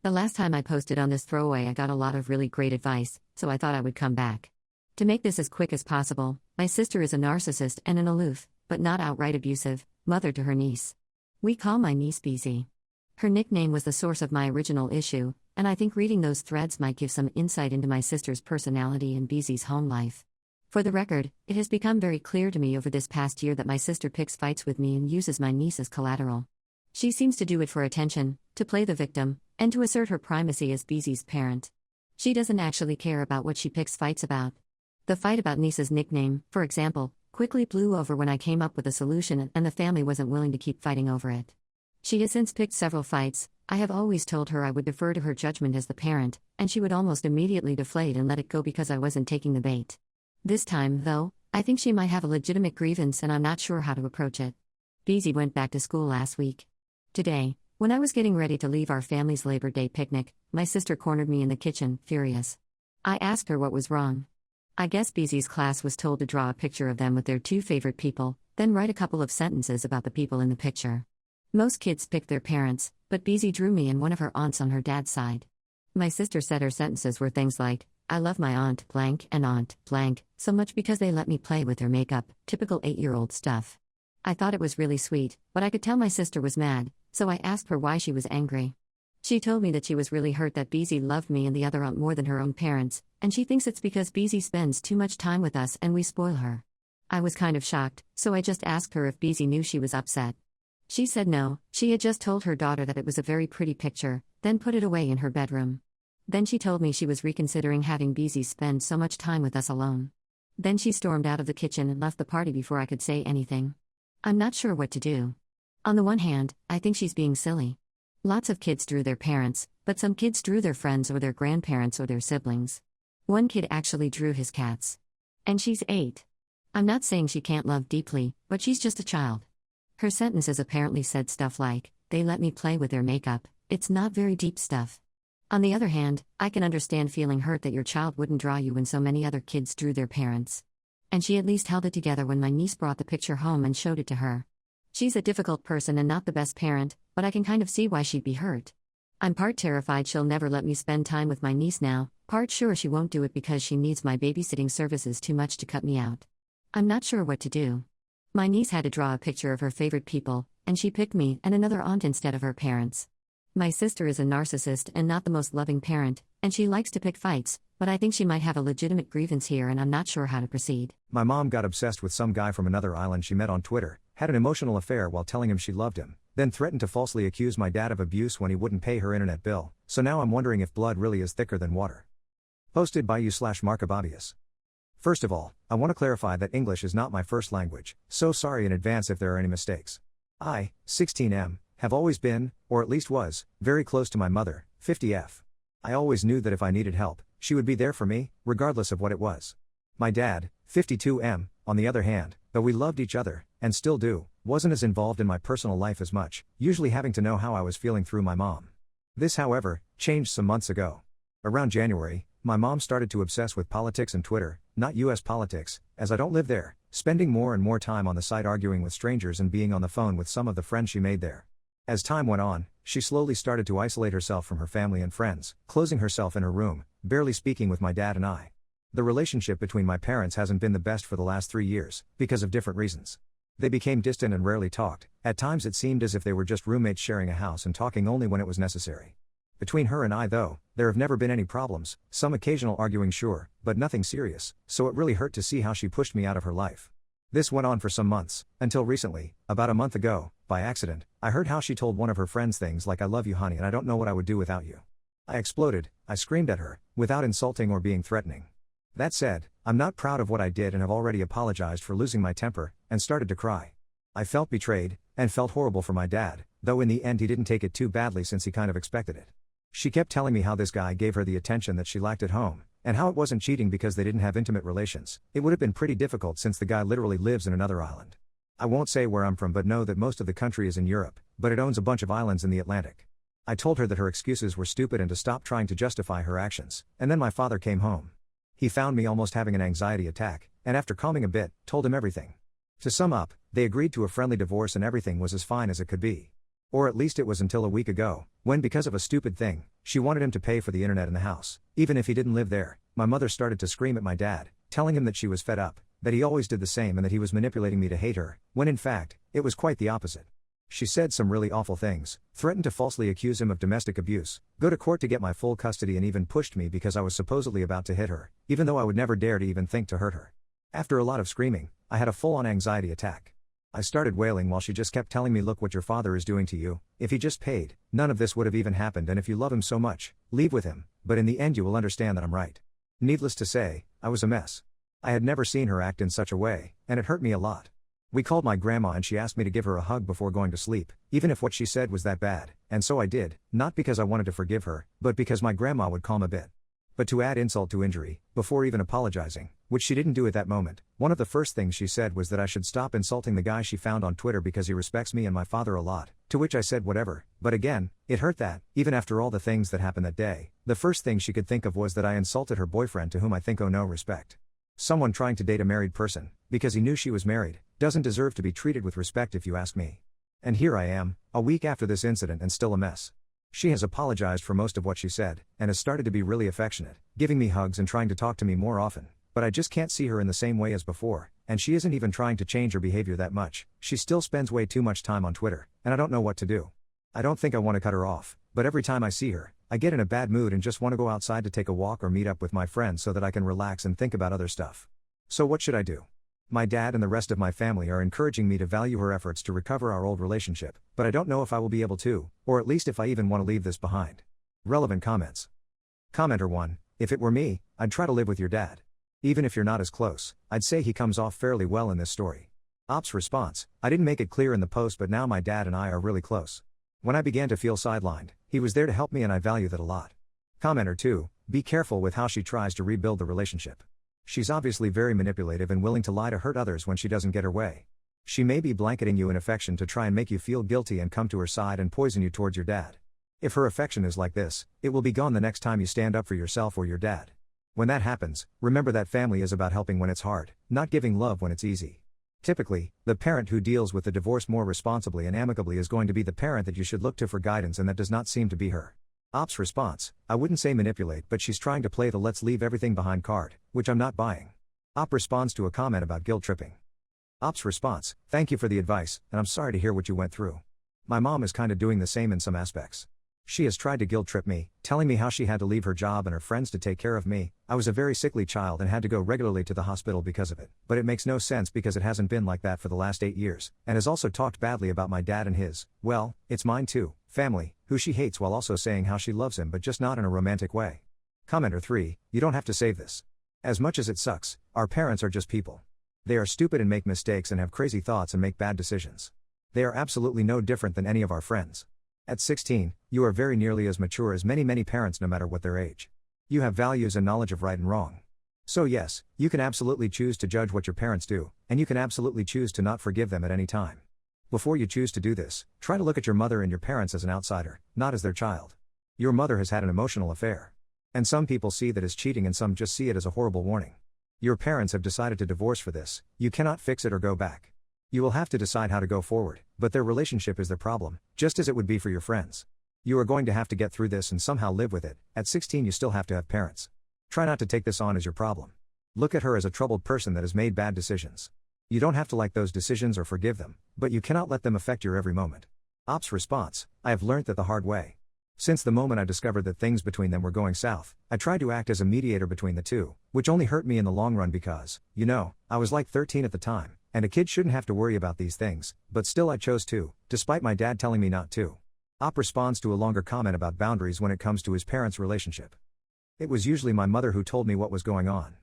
The last time I posted on this throwaway I got a lot of really great advice, so I thought I would come back. To make this as quick as possible, my sister is a narcissist and an aloof, but not outright abusive, mother to her niece. We call my niece BZ. Her nickname was the source of my original issue, and I think reading those threads might give some insight into my sister's personality and BZ's home life. For the record, it has become very clear to me over this past year that my sister picks fights with me and uses my niece as collateral. She seems to do it for attention, to play the victim, and to assert her primacy as BZ's parent. She doesn't actually care about what she picks fights about. The fight about niece's nickname, for example, quickly blew over when I came up with a solution and the family wasn't willing to keep fighting over it. She has since picked several fights. I have always told her I would defer to her judgment as the parent, and she would almost immediately deflate and let it go because I wasn't taking the bait. This time, though, I think she might have a legitimate grievance and I'm not sure how to approach it. BZ went back to school last week. Today, when I was getting ready to leave our family's Labor Day picnic, my sister cornered me in the kitchen, furious. I asked her what was wrong. I guess BZ's class was told to draw a picture of them with their 2 favorite people, then write a couple of sentences about the people in the picture. Most kids pick their parents, but BZ drew me and one of her aunts on her dad's side. My sister said her sentences were things like, I love my aunt blank and aunt blank so much because they let me play with their makeup, typical 8-year-old stuff. I thought it was really sweet, but I could tell my sister was mad, so I asked her why she was angry. She told me that she was really hurt that BZ loved me and the other aunt more than her own parents, and she thinks it's because BZ spends too much time with us and we spoil her. I was kind of shocked, so I just asked her if BZ knew she was upset. She said no, she had just told her daughter that it was a very pretty picture, then put it away in her bedroom. Then she told me she was reconsidering having BZ spend so much time with us alone. Then she stormed out of the kitchen and left the party before I could say anything. I'm not sure what to do. On the one hand, I think she's being silly. Lots of kids drew their parents, but some kids drew their friends or their grandparents or their siblings. One kid actually drew his cats. And she's 8. I'm not saying she can't love deeply, but she's just a child. Her sentences apparently said stuff like, they let me play with their makeup, it's not very deep stuff. On the other hand, I can understand feeling hurt that your child wouldn't draw you when so many other kids drew their parents. And she at least held it together when my niece brought the picture home and showed it to her. She's a difficult person and not the best parent, but I can kind of see why she'd be hurt. I'm part terrified she'll never let me spend time with my niece now, part sure she won't do it because she needs my babysitting services too much to cut me out. I'm not sure what to do. My niece had to draw a picture of her favorite people, and she picked me and another aunt instead of her parents. My sister is a narcissist and not the most loving parent, and she likes to pick fights, but I think she might have a legitimate grievance here and I'm not sure how to proceed. My mom got obsessed with some guy from another island she met on Twitter, had an emotional affair while telling him she loved him, then threatened to falsely accuse my dad of abuse when he wouldn't pay her internet bill, so now I'm wondering if blood really is thicker than water. Posted by you/Markababius. First of all, I want to clarify that English is not my first language, so sorry in advance if there are any mistakes. I, 16M, have always been, or at least was, very close to my mother, 50F. I always knew that if I needed help, she would be there for me, regardless of what it was. My dad, 52M, on the other hand, though we loved each other, and still do, wasn't as involved in my personal life as much, usually having to know how I was feeling through my mom. This, however, changed some months ago. Around January, my mom started to obsess with politics and Twitter, not US politics, as I don't live there, spending more and more time on the site arguing with strangers and being on the phone with some of the friends she made there. As time went on, she slowly started to isolate herself from her family and friends, closing herself in her room, barely speaking with my dad and I. The relationship between my parents hasn't been the best for the last 3 years, because of different reasons. They became distant and rarely talked. At times it seemed as if they were just roommates sharing a house and talking only when it was necessary. Between her and I though, there have never been any problems, some occasional arguing sure, but nothing serious, so it really hurt to see how she pushed me out of her life. This went on for some months, until recently, about a month ago, by accident, I heard how she told one of her friends things like "I love you honey and I don't know what I would do without you." I exploded. I screamed at her, without insulting or being threatening. That said, I'm not proud of what I did and have already apologized for losing my temper, and started to cry. I felt betrayed, and felt horrible for my dad, though in the end he didn't take it too badly since he kind of expected it. She kept telling me how this guy gave her the attention that she lacked at home, and how it wasn't cheating because they didn't have intimate relations. It would have been pretty difficult since the guy literally lives in another island. I won't say where I'm from but know that most of the country is in Europe, but it owns a bunch of islands in the Atlantic. I told her that her excuses were stupid and to stop trying to justify her actions, and then my father came home. He found me almost having an anxiety attack, and after calming a bit, told him everything. To sum up, they agreed to a friendly divorce and everything was as fine as it could be. Or at least it was until a week ago, when because of a stupid thing, she wanted him to pay for the internet in the house, even if he didn't live there. My mother started to scream at my dad, telling him that she was fed up, that he always did the same and that he was manipulating me to hate her, when in fact, it was quite the opposite. She said some really awful things, threatened to falsely accuse him of domestic abuse, go to court to get my full custody and even pushed me because I was supposedly about to hit her, even though I would never dare to even think to hurt her. After a lot of screaming, I had a full-on anxiety attack. I started wailing while she just kept telling me, "Look what your father is doing to you. If he just paid, none of this would have even happened, and if you love him so much, leave with him, but in the end you will understand that I'm right." Needless to say, I was a mess. I had never seen her act in such a way, and it hurt me a lot. We called my grandma and she asked me to give her a hug before going to sleep, even if what she said was that bad, and so I did, not because I wanted to forgive her, but because my grandma would calm a bit. But to add insult to injury, before even apologizing, which she didn't do at that moment, one of the first things she said was that I should stop insulting the guy she found on Twitter because he respects me and my father a lot, to which I said whatever, but again, it hurt that, even after all the things that happened that day, the first thing she could think of was that I insulted her boyfriend, to whom I think owe no respect. Someone trying to date a married person, because he knew she was married, doesn't deserve to be treated with respect if you ask me. And here I am, a week after this incident and still a mess. She has apologized for most of what she said, and has started to be really affectionate, giving me hugs and trying to talk to me more often, but I just can't see her in the same way as before, and she isn't even trying to change her behavior that much. She still spends way too much time on Twitter, and I don't know what to do. I don't think I want to cut her off, but every time I see her, I get in a bad mood and just want to go outside to take a walk or meet up with my friends so that I can relax and think about other stuff. So what should I do? My dad and the rest of my family are encouraging me to value her efforts to recover our old relationship, but I don't know if I will be able to, or at least if I even want to leave this behind. Relevant comments. Commenter 1, if it were me, I'd try to live with your dad. Even if you're not as close, I'd say he comes off fairly well in this story. Ops response, I didn't make it clear in the post but now my dad and I are really close. When I began to feel sidelined, he was there to help me and I value that a lot. Commenter 2, be careful with how she tries to rebuild the relationship. She's obviously very manipulative and willing to lie to hurt others when she doesn't get her way. She may be blanketing you in affection to try and make you feel guilty and come to her side and poison you towards your dad. If her affection is like this, it will be gone the next time you stand up for yourself or your dad. When that happens, remember that family is about helping when it's hard, not giving love when it's easy. Typically, the parent who deals with the divorce more responsibly and amicably is going to be the parent that you should look to for guidance, and that does not seem to be her. Ops response, I wouldn't say manipulate, but she's trying to play the let's leave everything behind card, which I'm not buying. Op responds to a comment about guilt tripping. Ops response, thank you for the advice, and I'm sorry to hear what you went through. My mom is kinda doing the same in some aspects. She has tried to guilt trip me, telling me how she had to leave her job and her friends to take care of me. I was a very sickly child and had to go regularly to the hospital because of it. But it makes no sense because it hasn't been like that for the last 8 years, and has also talked badly about my dad and his, well, it's mine too, family, who she hates while also saying how she loves him but just not in a romantic way. Commenter 3, you don't have to save this. As much as it sucks, our parents are just people. They are stupid and make mistakes and have crazy thoughts and make bad decisions. They are absolutely no different than any of our friends. At 16, you are very nearly as mature as many parents no matter what their age. You have values and knowledge of right and wrong. So yes, you can absolutely choose to judge what your parents do, and you can absolutely choose to not forgive them at any time. Before you choose to do this, try to look at your mother and your parents as an outsider, not as their child. Your mother has had an emotional affair. And some people see that as cheating and some just see it as a horrible warning. Your parents have decided to divorce for this, you cannot fix it or go back. You will have to decide how to go forward, but their relationship is their problem, just as it would be for your friends. You are going to have to get through this and somehow live with it. At 16 you still have to have parents. Try not to take this on as your problem. Look at her as a troubled person that has made bad decisions. You don't have to like those decisions or forgive them, but you cannot let them affect your every moment. Ops response, I have learnt that the hard way. Since the moment I discovered that things between them were going south, I tried to act as a mediator between the two, which only hurt me in the long run because, I was like 13 at the time. And a kid shouldn't have to worry about these things, but still I chose to, despite my dad telling me not to. Op responds to a longer comment about boundaries when it comes to his parents' relationship. It was usually my mother who told me what was going on.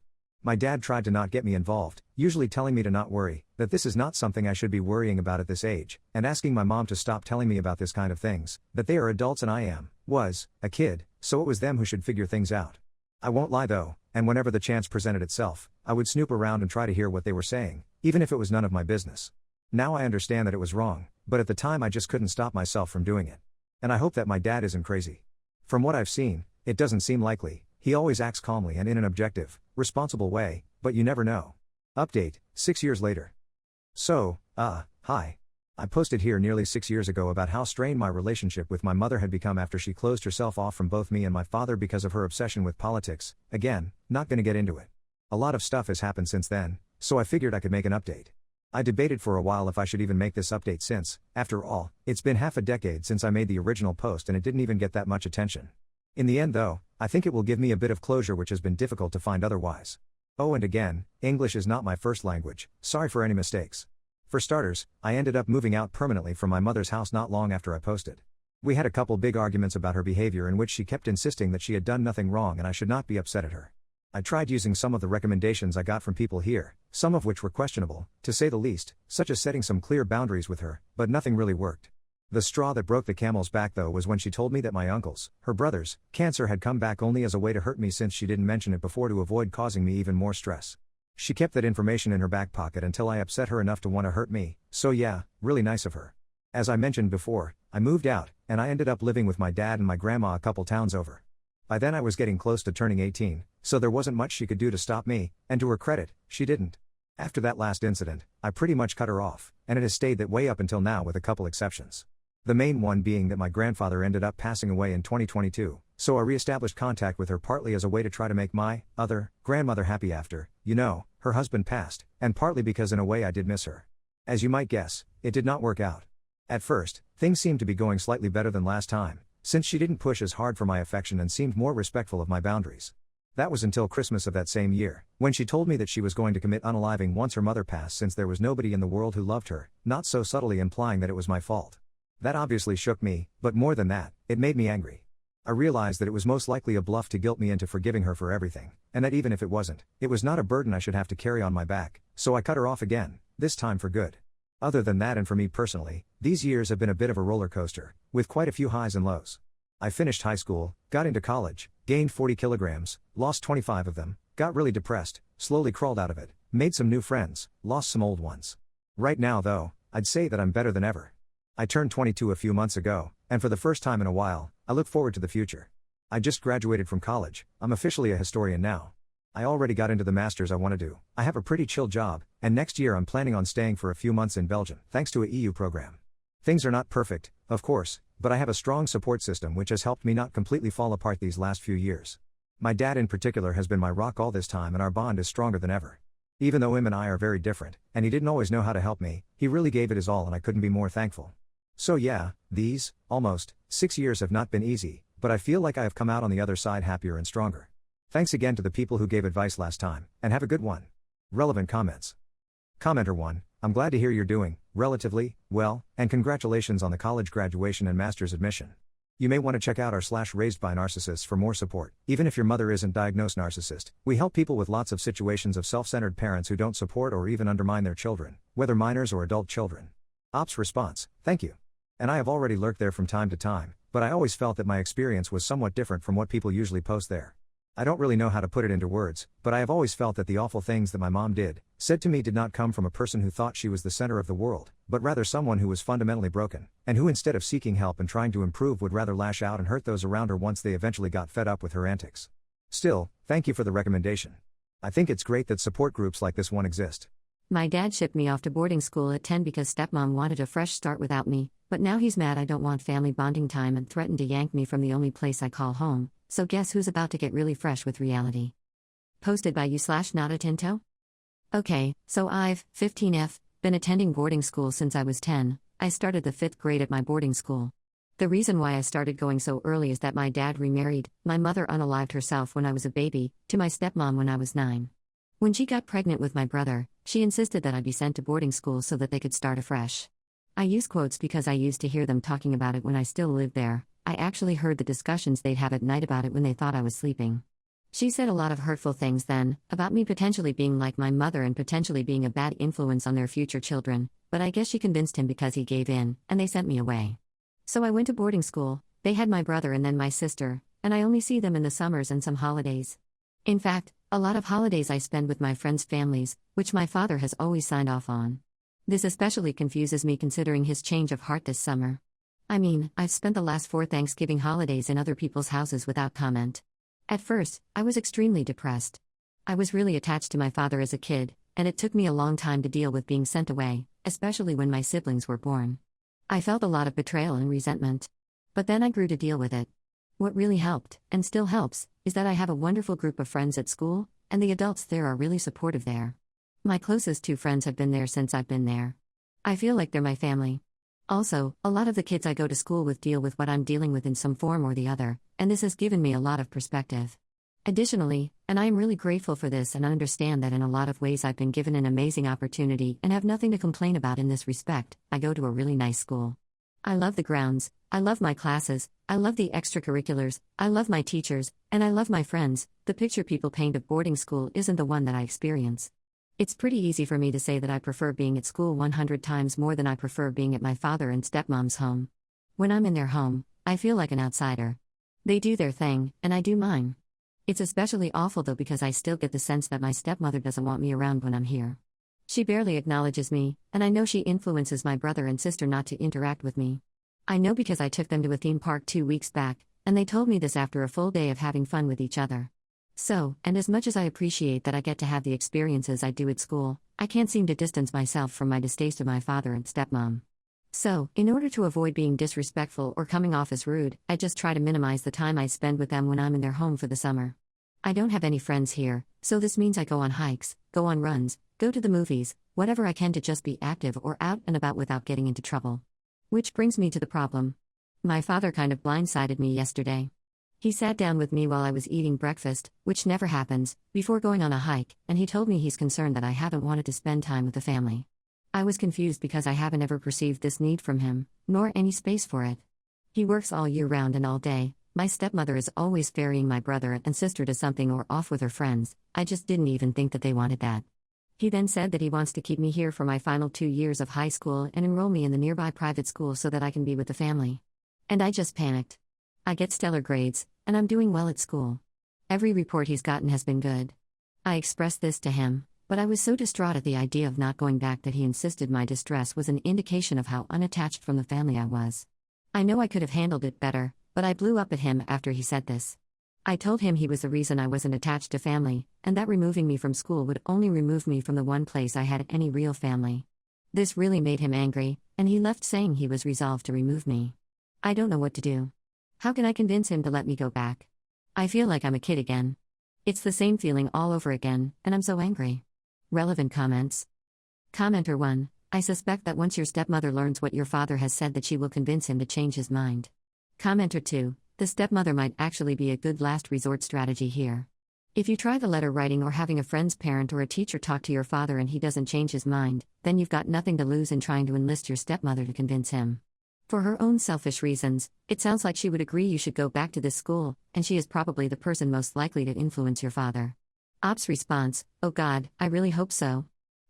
My dad tried to not get me involved, usually telling me to not worry, that this is not something I should be worrying about at this age, and asking my mom to stop telling me about this kind of things, that they are adults and I was, a kid, so it was them who should figure things out. I won't lie though, and whenever the chance presented itself, I would snoop around and try to hear what they were saying, even if it was none of my business. Now I understand that it was wrong, but at the time I just couldn't stop myself from doing it. And I hope that my dad isn't crazy. From what I've seen, it doesn't seem likely. He always acts calmly and in an objective, responsible way, but you never know. Update, 6 years later. So, hi. I posted here nearly 6 years ago about how strained my relationship with my mother had become after she closed herself off from both me and my father because of her obsession with politics. Again, not gonna get into it. A lot of stuff has happened since then, so I figured I could make an update. I debated for a while if I should even make this update since, after all, it's been half a decade since I made the original post and it didn't even get that much attention. In the end though, I think it will give me a bit of closure which has been difficult to find otherwise. Oh, and again, English is not my first language, sorry for any mistakes. For starters, I ended up moving out permanently from my mother's house not long after I posted. We had a couple big arguments about her behavior in which she kept insisting that she had done nothing wrong and I should not be upset at her. I tried using some of the recommendations I got from people here, some of which were questionable, to say the least, such as setting some clear boundaries with her, but nothing really worked. The straw that broke the camel's back though was when she told me that my uncle's, her brother's, cancer had come back only as a way to hurt me since she didn't mention it before to avoid causing me even more stress. She kept that information in her back pocket until I upset her enough to want to hurt me, so yeah, really nice of her. As I mentioned before, I moved out, and I ended up living with my dad and my grandma a couple towns over. By then I was getting close to turning 18, so there wasn't much she could do to stop me, and to her credit, she didn't. After that last incident, I pretty much cut her off, and it has stayed that way up until now with a couple exceptions. The main one being that my grandfather ended up passing away in 2022, so I re-established contact with her partly as a way to try to make my other grandmother happy after, her husband passed, and partly because in a way I did miss her. As you might guess, it did not work out. At first, things seemed to be going slightly better than last time, since she didn't push as hard for my affection and seemed more respectful of my boundaries. That was until Christmas of that same year, when she told me that she was going to commit unaliving once her mother passed since there was nobody in the world who loved her, not so subtly implying that it was my fault. That obviously shook me, but more than that, it made me angry. I realized that it was most likely a bluff to guilt me into forgiving her for everything, and that even if it wasn't, it was not a burden I should have to carry on my back, so I cut her off again, this time for good. Other than that, and for me personally, these years have been a bit of a roller coaster, with quite a few highs and lows. I finished high school, got into college, gained 40 kilograms, lost 25 of them, got really depressed, slowly crawled out of it, made some new friends, lost some old ones. Right now though, I'd say that I'm better than ever. I turned 22 a few months ago, and for the first time in a while, I look forward to the future. I just graduated from college, I'm officially a historian now. I already got into the masters I want to do, I have a pretty chill job, and next year I'm planning on staying for a few months in Belgium, thanks to a EU program. Things are not perfect, of course, but I have a strong support system which has helped me not completely fall apart these last few years. My dad in particular has been my rock all this time and our bond is stronger than ever. Even though him and I are very different, and he didn't always know how to help me, he really gave it his all and I couldn't be more thankful. So yeah, these, almost, 6 years have not been easy, but I feel like I have come out on the other side happier and stronger. Thanks again to the people who gave advice last time, and have a good one. Relevant comments. Commenter 1, I'm glad to hear you're doing, relatively, well, and congratulations on the college graduation and master's admission. You may want to check out our /raised by narcissists for more support. Even if your mother isn't diagnosed narcissist, we help people with lots of situations of self-centered parents who don't support or even undermine their children, whether minors or adult children. Ops response, thank you. And I have already lurked there from time to time, but I always felt that my experience was somewhat different from what people usually post there. I don't really know how to put it into words, but I have always felt that the awful things that my mom said to me did not come from a person who thought she was the center of the world, but rather someone who was fundamentally broken, and who instead of seeking help and trying to improve would rather lash out and hurt those around her once they eventually got fed up with her antics. Still, thank you for the recommendation. I think it's great that support groups like this one exist. My dad shipped me off to boarding school at 10 because stepmom wanted a fresh start without me, but now he's mad I don't want family bonding time and threatened to yank me from the only place I call home, so guess who's about to get really fresh with reality? Posted by you/Nadatinto? Okay, so I've, 15F, been attending boarding school since I was 10. I started the 5th grade at my boarding school. The reason why I started going so early is that my dad remarried, my mother unalived herself when I was a baby, to my stepmom when I was 9. When she got pregnant with my brother, she insisted that I be sent to boarding school so that they could start afresh. I use quotes because I used to hear them talking about it when I still lived there. I actually heard the discussions they'd have at night about it when they thought I was sleeping. She said a lot of hurtful things then, about me potentially being like my mother and potentially being a bad influence on their future children, but I guess she convinced him because he gave in, and they sent me away. So I went to boarding school. They had my brother and then my sister, and I only see them in the summers and some holidays. In fact, a lot of holidays I spend with my friends' families, which my father has always signed off on. This especially confuses me considering his change of heart this summer. I mean, I've spent the last 4 Thanksgiving holidays in other people's houses without comment. At first, I was extremely depressed. I was really attached to my father as a kid, and it took me a long time to deal with being sent away, especially when my siblings were born. I felt a lot of betrayal and resentment. But then I grew to deal with it. What really helped, and still helps, is that I have a wonderful group of friends at school, and the adults there are really supportive there. My closest 2 friends have been there since I've been there. I feel like they're my family. Also, a lot of the kids I go to school with deal with what I'm dealing with in some form or the other, and this has given me a lot of perspective. Additionally, and I am really grateful for this and understand that in a lot of ways I've been given an amazing opportunity and have nothing to complain about in this respect, I go to a really nice school. I love the grounds, I love my classes, I love the extracurriculars, I love my teachers, and I love my friends. The picture people paint of boarding school isn't the one that I experience. It's pretty easy for me to say that I prefer being at school 100 times more than I prefer being at my father and stepmom's home. When I'm in their home, I feel like an outsider. They do their thing, and I do mine. It's especially awful though because I still get the sense that my stepmother doesn't want me around when I'm here. She barely acknowledges me, and I know she influences my brother and sister not to interact with me. I know because I took them to a theme park 2 weeks back, and they told me this after a full day of having fun with each other. So, and as much as I appreciate that I get to have the experiences I do at school, I can't seem to distance myself from my distaste of my father and stepmom. So, in order to avoid being disrespectful or coming off as rude, I just try to minimize the time I spend with them when I'm in their home for the summer. I don't have any friends here, so this means I go on hikes, go on runs, go to the movies, whatever I can to just be active or out and about without getting into trouble. Which brings me to the problem. My father kind of blindsided me yesterday. He sat down with me while I was eating breakfast, which never happens, before going on a hike, and he told me he's concerned that I haven't wanted to spend time with the family. I was confused because I haven't ever perceived this need from him, nor any space for it. He works all year round and all day. My stepmother is always ferrying my brother and sister to something or off with her friends. I just didn't even think that they wanted that. He then said that he wants to keep me here for my final 2 years of high school and enroll me in the nearby private school so that I can be with the family. And I just panicked. I get stellar grades, and I'm doing well at school. Every report he's gotten has been good. I expressed this to him, but I was so distraught at the idea of not going back that he insisted my distress was an indication of how unattached from the family I was. I know I could have handled it better, but I blew up at him after he said this. I told him he was the reason I wasn't attached to family, and that removing me from school would only remove me from the one place I had any real family. This really made him angry, and he left saying he was resolved to remove me. I don't know what to do. How can I convince him to let me go back? I feel like I'm a kid again. It's the same feeling all over again, and I'm so angry. Relevant comments. Commenter 1. I suspect that once your stepmother learns what your father has said that she will convince him to change his mind. Commenter 2. The stepmother might actually be a good last resort strategy here. If you try the letter writing or having a friend's parent or a teacher talk to your father and he doesn't change his mind, then you've got nothing to lose in trying to enlist your stepmother to convince him. For her own selfish reasons, it sounds like she would agree you should go back to this school, and she is probably the person most likely to influence your father. Op's response: oh God, I really hope so.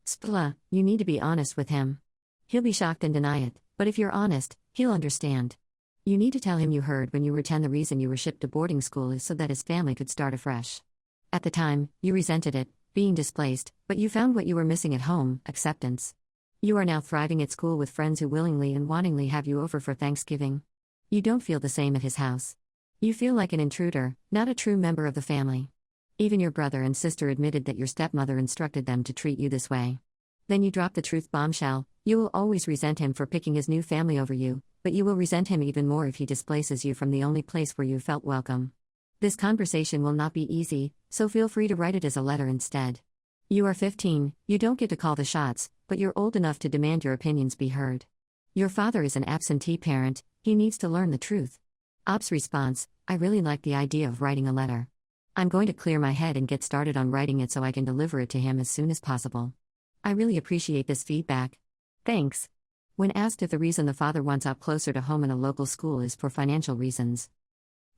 Spla, you need to be honest with him. He'll be shocked and deny it, but if you're honest, he'll understand. You need to tell him you heard when you were 10 the reason you were shipped to boarding school is so that his family could start afresh. At the time, you resented it, being displaced, but you found what you were missing at home: acceptance. You are now thriving at school with friends who willingly and wantingly have you over for Thanksgiving. You don't feel the same at his house. You feel like an intruder, not a true member of the family. Even your brother and sister admitted that your stepmother instructed them to treat you this way. Then you drop the truth bombshell: you will always resent him for picking his new family over you, but you will resent him even more if he displaces you from the only place where you felt welcome. This conversation will not be easy, so feel free to write it as a letter instead. You are 15, you don't get to call the shots, but you're old enough to demand your opinions be heard. Your father is an absentee parent, he needs to learn the truth. Op's response: I really like the idea of writing a letter. I'm going to clear my head and get started on writing it so I can deliver it to him as soon as possible. I really appreciate this feedback. Thanks. When asked if the reason the father wants Op closer to home in a local school is for financial reasons,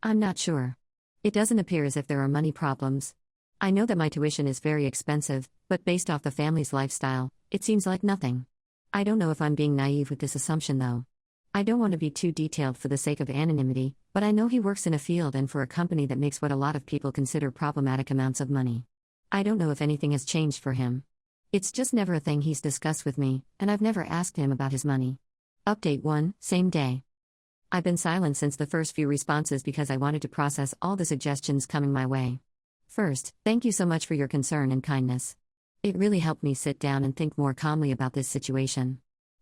I'm not sure. It doesn't appear as if there are money problems. I know that my tuition is very expensive, but based off the family's lifestyle, it seems like nothing. I don't know if I'm being naive with this assumption though. I don't want to be too detailed for the sake of anonymity, but I know he works in a field and for a company that makes what a lot of people consider problematic amounts of money. I don't know if anything has changed for him. It's just never a thing he's discussed with me, and I've never asked him about his money. Update 1, same day. I've been silent since the first few responses because I wanted to process all the suggestions coming my way. First, thank you so much for your concern and kindness. It really helped me sit down and think more calmly about this situation.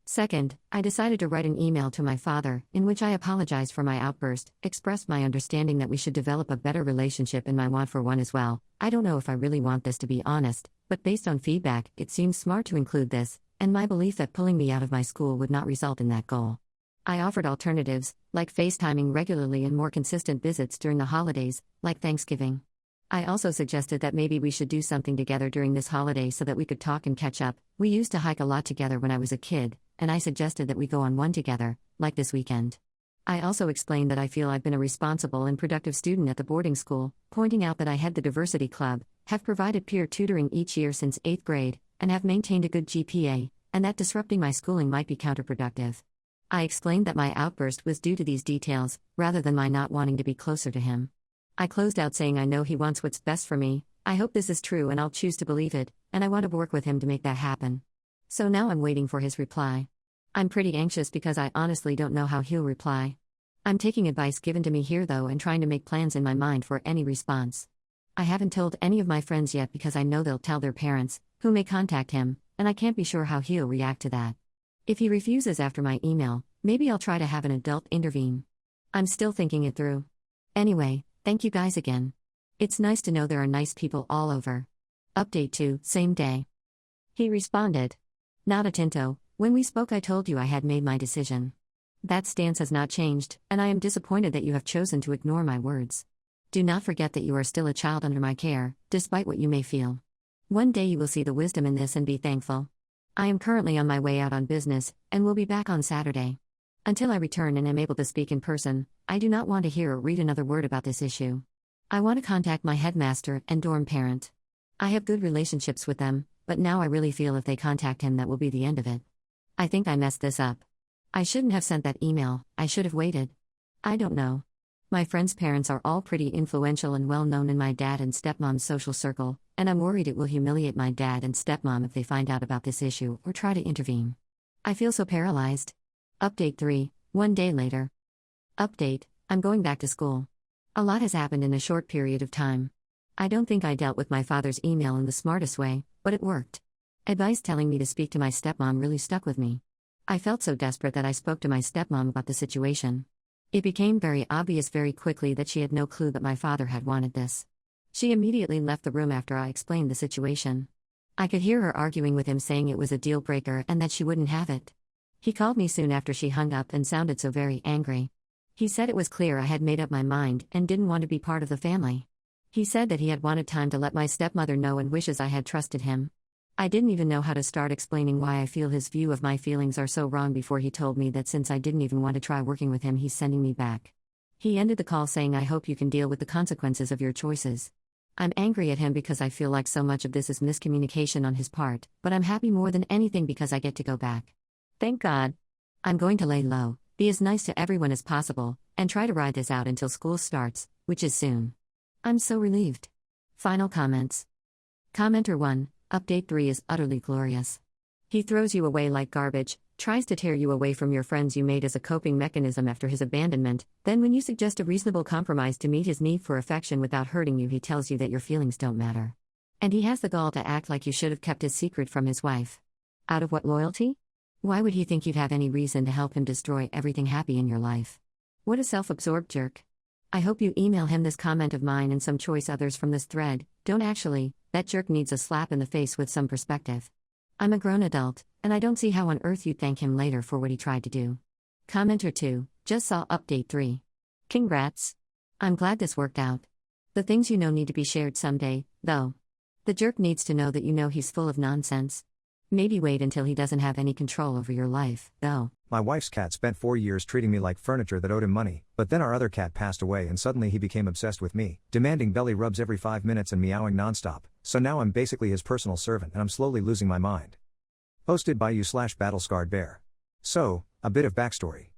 Second, I decided to write an email to my father, in which I apologized for my outburst, expressed my understanding that we should develop a better relationship and my want for one as well. I don't know if I really want this, to be honest, but based on feedback, it seems smart to include this, and my belief that pulling me out of my school would not result in that goal. I offered alternatives, like FaceTiming regularly and more consistent visits during the holidays, like Thanksgiving. I also suggested that maybe we should do something together during this holiday so that we could talk and catch up. We used to hike a lot together when I was a kid, and I suggested that we go on one together, like this weekend. I also explained that I feel I've been a responsible and productive student at the boarding school, pointing out that I head the diversity club, have provided peer tutoring each year since 8th grade, and have maintained a good GPA, and that disrupting my schooling might be counterproductive. I explained that my outburst was due to these details, rather than my not wanting to be closer to him. I closed out saying I know he wants what's best for me, I hope this is true and I'll choose to believe it, and I want to work with him to make that happen. So now I'm waiting for his reply. I'm pretty anxious because I honestly don't know how he'll reply. I'm taking advice given to me here though and trying to make plans in my mind for any response. I haven't told any of my friends yet because I know they'll tell their parents, who may contact him, and I can't be sure how he'll react to that. If he refuses after my email, maybe I'll try to have an adult intervene. I'm still thinking it through. Anyway, thank you guys again. It's nice to know there are nice people all over. Update 2, same day. He responded: Not a tinto, when we spoke I told you I had made my decision. That stance has not changed, and I am disappointed that you have chosen to ignore my words. Do not forget that you are still a child under my care, despite what you may feel. One day you will see the wisdom in this and be thankful. I am currently on my way out on business, and will be back on Saturday. Until I return and am able to speak in person, I do not want to hear or read another word about this issue. I want to contact my headmaster and dorm parent. I have good relationships with them, but now I really feel if they contact him that will be the end of it. I think I messed this up. I shouldn't have sent that email, I should have waited. I don't know. My friends' parents are all pretty influential and well known in my dad and stepmom's social circle, and I'm worried it will humiliate my dad and stepmom if they find out about this issue or try to intervene. I feel so paralyzed. Update 3, 1 day later. Update: I'm going back to school. A lot has happened in a short period of time. I don't think I dealt with my father's email in the smartest way, but it worked. Advice telling me to speak to my stepmom really stuck with me. I felt so desperate that I spoke to my stepmom about the situation. It became very obvious very quickly that she had no clue that my father had wanted this. She immediately left the room after I explained the situation. I could hear her arguing with him, saying it was a deal breaker and that she wouldn't have it. He called me soon after she hung up and sounded so very angry. He said it was clear I had made up my mind and didn't want to be part of the family. He said that he had wanted time to let my stepmother know and wishes I had trusted him. I didn't even know how to start explaining why I feel his view of my feelings are so wrong before he told me that since I didn't even want to try working with him, he's sending me back. He ended the call saying, "I hope you can deal with the consequences of your choices." I'm angry at him because I feel like so much of this is miscommunication on his part, but I'm happy more than anything because I get to go back. Thank God. I'm going to lay low, be as nice to everyone as possible, and try to ride this out until school starts, which is soon. I'm so relieved. Final comments. Commenter 1, Update 3 is utterly glorious. He throws you away like garbage, tries to tear you away from your friends you made as a coping mechanism after his abandonment, then when you suggest a reasonable compromise to meet his need for affection without hurting you, he tells you that your feelings don't matter. And he has the gall to act like you should have kept his secret from his wife. Out of what loyalty? Why would he think you'd have any reason to help him destroy everything happy in your life? What a self-absorbed jerk. I hope you email him this comment of mine and some choice others from this thread. Don't actually, that jerk needs a slap in the face with some perspective. I'm a grown adult, and I don't see how on earth you'd thank him later for what he tried to do. Commenter 2, just saw Update 3. Congrats. I'm glad this worked out. The things you know need to be shared someday, though. The jerk needs to know that you know he's full of nonsense. Maybe wait until he doesn't have any control over your life, though. My wife's cat spent 4 years treating me like furniture that owed him money, but then our other cat passed away and suddenly he became obsessed with me, demanding belly rubs every 5 minutes and meowing nonstop, so now I'm basically his personal servant and I'm slowly losing my mind. Posted by you/battlescarred bear. So, a bit of backstory.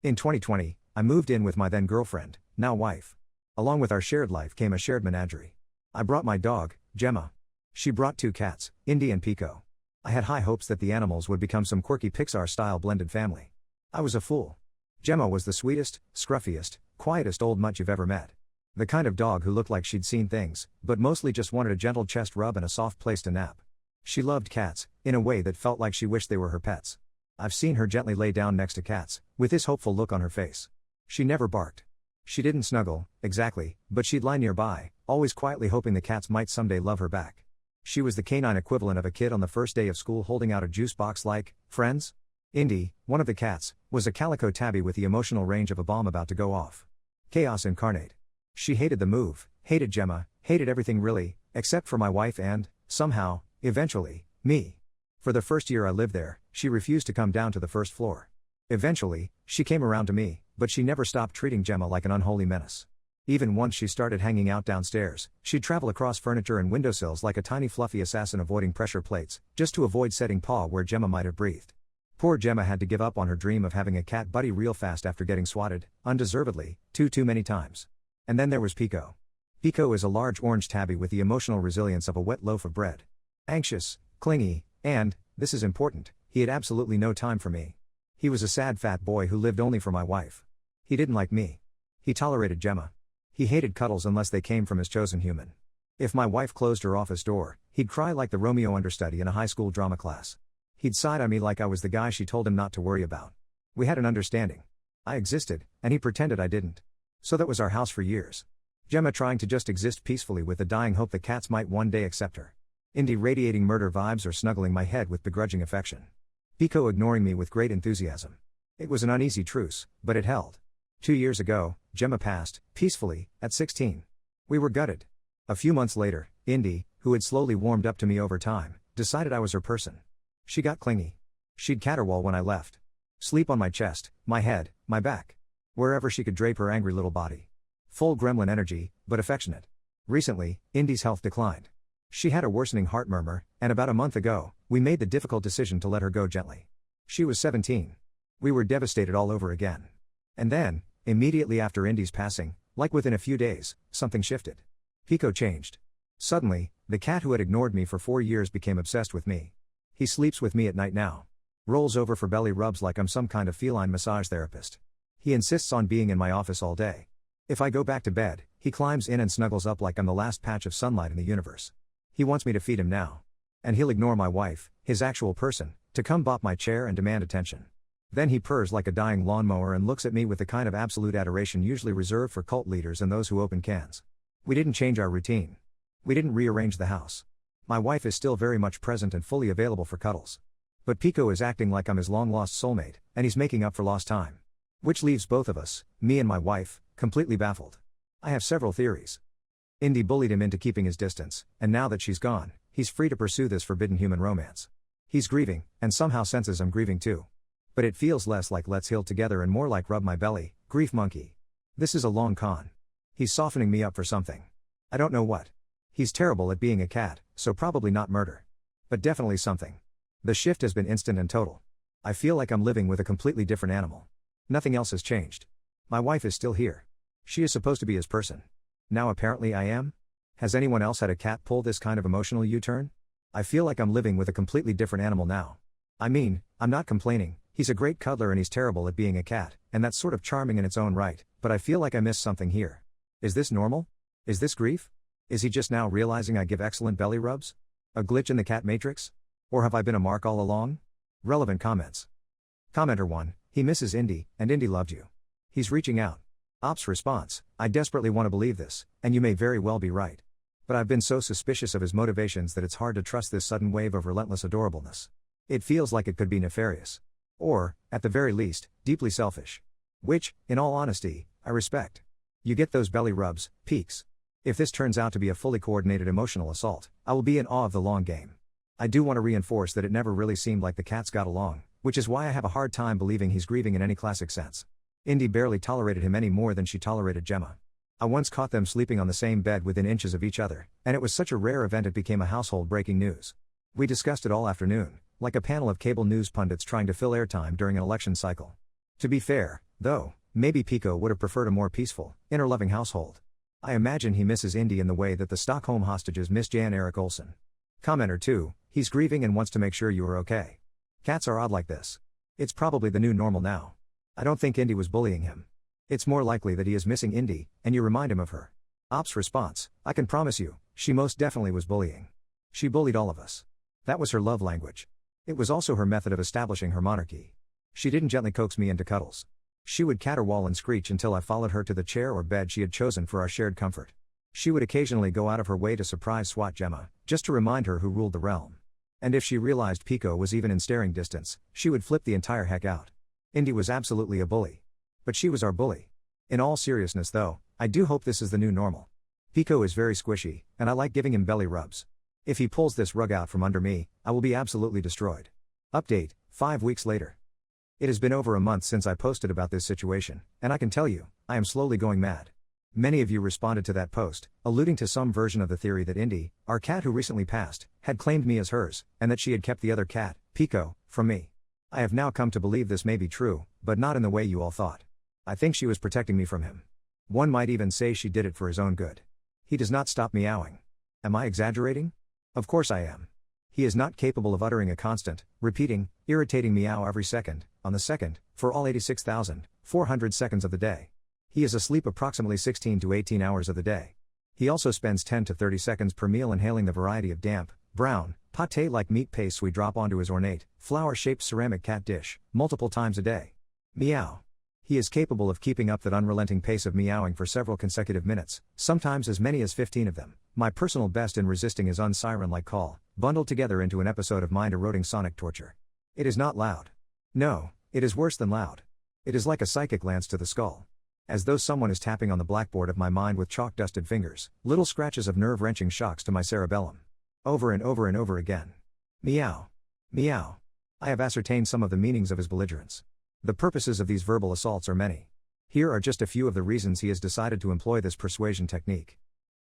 In 2020, I moved in with my then girlfriend, now wife. Along with our shared life came a shared menagerie. I brought my dog, Gemma. She brought 2 cats, Indy and Pico. I had high hopes that the animals would become some quirky Pixar-style blended family. I was a fool. Gemma was the sweetest, scruffiest, quietest old mutt you've ever met. The kind of dog who looked like she'd seen things, but mostly just wanted a gentle chest rub and a soft place to nap. She loved cats, in a way that felt like she wished they were her pets. I've seen her gently lay down next to cats, with this hopeful look on her face. She never barked. She didn't snuggle, exactly, but she'd lie nearby, always quietly hoping the cats might someday love her back. She was the canine equivalent of a kid on the first day of school holding out a juice box like, "Friends?" Indy, one of the cats, was a calico tabby with the emotional range of a bomb about to go off. Chaos incarnate. She hated the move, hated Gemma, hated everything really, except for my wife and, somehow, eventually, me. For the first year I lived there, she refused to come down to the first floor. Eventually, she came around to me, but she never stopped treating Gemma like an unholy menace. Even once she started hanging out downstairs, she'd travel across furniture and windowsills like a tiny fluffy assassin avoiding pressure plates, just to avoid setting paw where Gemma might have breathed. Poor Gemma had to give up on her dream of having a cat buddy real fast after getting swatted, undeservedly, too many times. And then there was Pico. Pico is a large orange tabby with the emotional resilience of a wet loaf of bread. Anxious, clingy, and, this is important, he had absolutely no time for me. He was a sad fat boy who lived only for my wife. He didn't like me. He tolerated Gemma. He hated cuddles unless they came from his chosen human. If my wife closed her office door, he'd cry like the Romeo understudy in a high school drama class. He'd side-eye me like I was the guy she told him not to worry about. We had an understanding. I existed, and he pretended I didn't. So that was our house for years. Gemma trying to just exist peacefully with the dying hope the cats might one day accept her. Indy radiating murder vibes or snuggling my head with begrudging affection. Pico ignoring me with great enthusiasm. It was an uneasy truce, but it held. 2 years ago, Gemma passed, peacefully, at 16. We were gutted. A few months later, Indy, who had slowly warmed up to me over time, decided I was her person. She got clingy. She'd caterwaul when I left. Sleep on my chest, my head, my back. Wherever she could drape her angry little body. Full gremlin energy, but affectionate. Recently, Indy's health declined. She had a worsening heart murmur, and about a month ago, we made the difficult decision to let her go gently. She was 17. We were devastated all over again. And then, immediately after Indy's passing, like within a few days, something shifted. Pico changed. Suddenly, the cat who had ignored me for 4 years became obsessed with me. He sleeps with me at night now. Rolls over for belly rubs like I'm some kind of feline massage therapist. He insists on being in my office all day. If I go back to bed, he climbs in and snuggles up like I'm the last patch of sunlight in the universe. He wants me to feed him now. And he'll ignore my wife, his actual person, to come bop my chair and demand attention. Then he purrs like a dying lawnmower and looks at me with the kind of absolute adoration usually reserved for cult leaders and those who open cans. We didn't change our routine. We didn't rearrange the house. My wife is still very much present and fully available for cuddles. But Pico is acting like I'm his long-lost soulmate, and he's making up for lost time. Which leaves both of us, me and my wife, completely baffled. I have several theories. Indy bullied him into keeping his distance, and now that she's gone, he's free to pursue this forbidden human romance. He's grieving, and somehow senses I'm grieving too. But it feels less like let's heal together and more like rub my belly, grief monkey. This is a long con. He's softening me up for something. I don't know what. He's terrible at being a cat, so probably not murder. But definitely something. The shift has been instant and total. I feel like I'm living with a completely different animal. Nothing else has changed. My wife is still here. She is supposed to be his person. Now apparently I am? Has anyone else had a cat pull this kind of emotional U-turn? I feel like I'm living with a completely different animal now. I mean, I'm not complaining, he's a great cuddler and he's terrible at being a cat, and that's sort of charming in its own right, but I feel like I missed something here. Is this normal? Is this grief? Is he just now realizing I give excellent belly rubs? A glitch in the cat matrix? Or have I been a mark all along? Relevant comments. Commenter 1, he misses Indy, and Indy loved you. He's reaching out. Ops response, I desperately want to believe this, and you may very well be right. But I've been so suspicious of his motivations that it's hard to trust this sudden wave of relentless adorableness. It feels like it could be nefarious. Or, at the very least, deeply selfish. Which, in all honesty, I respect. You get those belly rubs, peaks. If this turns out to be a fully coordinated emotional assault, I will be in awe of the long game. I do want to reinforce that it never really seemed like the cats got along, which is why I have a hard time believing he's grieving in any classic sense. Indy barely tolerated him any more than she tolerated Gemma. I once caught them sleeping on the same bed within inches of each other, and it was such a rare event it became a household breaking news. We discussed it all afternoon, like a panel of cable news pundits trying to fill airtime during an election cycle. To be fair, though, maybe Pico would have preferred a more peaceful, inner-loving household. I imagine he misses Indy in the way that the Stockholm hostages miss Jan Erik Olsen. Commenter 2, he's grieving and wants to make sure you are okay. Cats are odd like this. It's probably the new normal now. I don't think Indy was bullying him. It's more likely that he is missing Indy, and you remind him of her. Ops response, I can promise you, she most definitely was bullying. She bullied all of us. That was her love language. It was also her method of establishing her monarchy. She didn't gently coax me into cuddles. She would caterwaul and screech until I followed her to the chair or bed she had chosen for our shared comfort. She would occasionally go out of her way to surprise swat Gemma, just to remind her who ruled the realm. And if she realized Pico was even in staring distance, she would flip the entire heck out. Indy was absolutely a bully. But she was our bully. In all seriousness though, I do hope this is the new normal. Pico is very squishy, and I like giving him belly rubs. If he pulls this rug out from under me, I will be absolutely destroyed. Update, 5 weeks later. It has been over a month since I posted about this situation, and I can tell you, I am slowly going mad. Many of you responded to that post, alluding to some version of the theory that Indy, our cat who recently passed, had claimed me as hers, and that she had kept the other cat, Pico, from me. I have now come to believe this may be true, but not in the way you all thought. I think she was protecting me from him. One might even say she did it for his own good. He does not stop meowing. Am I exaggerating? Of course I am. He is not capable of uttering a constant, repeating, irritating meow every second, on the second, for all 86,400 seconds of the day. He is asleep approximately 16 to 18 hours of the day. He also spends 10 to 30 seconds per meal inhaling the variety of damp, brown, pâté-like meat pastes we drop onto his ornate, flower-shaped ceramic cat dish, multiple times a day. Meow. He is capable of keeping up that unrelenting pace of meowing for several consecutive minutes, sometimes as many as 15 of them, my personal best in resisting his unsiren-like call, bundled together into an episode of mind-eroding sonic torture. It is not loud. No, it is worse than loud. It is like a psychic lance to the skull. As though someone is tapping on the blackboard of my mind with chalk-dusted fingers, little scratches of nerve-wrenching shocks to my cerebellum. Over and over and over again. Meow. Meow. I have ascertained some of the meanings of his belligerence. The purposes of these verbal assaults are many. Here are just a few of the reasons he has decided to employ this persuasion technique.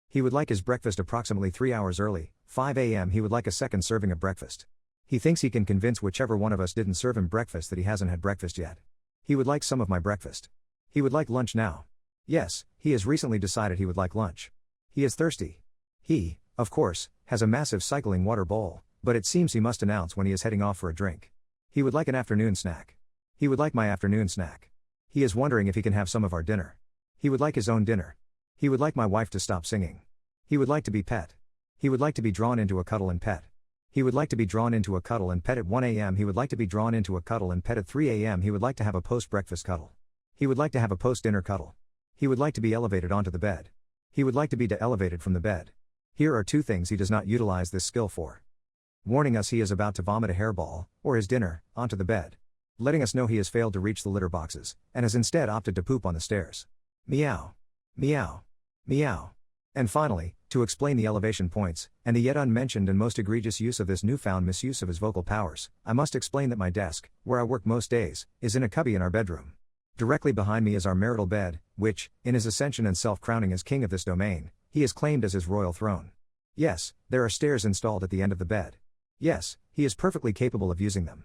He would like his breakfast approximately 3 hours early, 5 a.m. He would like a second serving of breakfast. He thinks he can convince whichever one of us didn't serve him breakfast that he hasn't had breakfast yet. He would like some of my breakfast. He would like lunch now. Yes, he has recently decided he would like lunch. He is thirsty. He, of course, has a massive cycling water bowl, but it seems he must announce when he is heading off for a drink. He would like an afternoon snack. He would like my afternoon snack. He is wondering if he can have some of our dinner. He would like his own dinner. He would like my wife to stop singing. He would like to be pet. He would like to be drawn into a cuddle and pet. He would like to be drawn into a cuddle and pet at 1 a.m. He would like to be drawn into a cuddle and pet at 3 a.m. He would like to have a post-breakfast cuddle. He would like to have a post-dinner cuddle. He would like to be elevated onto the bed. He would like to be de-elevated from the bed. Here are 2 things he does not utilize this skill for. Warning us he is about to vomit a hairball, or his dinner, onto the bed. Letting us know he has failed to reach the litter boxes, and has instead opted to poop on the stairs. Meow. Meow. Meow. And finally, to explain the elevation points, and the yet unmentioned and most egregious use of this newfound misuse of his vocal powers, I must explain that my desk, where I work most days, is in a cubby in our bedroom. Directly behind me is our marital bed, which, in his ascension and self-crowning as king of this domain, he has claimed as his royal throne. Yes, there are stairs installed at the end of the bed. Yes, he is perfectly capable of using them.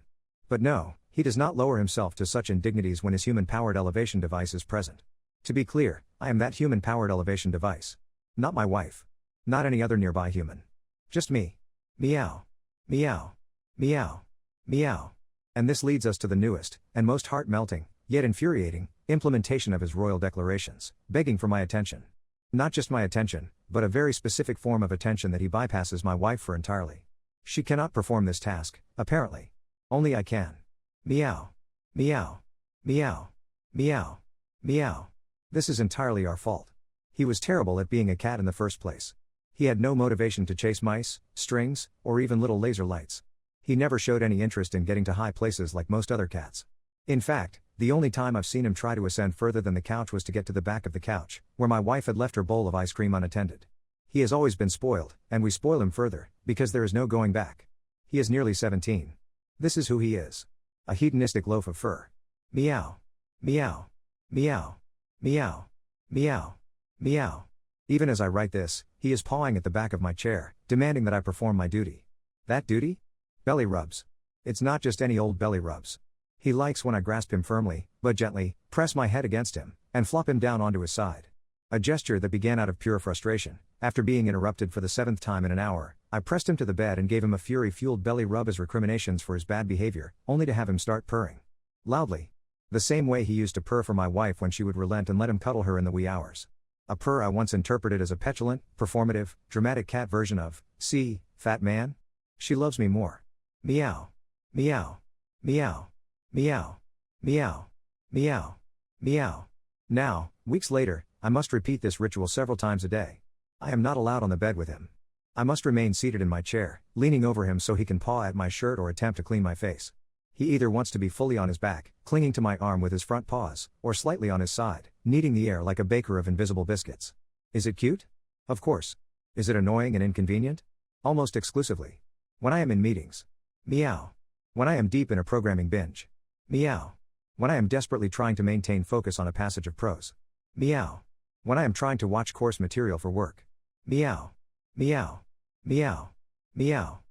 But no, he does not lower himself to such indignities when his human-powered elevation device is present. To be clear, I am that human-powered elevation device. Not my wife. Not any other nearby human. Just me. Meow. Meow. Meow. Meow. And this leads us to the newest, and most heart-melting, yet infuriating, implementation of his royal declarations, begging for my attention. Not just my attention, but a very specific form of attention that he bypasses my wife for entirely. She cannot perform this task, apparently. Only I can. Meow. Meow. Meow. Meow. Meow. This is entirely our fault. He was terrible at being a cat in the first place. He had no motivation to chase mice, strings, or even little laser lights. He never showed any interest in getting to high places like most other cats. In fact, the only time I've seen him try to ascend further than the couch was to get to the back of the couch, where my wife had left her bowl of ice cream unattended. He has always been spoiled, and we spoil him further, because there is no going back. He is nearly 17. This is who he is. A hedonistic loaf of fur. Meow. Meow. Meow. Meow. Meow. Meow. Even as I write this, he is pawing at the back of my chair, demanding that I perform my duty. That duty? Belly rubs. It's not just any old belly rubs. He likes when I grasp him firmly, but gently, press my head against him, and flop him down onto his side. A gesture that began out of pure frustration. After being interrupted for the 7th time in an hour, I pressed him to the bed and gave him a fury-fueled belly rub as recriminations for his bad behavior, only to have him start purring. Loudly. The same way he used to purr for my wife when she would relent and let him cuddle her in the wee hours. A purr I once interpreted as a petulant, performative, dramatic cat version of, "See, fat man? She loves me more." Meow. Meow. Meow. Meow. Meow. Meow. Meow. Now, weeks later, I must repeat this ritual several times a day. I am not allowed on the bed with him. I must remain seated in my chair, leaning over him so he can paw at my shirt or attempt to clean my face. He either wants to be fully on his back, clinging to my arm with his front paws, or slightly on his side, kneading the air like a baker of invisible biscuits. Is it cute? Of course. Is it annoying and inconvenient? Almost exclusively. When I am in meetings. Meow. When I am deep in a programming binge. Meow. When I am desperately trying to maintain focus on a passage of prose. Meow. When I am trying to watch course material for work. Meow. Meow. Meow. Meow.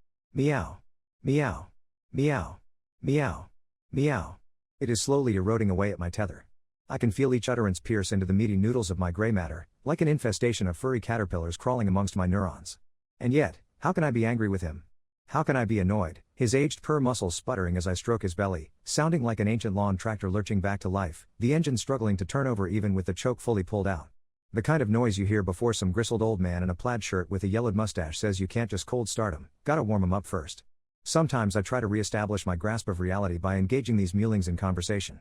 Meow. Meow. Meow. Meow. Meow. It is slowly eroding away at my tether. I can feel each utterance pierce into the meaty noodles of my gray matter, like an infestation of furry caterpillars crawling amongst my neurons. And yet, how can I be angry with him? How can I be annoyed? His aged purr muscles sputtering as I stroke his belly, sounding like an ancient lawn tractor lurching back to life, the engine struggling to turn over even with the choke fully pulled out. The kind of noise you hear before some grizzled old man in a plaid shirt with a yellowed mustache says you can't just cold start him, gotta warm him up first. Sometimes I try to re-establish my grasp of reality by engaging these mewlings in conversation.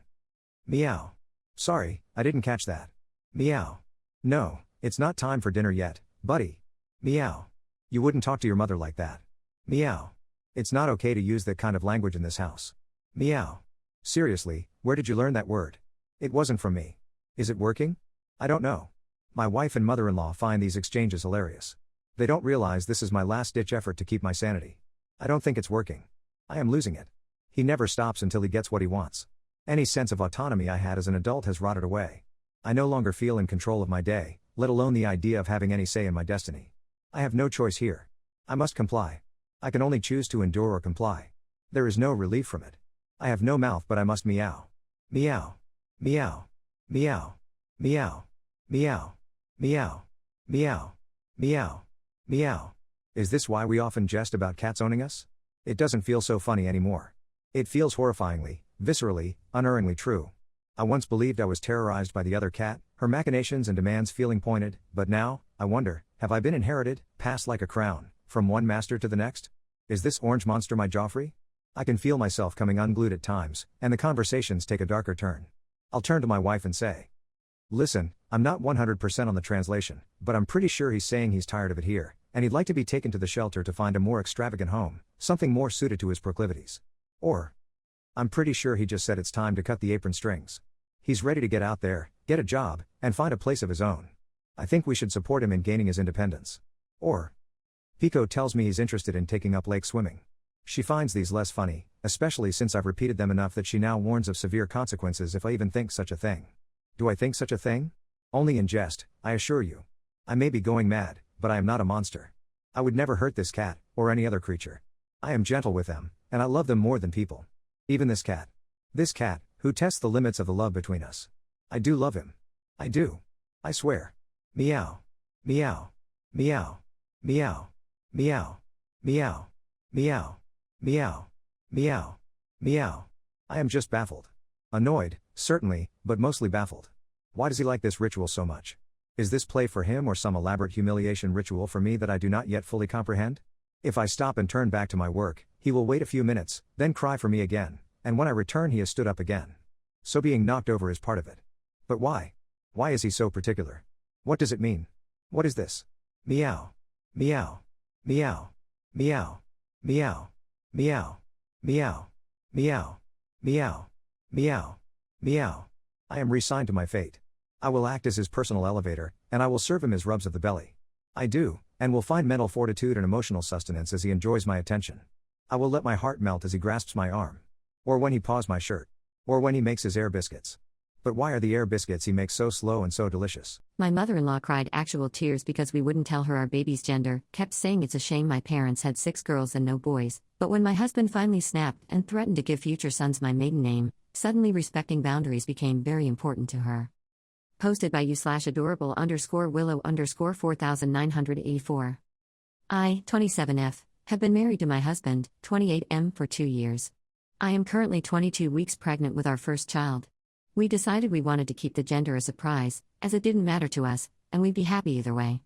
Meow. Sorry, I didn't catch that. Meow. No, it's not time for dinner yet, buddy. Meow. You wouldn't talk to your mother like that. Meow. It's not okay to use that kind of language in this house. Meow. Seriously, where did you learn that word? It wasn't from me. Is it working? I don't know. My wife and mother-in-law find these exchanges hilarious. They don't realize this is my last-ditch effort to keep my sanity. I don't think it's working. I am losing it. He never stops until he gets what he wants. Any sense of autonomy I had as an adult has rotted away. I no longer feel in control of my day, let alone the idea of having any say in my destiny. I have no choice here. I must comply. I can only choose to endure or comply. There is no relief from it. I have no mouth but I must meow. Meow. Meow. Meow. Meow. Meow. Meow. Meow. Meow. Meow. Is this why we often jest about cats owning us? It doesn't feel so funny anymore. It feels horrifyingly, viscerally, unerringly true. I once believed I was terrorized by the other cat, her machinations and demands feeling pointed, but now, I wonder, have I been inherited, passed like a crown, from one master to the next? Is this orange monster my Joffrey? I can feel myself coming unglued at times, and the conversations take a darker turn. I'll turn to my wife and say, "Listen, I'm not 100% on the translation, but I'm pretty sure he's saying he's tired of it here, and he'd like to be taken to the shelter to find a more extravagant home, something more suited to his proclivities. Or, I'm pretty sure he just said it's time to cut the apron strings. He's ready to get out there, get a job, and find a place of his own. I think we should support him in gaining his independence. Or, Pico tells me he's interested in taking up lake swimming. She finds these less funny, especially since I've repeated them enough that she now warns of severe consequences if I even think such a thing. Do I think such a thing? Only in jest, I assure you. I may be going mad, but I am not a monster. I would never hurt this cat, or any other creature. I am gentle with them, and I love them more than people. Even this cat. This cat, who tests the limits of the love between us. I do love him. I do. I swear. Meow. Meow. Meow. Meow. Meow. Meow. Meow. Meow. Meow. Meow. I am just baffled. Annoyed, certainly, but mostly baffled. Why does he like this ritual so much? Is this play for him or some elaborate humiliation ritual for me that I do not yet fully comprehend? If I stop and turn back to my work, he will wait a few minutes, then cry for me again, and when I return he has stood up again. So being knocked over is part of it. But why? Why is he so particular? What does it mean? What is this? Meow. Meow. Meow. Meow. Meow. Meow. Meow. Meow. Meow. Meow. Meow. I am resigned to my fate. I will act as his personal elevator, and I will serve him his rubs of the belly. I do, and will find mental fortitude and emotional sustenance as he enjoys my attention. I will let my heart melt as he grasps my arm. Or when he paws my shirt. Or when he makes his air biscuits. But why are the air biscuits he makes so slow and so delicious? My mother-in-law cried actual tears because we wouldn't tell her our baby's gender, kept saying it's a shame my parents had 6 girls and no boys, but when my husband finally snapped and threatened to give future sons my maiden name, suddenly respecting boundaries became very important to her. Posted by you/adorable_willow_4984. I, 27F, have been married to my husband, 28M, for 2 years. I am currently 22 weeks pregnant with our first child. We decided we wanted to keep the gender a surprise, as it didn't matter to us, and we'd be happy either way.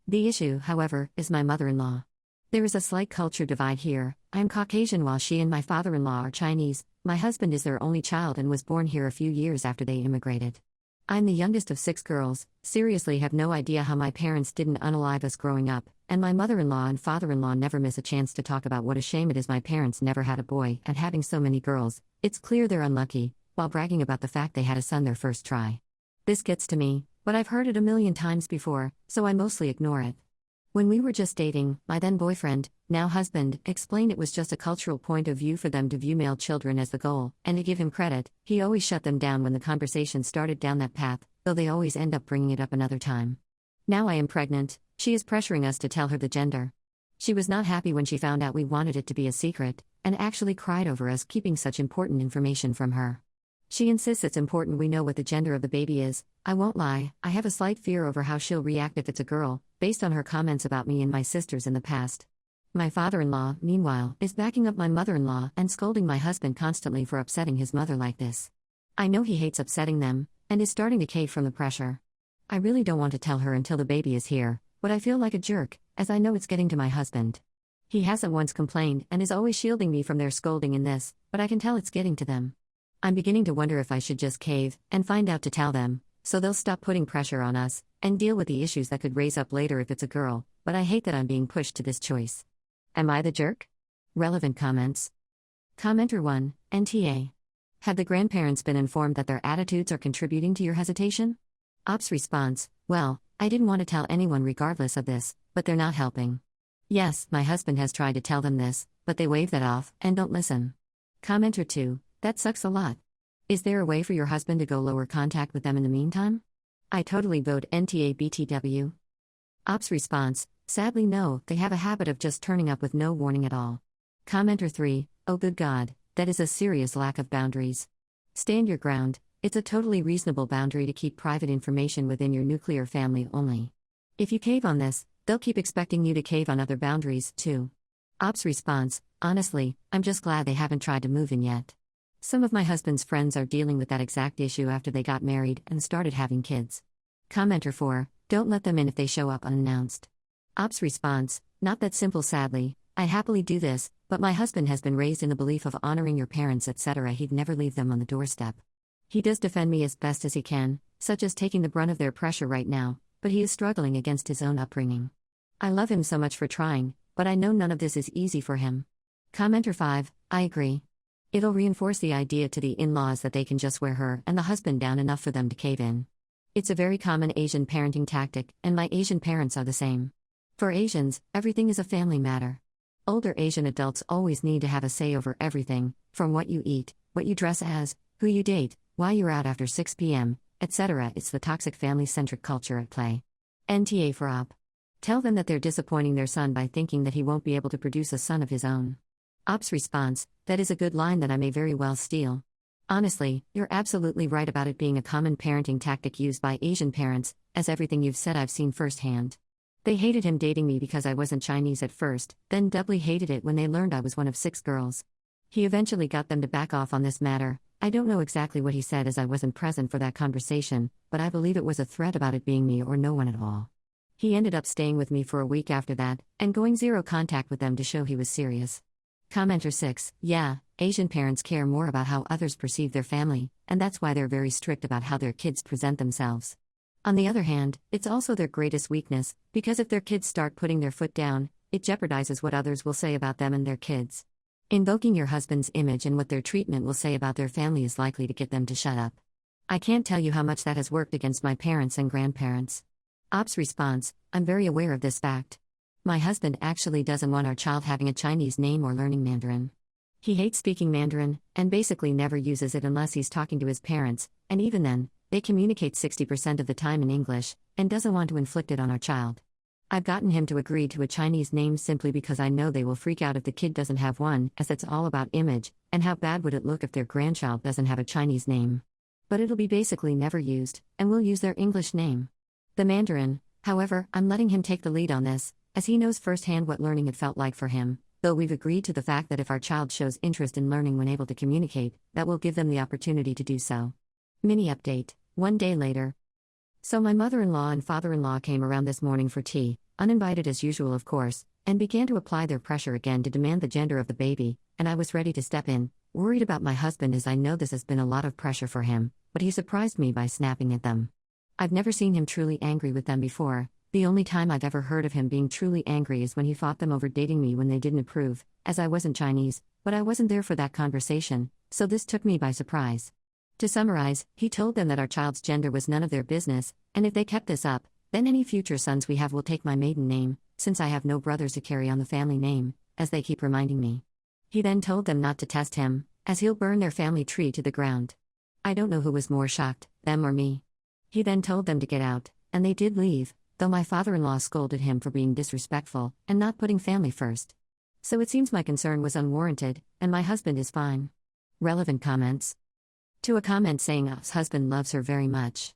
The issue, however, is my mother-in-law. There is a slight culture divide here. I am Caucasian while she and my father-in-law are Chinese. My husband is their only child and was born here a few years after they immigrated. I'm the youngest of 6 girls, seriously have no idea how my parents didn't unalive us growing up, and my mother-in-law and father-in-law never miss a chance to talk about what a shame it is my parents never had a boy, and having so many girls, it's clear they're unlucky, while bragging about the fact they had a son their first try. This gets to me, but I've heard it a million times before, so I mostly ignore it. When we were just dating, my then boyfriend, now husband, explained it was just a cultural point of view for them to view male children as the goal, and to give him credit, he always shut them down when the conversation started down that path, though they always end up bringing it up another time. Now I am pregnant, she is pressuring us to tell her the gender. She was not happy when she found out we wanted it to be a secret, and actually cried over us keeping such important information from her. She insists it's important we know what the gender of the baby is. I won't lie, I have a slight fear over how she'll react if it's a girl, based on her comments about me and my sisters in the past. My father-in-law, meanwhile, is backing up my mother-in-law and scolding my husband constantly for upsetting his mother like this. I know he hates upsetting them, and is starting to cave from the pressure. I really don't want to tell her until the baby is here, but I feel like a jerk, as I know it's getting to my husband. He hasn't once complained and is always shielding me from their scolding in this, but I can tell it's getting to them. I'm beginning to wonder if I should just cave and find out to tell them, so they'll stop putting pressure on us and deal with the issues that could raise up later if it's a girl, but I hate that I'm being pushed to this choice. Am I the jerk? Relevant comments. Commenter 1, NTA. Have the grandparents been informed that their attitudes are contributing to your hesitation? Ops response, well, I didn't want to tell anyone regardless of this, but they're not helping. Yes, my husband has tried to tell them this, but they wave that off and don't listen. Commenter 2, that sucks a lot. Is there a way for your husband to go lower contact with them in the meantime? I totally vote NTA BTW. Ops response, sadly no, they have a habit of just turning up with no warning at all. Commenter 3, oh good God, that is a serious lack of boundaries. Stand your ground, it's a totally reasonable boundary to keep private information within your nuclear family only. If you cave on this, they'll keep expecting you to cave on other boundaries, too. Ops response, honestly, I'm just glad they haven't tried to move in yet. Some of my husband's friends are dealing with that exact issue after they got married and started having kids. Commenter 4, don't let them in if they show up unannounced. Ops response, not that simple sadly, I'd happily do this, but my husband has been raised in the belief of honoring your parents etc. He'd never leave them on the doorstep. He does defend me as best as he can, such as taking the brunt of their pressure right now, but he is struggling against his own upbringing. I love him so much for trying, but I know none of this is easy for him. Commenter 5, I agree. It'll reinforce the idea to the in-laws that they can just wear her and the husband down enough for them to cave in. It's a very common Asian parenting tactic, and my Asian parents are the same. For Asians, everything is a family matter. Older Asian adults always need to have a say over everything, from what you eat, what you dress as, who you date, why you're out after 6 p.m., etc. It's the toxic family-centric culture at play. NTA for Op. Tell them that they're disappointing their son by thinking that he won't be able to produce a son of his own. Op's response, that is a good line that I may very well steal. Honestly, you're absolutely right about it being a common parenting tactic used by Asian parents, as everything you've said I've seen firsthand. They hated him dating me because I wasn't Chinese at first, then doubly hated it when they learned I was one of 6 girls. He eventually got them to back off on this matter. I don't know exactly what he said as I wasn't present for that conversation, but I believe it was a threat about it being me or no one at all. He ended up staying with me for a week after that, and going zero contact with them to show he was serious. Commenter 6, yeah, Asian parents care more about how others perceive their family, and that's why they're very strict about how their kids present themselves. On the other hand, it's also their greatest weakness, because if their kids start putting their foot down, it jeopardizes what others will say about them and their kids. Invoking your husband's image and what their treatment will say about their family is likely to get them to shut up. I can't tell you how much that has worked against my parents and grandparents. Op's response, I'm very aware of this fact. My husband actually doesn't want our child having a Chinese name or learning Mandarin. He hates speaking Mandarin, and basically never uses it unless he's talking to his parents, and even then, they communicate 60% of the time in English, and doesn't want to inflict it on our child. I've gotten him to agree to a Chinese name simply because I know they will freak out if the kid doesn't have one, as it's all about image, and how bad would it look if their grandchild doesn't have a Chinese name. But it'll be basically never used, and we'll use their English name. The Mandarin, however, I'm letting him take the lead on this, as he knows firsthand what learning it felt like for him, though we've agreed to the fact that if our child shows interest in learning when able to communicate, that will give them the opportunity to do so. Mini update, 1 day later. So my mother-in-law and father-in-law came around this morning for tea, uninvited as usual of course, and began to apply their pressure again to demand the gender of the baby, and I was ready to step in, worried about my husband as I know this has been a lot of pressure for him, but he surprised me by snapping at them. I've never seen him truly angry with them before. The only time I've ever heard of him being truly angry is when he fought them over dating me when they didn't approve, as I wasn't Chinese, but I wasn't there for that conversation, so this took me by surprise. To summarize, he told them that our child's gender was none of their business, and if they kept this up, then any future sons we have will take my maiden name, since I have no brothers to carry on the family name, as they keep reminding me. He then told them not to test him, as he'll burn their family tree to the ground. I don't know who was more shocked, them or me. He then told them to get out, and they did leave, though my father-in-law scolded him for being disrespectful and not putting family first. So it seems my concern was unwarranted, and my husband is fine. Relevant comments. To a comment saying Op's husband loves her very much.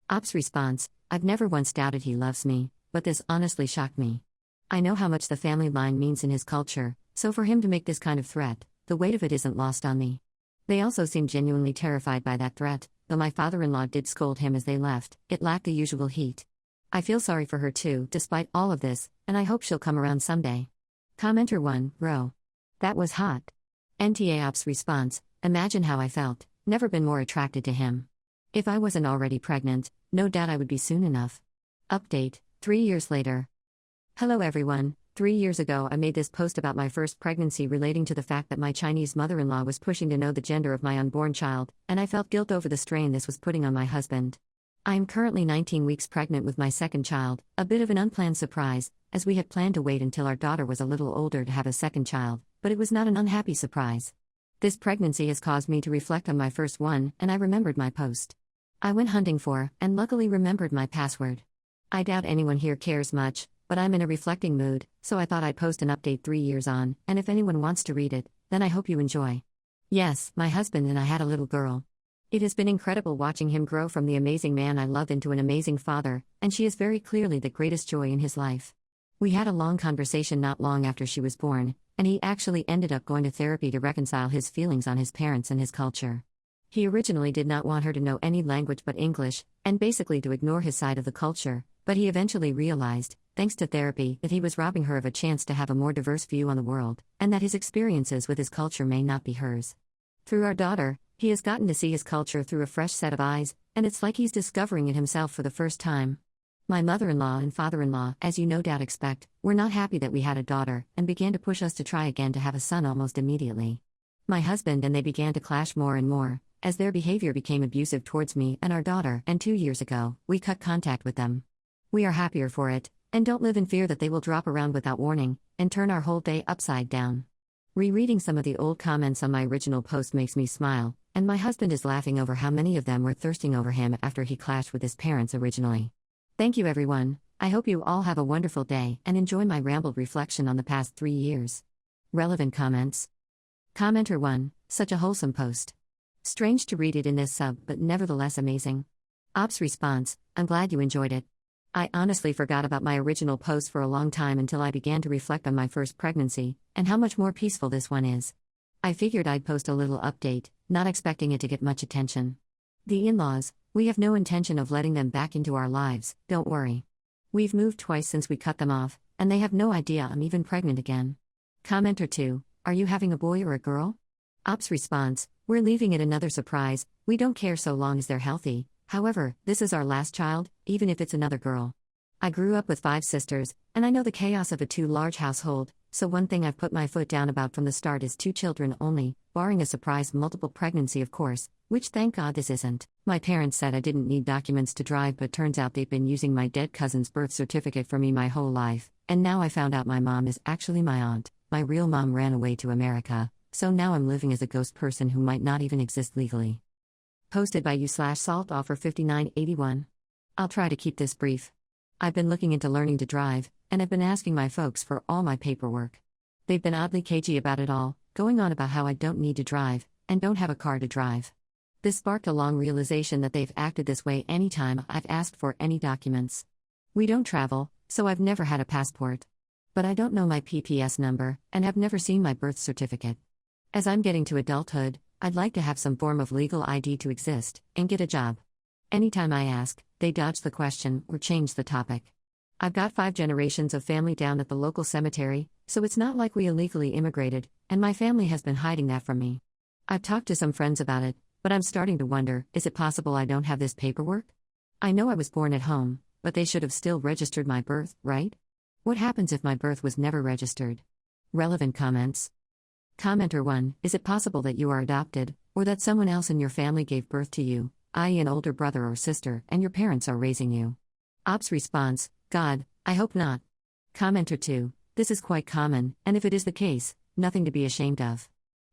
Op's response, I've never once doubted he loves me, but this honestly shocked me. I know how much the family line means in his culture, so for him to make this kind of threat, the weight of it isn't lost on me. They also seemed genuinely terrified by that threat, though my father-in-law did scold him as they left. It lacked the usual heat. I feel sorry for her too, despite all of this, and I hope she'll come around someday. Commenter 1, Ro. That was hot. NTA Op's response, imagine how I felt, never been more attracted to him. If I wasn't already pregnant, no doubt I would be soon enough. Update, 3 years later. Hello everyone. 3 years ago I made this post about my first pregnancy relating to the fact that my Chinese mother-in-law was pushing to know the gender of my unborn child, and I felt guilt over the strain this was putting on my husband. I am currently 19 weeks pregnant with my second child, a bit of an unplanned surprise, as we had planned to wait until our daughter was a little older to have a second child, but it was not an unhappy surprise. This pregnancy has caused me to reflect on my first one, and I remembered my post. I went hunting for, and luckily remembered my password. I doubt anyone here cares much, but I'm in a reflecting mood, so I thought I'd post an update 3 years on, and if anyone wants to read it, then I hope you enjoy. Yes, my husband and I had a little girl. It has been incredible watching him grow from the amazing man I love into an amazing father, and she is very clearly the greatest joy in his life. We had a long conversation not long after she was born, and he actually ended up going to therapy to reconcile his feelings on his parents and his culture. He originally did not want her to know any language but English, and basically to ignore his side of the culture, but he eventually realized, thanks to therapy, that he was robbing her of a chance to have a more diverse view on the world, and that his experiences with his culture may not be hers. Through our daughter, he has gotten to see his culture through a fresh set of eyes, and it's like he's discovering it himself for the first time. My mother-in-law and father-in-law, as you no doubt expect, were not happy that we had a daughter, and began to push us to try again to have a son almost immediately. My husband and they began to clash more and more, as their behavior became abusive towards me and our daughter, and 2 years ago, we cut contact with them. We are happier for it, and don't live in fear that they will drop around without warning, and turn our whole day upside down. Rereading some of the old comments on my original post makes me smile, and my husband is laughing over how many of them were thirsting over him after he clashed with his parents originally. Thank you everyone, I hope you all have a wonderful day and enjoy my rambled reflection on the past 3 years. Relevant comments. Commenter 1, such a wholesome post. Strange to read it in this sub but nevertheless amazing. Ops response, I'm glad you enjoyed it. I honestly forgot about my original post for a long time until I began to reflect on my first pregnancy, and how much more peaceful this one is. I figured I'd post a little update, not expecting it to get much attention. The in-laws, we have no intention of letting them back into our lives, don't worry. We've moved twice since we cut them off, and they have no idea I'm even pregnant again. Commenter 2, are you having a boy or a girl? Ops response, we're leaving it another surprise, we don't care so long as they're healthy, however, this is our last child, even if it's another girl. I grew up with 5 sisters, and I know the chaos of a too-large household, so one thing I've put my foot down about from the start is 2 children only, barring a surprise multiple pregnancy of course, which thank God this isn't. My parents said I didn't need documents to drive, but turns out they've been using my dead cousin's birth certificate for me my whole life, and now I found out my mom is actually my aunt. My real mom ran away to America, so now I'm living as a ghost person who might not even exist legally. Posted by you/salt offer 5981. I'll try to keep this brief. I've been looking into learning to drive, and I've been asking my folks for all my paperwork. They've been oddly cagey about it all, going on about how I don't need to drive, and don't have a car to drive. This sparked a long realization that they've acted this way anytime I've asked for any documents. We don't travel, so I've never had a passport. But I don't know my PPS number, and have never seen my birth certificate. As I'm getting to adulthood, I'd like to have some form of legal ID to exist, and get a job. Anytime I ask, they dodge the question or change the topic. I've got 5 generations of family down at the local cemetery, so it's not like we illegally immigrated, and my family has been hiding that from me. I've talked to some friends about it, but I'm starting to wonder, is it possible I don't have this paperwork? I know I was born at home, but they should have still registered my birth, right? What happens if my birth was never registered? Relevant comments. Commenter 1, is it possible that you are adopted, or that someone else in your family gave birth to you, i.e. an older brother or sister, and your parents are raising you? Ops response, God, I hope not. Commenter 2, this is quite common, and if it is the case, nothing to be ashamed of.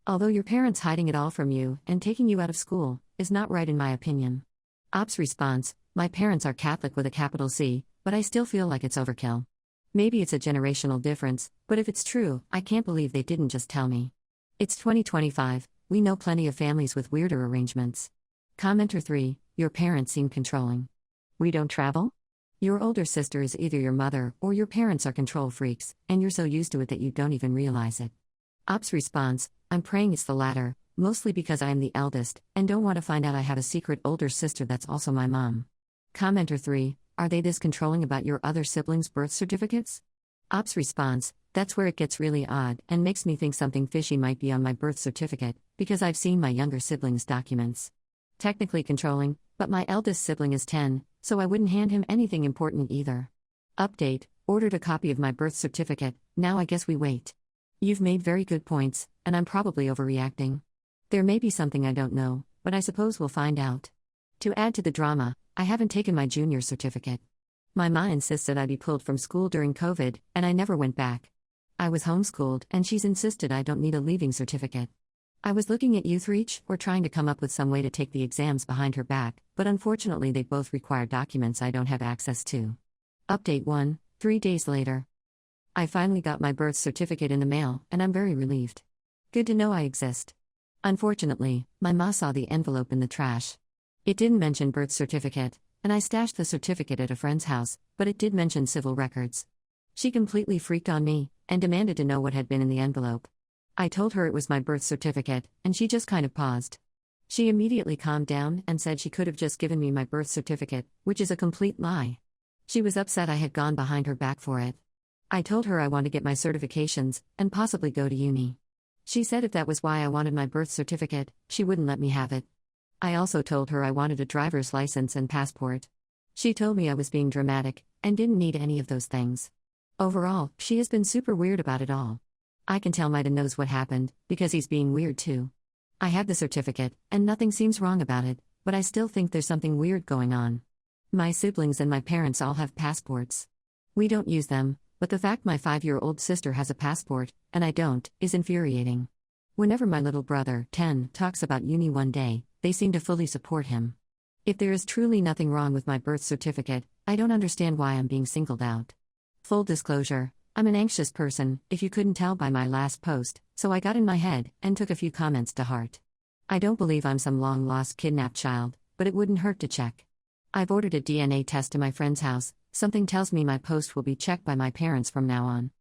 Although your parents hiding it all from you, and taking you out of school, is not right in my opinion. Ops response, my parents are Catholic with a capital C, but I still feel like it's overkill. Maybe it's a generational difference, but if it's true, I can't believe they didn't just tell me. It's 2025, we know plenty of families with weirder arrangements. Commenter 3, your parents seem controlling. We don't travel? Your older sister is either your mother or your parents are control freaks, and you're so used to it that you don't even realize it. Ops response, I'm praying it's the latter, mostly because I am the eldest, and don't want to find out I have a secret older sister that's also my mom. Commenter 3, are they this controlling about your other siblings' birth certificates? Ops response, that's where it gets really odd and makes me think something fishy might be on my birth certificate, because I've seen my younger siblings' documents. Technically controlling, but my eldest sibling is 10, so I wouldn't hand him anything important either. Update, ordered a copy of my birth certificate, now I guess we wait. You've made very good points, and I'm probably overreacting. There may be something I don't know, but I suppose we'll find out. To add to the drama, I haven't taken my junior certificate. My ma insisted I be pulled from school during COVID, and I never went back. I was homeschooled, and she's insisted I don't need a leaving certificate. I was looking at YouthReach or trying to come up with some way to take the exams behind her back, but unfortunately they both require documents I don't have access to. Update 1, 3 days later. I finally got my birth certificate in the mail, and I'm very relieved. Good to know I exist. Unfortunately, my ma saw the envelope in the trash. It didn't mention birth certificate, and I stashed the certificate at a friend's house, but it did mention civil records. She completely freaked on me, and demanded to know what had been in the envelope. I told her it was my birth certificate, and she just kind of paused. She immediately calmed down and said she could have just given me my birth certificate, which is a complete lie. She was upset I had gone behind her back for it. I told her I want to get my certifications, and possibly go to uni. She said if that was why I wanted my birth certificate, she wouldn't let me have it. I also told her I wanted a driver's license and passport. She told me I was being dramatic and didn't need any of those things. Overall, she has been super weird about it all. I can tell Maida knows what happened, because he's being weird too. I have the certificate, and nothing seems wrong about it, but I still think there's something weird going on. My siblings and my parents all have passports. We don't use them, but the fact my 5-year-old sister has a passport, and I don't, is infuriating. Whenever my little brother, 10, talks about uni one day, they seem to fully support him. If there is truly nothing wrong with my birth certificate, I don't understand why I'm being singled out. Full disclosure, I'm an anxious person, if you couldn't tell by my last post, so I got in my head and took a few comments to heart. I don't believe I'm some long-lost kidnapped child, but it wouldn't hurt to check. I've ordered a DNA test to my friend's house. Something tells me my post will be checked by my parents from now on.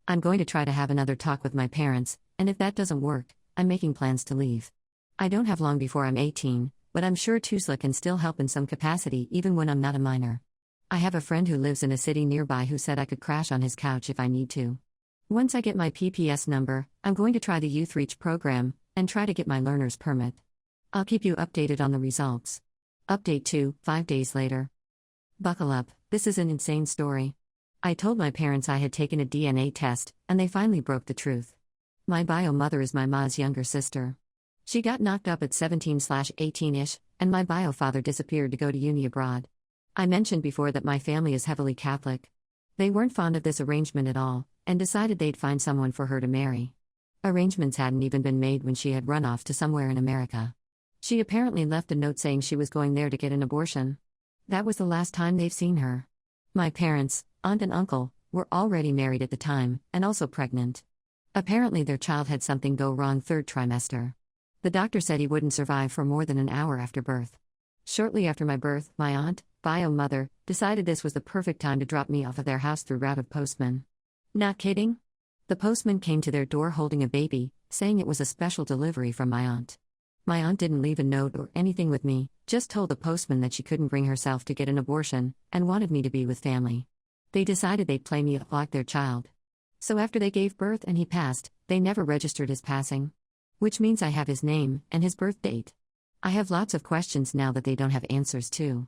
I'm going to try to have another talk with my parents, and if that doesn't work, I'm making plans to leave. I don't have long before I'm 18, but I'm sure TUSLA can still help in some capacity even when I'm not a minor. I have a friend who lives in a city nearby who said I could crash on his couch if I need to. Once I get my PPS number, I'm going to try the Youth Reach program, and try to get my learner's permit. I'll keep you updated on the results. Update 2, 5 days later. Buckle up, this is an insane story. I told my parents I had taken a DNA test, and they finally broke the truth. My bio mother is my ma's younger sister. She got knocked up at 17/18-ish, and my bio father disappeared to go to uni abroad. I mentioned before that my family is heavily Catholic. They weren't fond of this arrangement at all, and decided they'd find someone for her to marry. Arrangements hadn't even been made when she had run off to somewhere in America. She apparently left a note saying she was going there to get an abortion. That was the last time they've seen her. My parents, aunt and uncle, were already married at the time, and also pregnant. Apparently their child had something go wrong 3rd trimester. The doctor said he wouldn't survive for more than an hour after birth. Shortly after my birth, my aunt, bio mother, decided this was the perfect time to drop me off at their house through route of postman. Not kidding? The postman came to their door holding a baby, saying it was a special delivery from my aunt. My aunt didn't leave a note or anything with me, just told the postman that she couldn't bring herself to get an abortion, and wanted me to be with family. They decided they'd play me like their child. So after they gave birth and he passed, they never registered his passing. Which means I have his name, and his birth date. I have lots of questions now that they don't have answers to.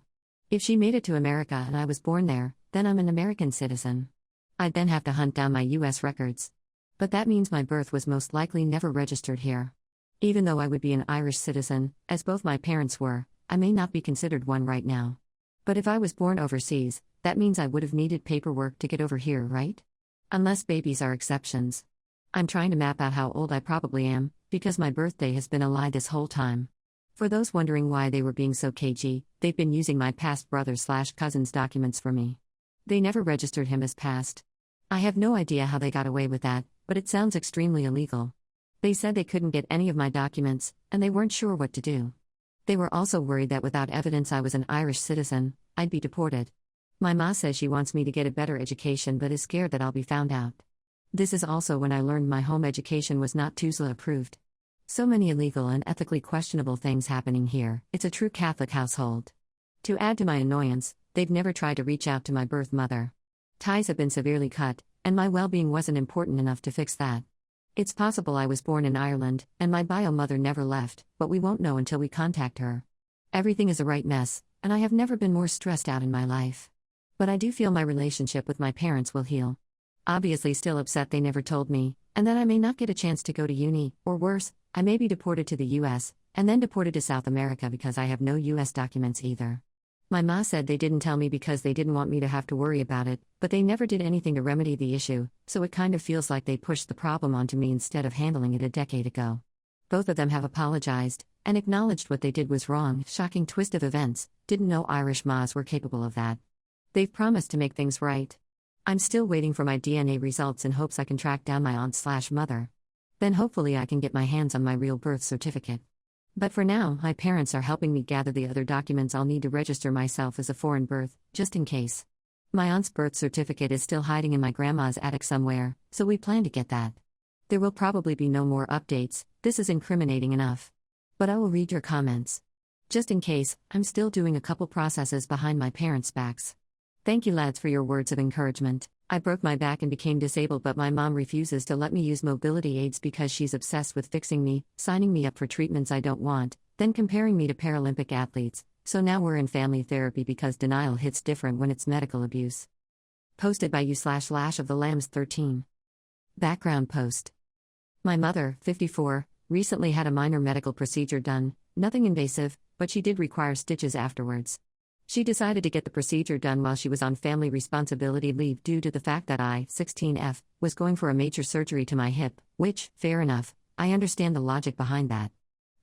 If she made it to America and I was born there, then I'm an American citizen. I'd then have to hunt down my US records. But that means my birth was most likely never registered here. Even though I would be an Irish citizen, as both my parents were, I may not be considered one right now. But if I was born overseas, that means I would have needed paperwork to get over here, right? Unless babies are exceptions. I'm trying to map out how old I probably am, because my birthday has been a lie this whole time. For those wondering why they were being so cagey, they've been using my past brother/cousin's documents for me. They never registered him as past. I have no idea how they got away with that, but it sounds extremely illegal. They said they couldn't get any of my documents, and they weren't sure what to do. They were also worried that without evidence I was an Irish citizen, I'd be deported. My ma says she wants me to get a better education but is scared that I'll be found out. This is also when I learned my home education was not TUSLA approved. So many illegal and ethically questionable things happening here, it's a true Catholic household. To add to my annoyance, they've never tried to reach out to my birth mother. Ties have been severely cut, and my well-being wasn't important enough to fix that. It's possible I was born in Ireland, and my bio mother never left, but we won't know until we contact her. Everything is a right mess, and I have never been more stressed out in my life. But I do feel my relationship with my parents will heal. Obviously still upset they never told me, and that I may not get a chance to go to uni, or worse, I may be deported to the US, and then deported to South America because I have no US documents either. My ma said they didn't tell me because they didn't want me to have to worry about it, but they never did anything to remedy the issue, so it kind of feels like they pushed the problem onto me instead of handling it a decade ago. Both of them have apologized, and acknowledged what they did was wrong. Shocking twist of events, didn't know Irish mas were capable of that. They've promised to make things right. I'm still waiting for my DNA results in hopes I can track down my aunt/mother. Then hopefully I can get my hands on my real birth certificate. But for now, my parents are helping me gather the other documents I'll need to register myself as a foreign birth, just in case. My aunt's birth certificate is still hiding in my grandma's attic somewhere, so we plan to get that. There will probably be no more updates, this is incriminating enough. But I will read your comments. Just in case, I'm still doing a couple processes behind my parents' backs. Thank you lads for your words of encouragement. I broke my back and became disabled, but my mom refuses to let me use mobility aids because she's obsessed with fixing me, signing me up for treatments I don't want, then comparing me to Paralympic athletes, so now we're in family therapy because denial hits different when it's medical abuse. Posted by you/Lash of the Lambs 13. Background post. My mother, 54, recently had a minor medical procedure done, nothing invasive, but she did require stitches afterwards. She decided to get the procedure done while she was on family responsibility leave due to the fact that I, 16F, was going for a major surgery to my hip, which, fair enough, I understand the logic behind that.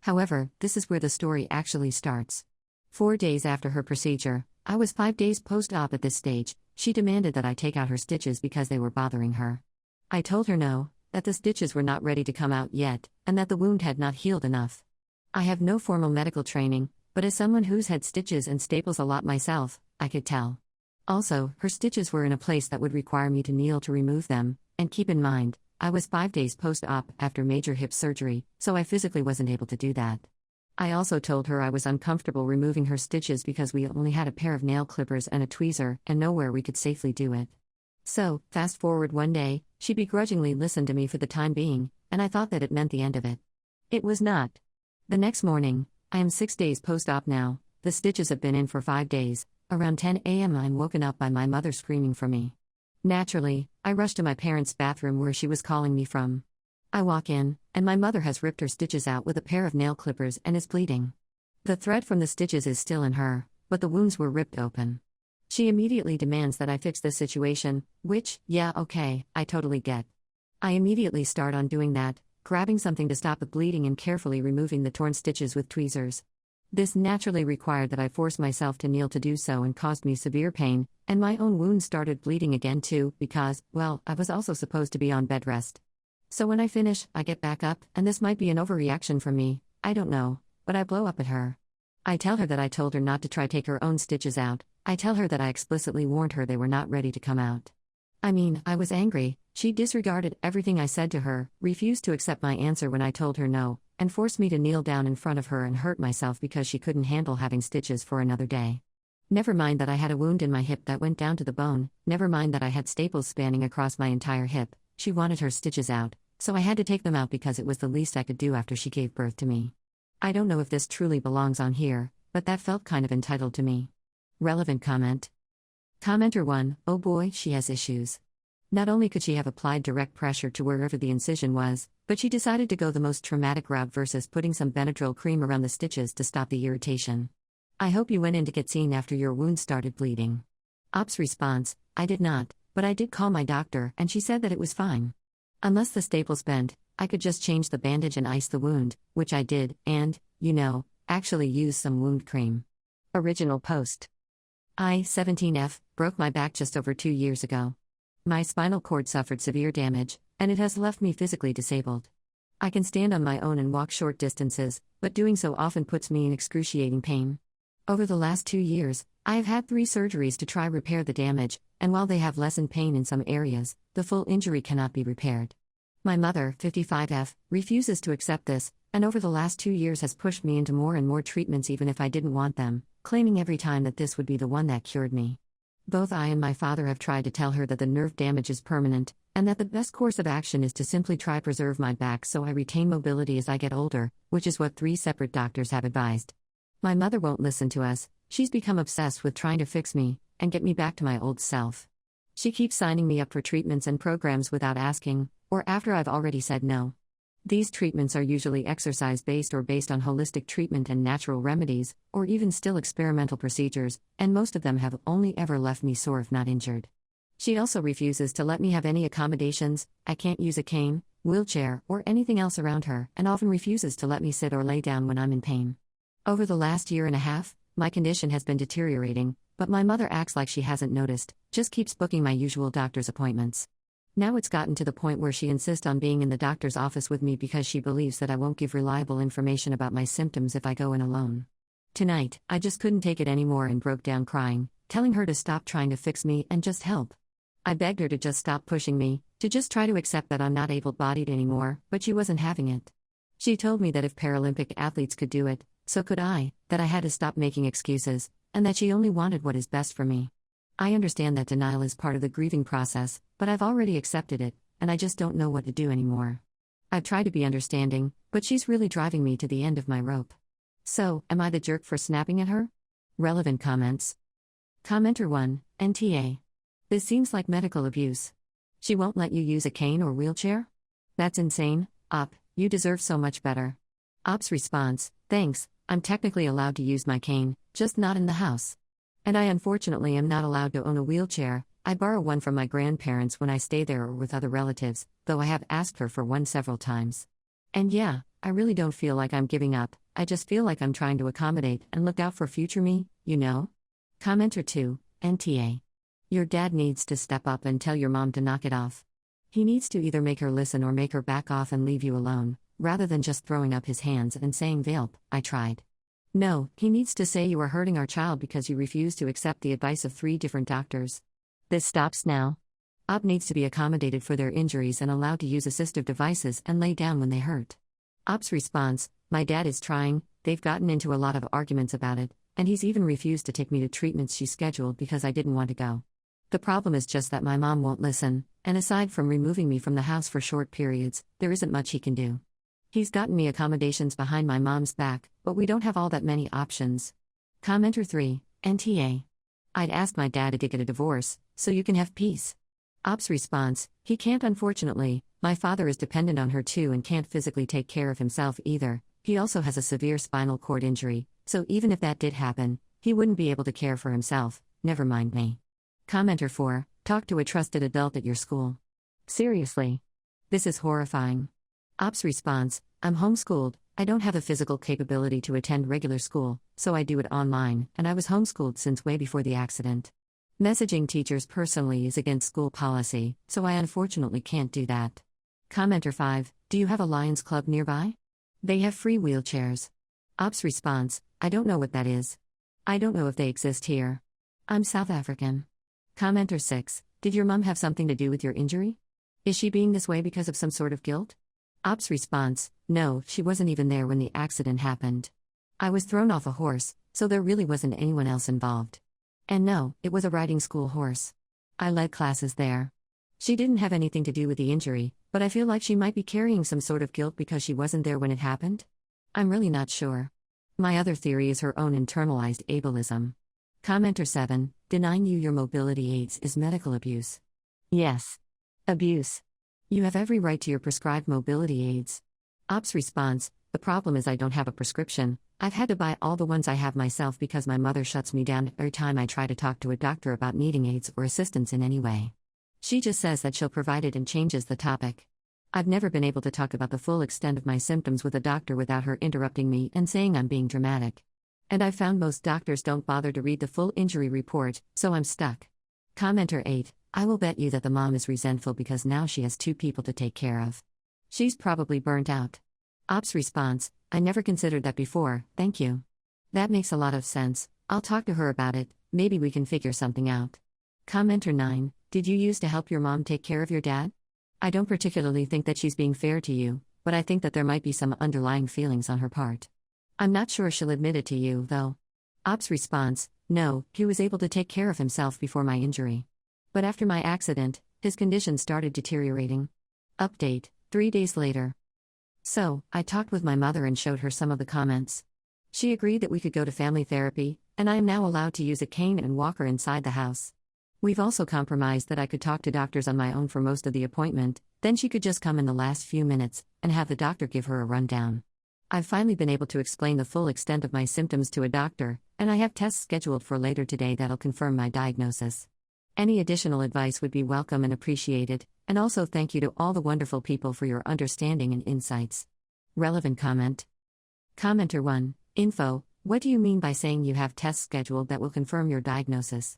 However, this is where the story actually starts. 4 days after her procedure, I was 5 days post-op at this stage, she demanded that I take out her stitches because they were bothering her. I told her no, that the stitches were not ready to come out yet, and that the wound had not healed enough. I have no formal medical training, but as someone who's had stitches and staples a lot myself, I could tell. Also, her stitches were in a place that would require me to kneel to remove them, and keep in mind, I was 5 days post-op after major hip surgery, so I physically wasn't able to do that. I also told her I was uncomfortable removing her stitches because we only had a pair of nail clippers and a tweezer, and nowhere we could safely do it. So, fast forward one day, she begrudgingly listened to me for the time being, and I thought that it meant the end of it. It was not. The next morning, I am 6 days post-op now, the stitches have been in for 5 days, around 10 a.m. I'm woken up by my mother screaming for me. Naturally, I rush to my parents' bathroom where she was calling me from. I walk in, and my mother has ripped her stitches out with a pair of nail clippers and is bleeding. The thread from the stitches is still in her, but the wounds were ripped open. She immediately demands that I fix this situation, which, yeah, okay, I totally get. I immediately start on doing that, grabbing something to stop the bleeding and carefully removing the torn stitches with tweezers. This naturally required that I force myself to kneel to do so and caused me severe pain, and my own wound started bleeding again too because, well, I was also supposed to be on bed rest. So when I finish, I get back up, and this might be an overreaction from me, I don't know, but I blow up at her. I tell her that I told her not to try take her own stitches out, I tell her that I explicitly warned her they were not ready to come out. I mean, I was angry. She disregarded everything I said to her, refused to accept my answer when I told her no, and forced me to kneel down in front of her and hurt myself because she couldn't handle having stitches for another day. Never mind that I had a wound in my hip that went down to the bone, never mind that I had staples spanning across my entire hip, she wanted her stitches out, so I had to take them out because it was the least I could do after she gave birth to me. I don't know if this truly belongs on here, but that felt kind of entitled to me. Relevant comment. Commenter 1, oh boy, she has issues. Not only could she have applied direct pressure to wherever the incision was, but she decided to go the most traumatic route versus putting some Benadryl cream around the stitches to stop the irritation. I hope you went in to get seen after your wound started bleeding. Op's response, I did not, but I did call my doctor and she said that it was fine. Unless the staples bent, I could just change the bandage and ice the wound, which I did, and, actually use some wound cream. Original post. I, 17F, broke my back just over 2 years ago. My spinal cord suffered severe damage, and it has left me physically disabled. I can stand on my own and walk short distances, but doing so often puts me in excruciating pain. Over the last 2 years, I have had 3 surgeries to try repair the damage, and while they have lessened pain in some areas, the full injury cannot be repaired. My mother, 55F, refuses to accept this, and over the last 2 years has pushed me into more and more treatments even if I didn't want them, claiming every time that this would be the one that cured me. Both I and my father have tried to tell her that the nerve damage is permanent, and that the best course of action is to simply try preserve my back so I retain mobility as I get older, which is what 3 separate doctors have advised. My mother won't listen to us, she's become obsessed with trying to fix me, and get me back to my old self. She keeps signing me up for treatments and programs without asking, or after I've already said no. These treatments are usually exercise-based or based on holistic treatment and natural remedies, or even still experimental procedures, and most of them have only ever left me sore if not injured. She also refuses to let me have any accommodations, I can't use a cane, wheelchair, or anything else around her, and often refuses to let me sit or lay down when I'm in pain. Over the last year and a half, my condition has been deteriorating, but my mother acts like she hasn't noticed, just keeps booking my usual doctor's appointments. Now it's gotten to the point where she insists on being in the doctor's office with me because she believes that I won't give reliable information about my symptoms if I go in alone. Tonight, I just couldn't take it anymore and broke down crying, telling her to stop trying to fix me and just help. I begged her to just stop pushing me, to just try to accept that I'm not able-bodied anymore, but she wasn't having it. She told me that if Paralympic athletes could do it, so could I, that I had to stop making excuses, and that she only wanted what is best for me. I understand that denial is part of the grieving process, but I've already accepted it, and I just don't know what to do anymore. I've tried to be understanding, but she's really driving me to the end of my rope. So, am I the jerk for snapping at her? Relevant comments. Commenter 1, NTA. This seems like medical abuse. She won't let you use a cane or wheelchair? That's insane, Op, you deserve so much better. Op's response, thanks, I'm technically allowed to use my cane, just not in the house. And I unfortunately am not allowed to own a wheelchair. I borrow one from my grandparents when I stay there or with other relatives, though I have asked her for one several times. And yeah, I really don't feel like I'm giving up, I just feel like I'm trying to accommodate and look out for future me, you know? Commenter 2, NTA. Your dad needs to step up and tell your mom to knock it off. He needs to either make her listen or make her back off and leave you alone, rather than just throwing up his hands and saying, "Velp, I tried." No, he needs to say you are hurting our child because you refuse to accept the advice of 3 different doctors. This stops now. Op needs to be accommodated for their injuries and allowed to use assistive devices and lay down when they hurt. Op's response, my dad is trying, they've gotten into a lot of arguments about it, and he's even refused to take me to treatments she scheduled because I didn't want to go. The problem is just that my mom won't listen, and aside from removing me from the house for short periods, there isn't much he can do. He's gotten me accommodations behind my mom's back, but we don't have all that many options. Commenter 3, NTA. I'd ask my dad to get a divorce, so you can have peace. Op's response, he can't unfortunately, my father is dependent on her too and can't physically take care of himself either, he also has a severe spinal cord injury, so even if that did happen, he wouldn't be able to care for himself, never mind me. Commenter 4, talk to a trusted adult at your school. Seriously. This is horrifying. Op's response, I'm homeschooled, I don't have the physical capability to attend regular school, so I do it online, and I was homeschooled since way before the accident. Messaging teachers personally is against school policy, so I unfortunately can't do that. Commenter 5, do you have a Lions Club nearby? They have free wheelchairs. Op's response, I don't know what that is. I don't know if they exist here. I'm South African. Commenter 6, did your mom have something to do with your injury? Is she being this way because of some sort of guilt? Op's response, no, she wasn't even there when the accident happened. I was thrown off a horse, so there really wasn't anyone else involved. And no, it was a riding school horse. I led classes there. She didn't have anything to do with the injury, but I feel like she might be carrying some sort of guilt because she wasn't there when it happened. I'm really not sure. My other theory is her own internalized ableism. Commenter 7, denying you your mobility aids is medical abuse. Yes. Abuse. You have every right to your prescribed mobility aids. Op's response, the problem is I don't have a prescription, I've had to buy all the ones I have myself because my mother shuts me down every time I try to talk to a doctor about needing aids or assistance in any way. She just says that she'll provide it and changes the topic. I've never been able to talk about the full extent of my symptoms with a doctor without her interrupting me and saying I'm being dramatic. And I've found most doctors don't bother to read the full injury report, so I'm stuck. Commenter 8, I will bet you that the mom is resentful because now she has 2 people to take care of. She's probably burnt out. Op's response, I never considered that before, thank you. That makes a lot of sense, I'll talk to her about it, maybe we can figure something out. Commenter 9, did you use to help your mom take care of your dad? I don't particularly think that she's being fair to you, but I think that there might be some underlying feelings on her part. I'm not sure she'll admit it to you, though. Op's response, no, he was able to take care of himself before my injury. But after my accident, his condition started deteriorating. Update, 3 days later. So, I talked with my mother and showed her some of the comments. She agreed that we could go to family therapy, and I am now allowed to use a cane and walker inside the house. We've also compromised that I could talk to doctors on my own for most of the appointment, then she could just come in the last few minutes, and have the doctor give her a rundown. I've finally been able to explain the full extent of my symptoms to a doctor, and I have tests scheduled for later today that'll confirm my diagnosis. Any additional advice would be welcome and appreciated, and also thank you to all the wonderful people for your understanding and insights. Relevant comment. Commenter 1, info, what do you mean by saying you have tests scheduled that will confirm your diagnosis?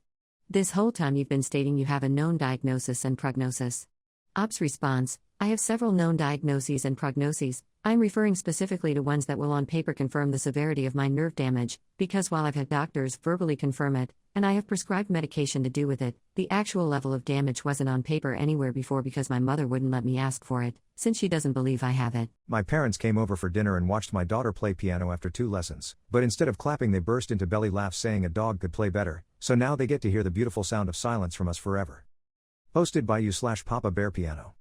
This whole time you've been stating you have a known diagnosis and prognosis. Op's response, I have several known diagnoses and prognoses. I'm referring specifically to ones that will on paper confirm the severity of my nerve damage, because while I've had doctors verbally confirm it, and I have prescribed medication to do with it, the actual level of damage wasn't on paper anywhere before because my mother wouldn't let me ask for it, since she doesn't believe I have it. My parents came over for dinner and watched my daughter play piano after 2 lessons, but instead of clapping they burst into belly laughs saying a dog could play better, so now they get to hear the beautiful sound of silence from us forever. Posted by you/Papa Bear Piano.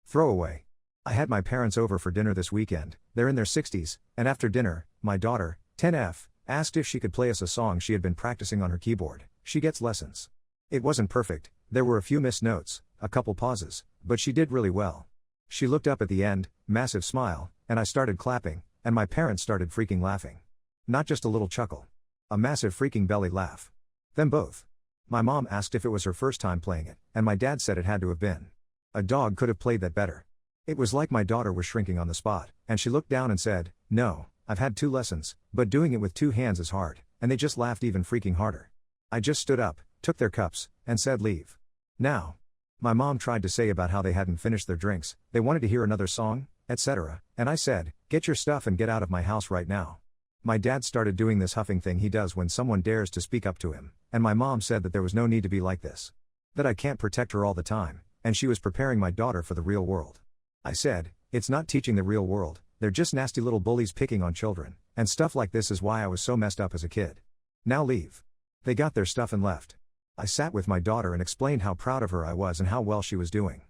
Throwaway. I had my parents over for dinner this weekend, they're in their 60s, and after dinner, my daughter, 10F, Asked if she could play us a song she had been practicing on her keyboard. She gets lessons. It wasn't perfect, there were a few missed notes, a couple pauses, but she did really well. She looked up at the end, massive smile, and I started clapping, and my parents started freaking laughing. Not just a little chuckle. A massive freaking belly laugh. Them both. My mom asked if it was her first time playing it, and my dad said it had to have been. A dog could have played that better. It was like my daughter was shrinking on the spot, and she looked down and said, "No, I've had 2 lessons, but doing it with 2 hands is hard," and they just laughed even freaking harder. I just stood up, took their cups, and said leave. Now. My mom tried to say about how they hadn't finished their drinks, they wanted to hear another song, etc., and I said, "Get your stuff and get out of my house right now." My dad started doing this huffing thing he does when someone dares to speak up to him, and my mom said that there was no need to be like this. That I can't protect her all the time, and she was preparing my daughter for the real world. I said, "It's not teaching the real world, they're just nasty little bullies picking on children, and stuff like this is why I was so messed up as a kid. Now leave." They got their stuff and left. I sat with my daughter and explained how proud of her I was and how well she was doing.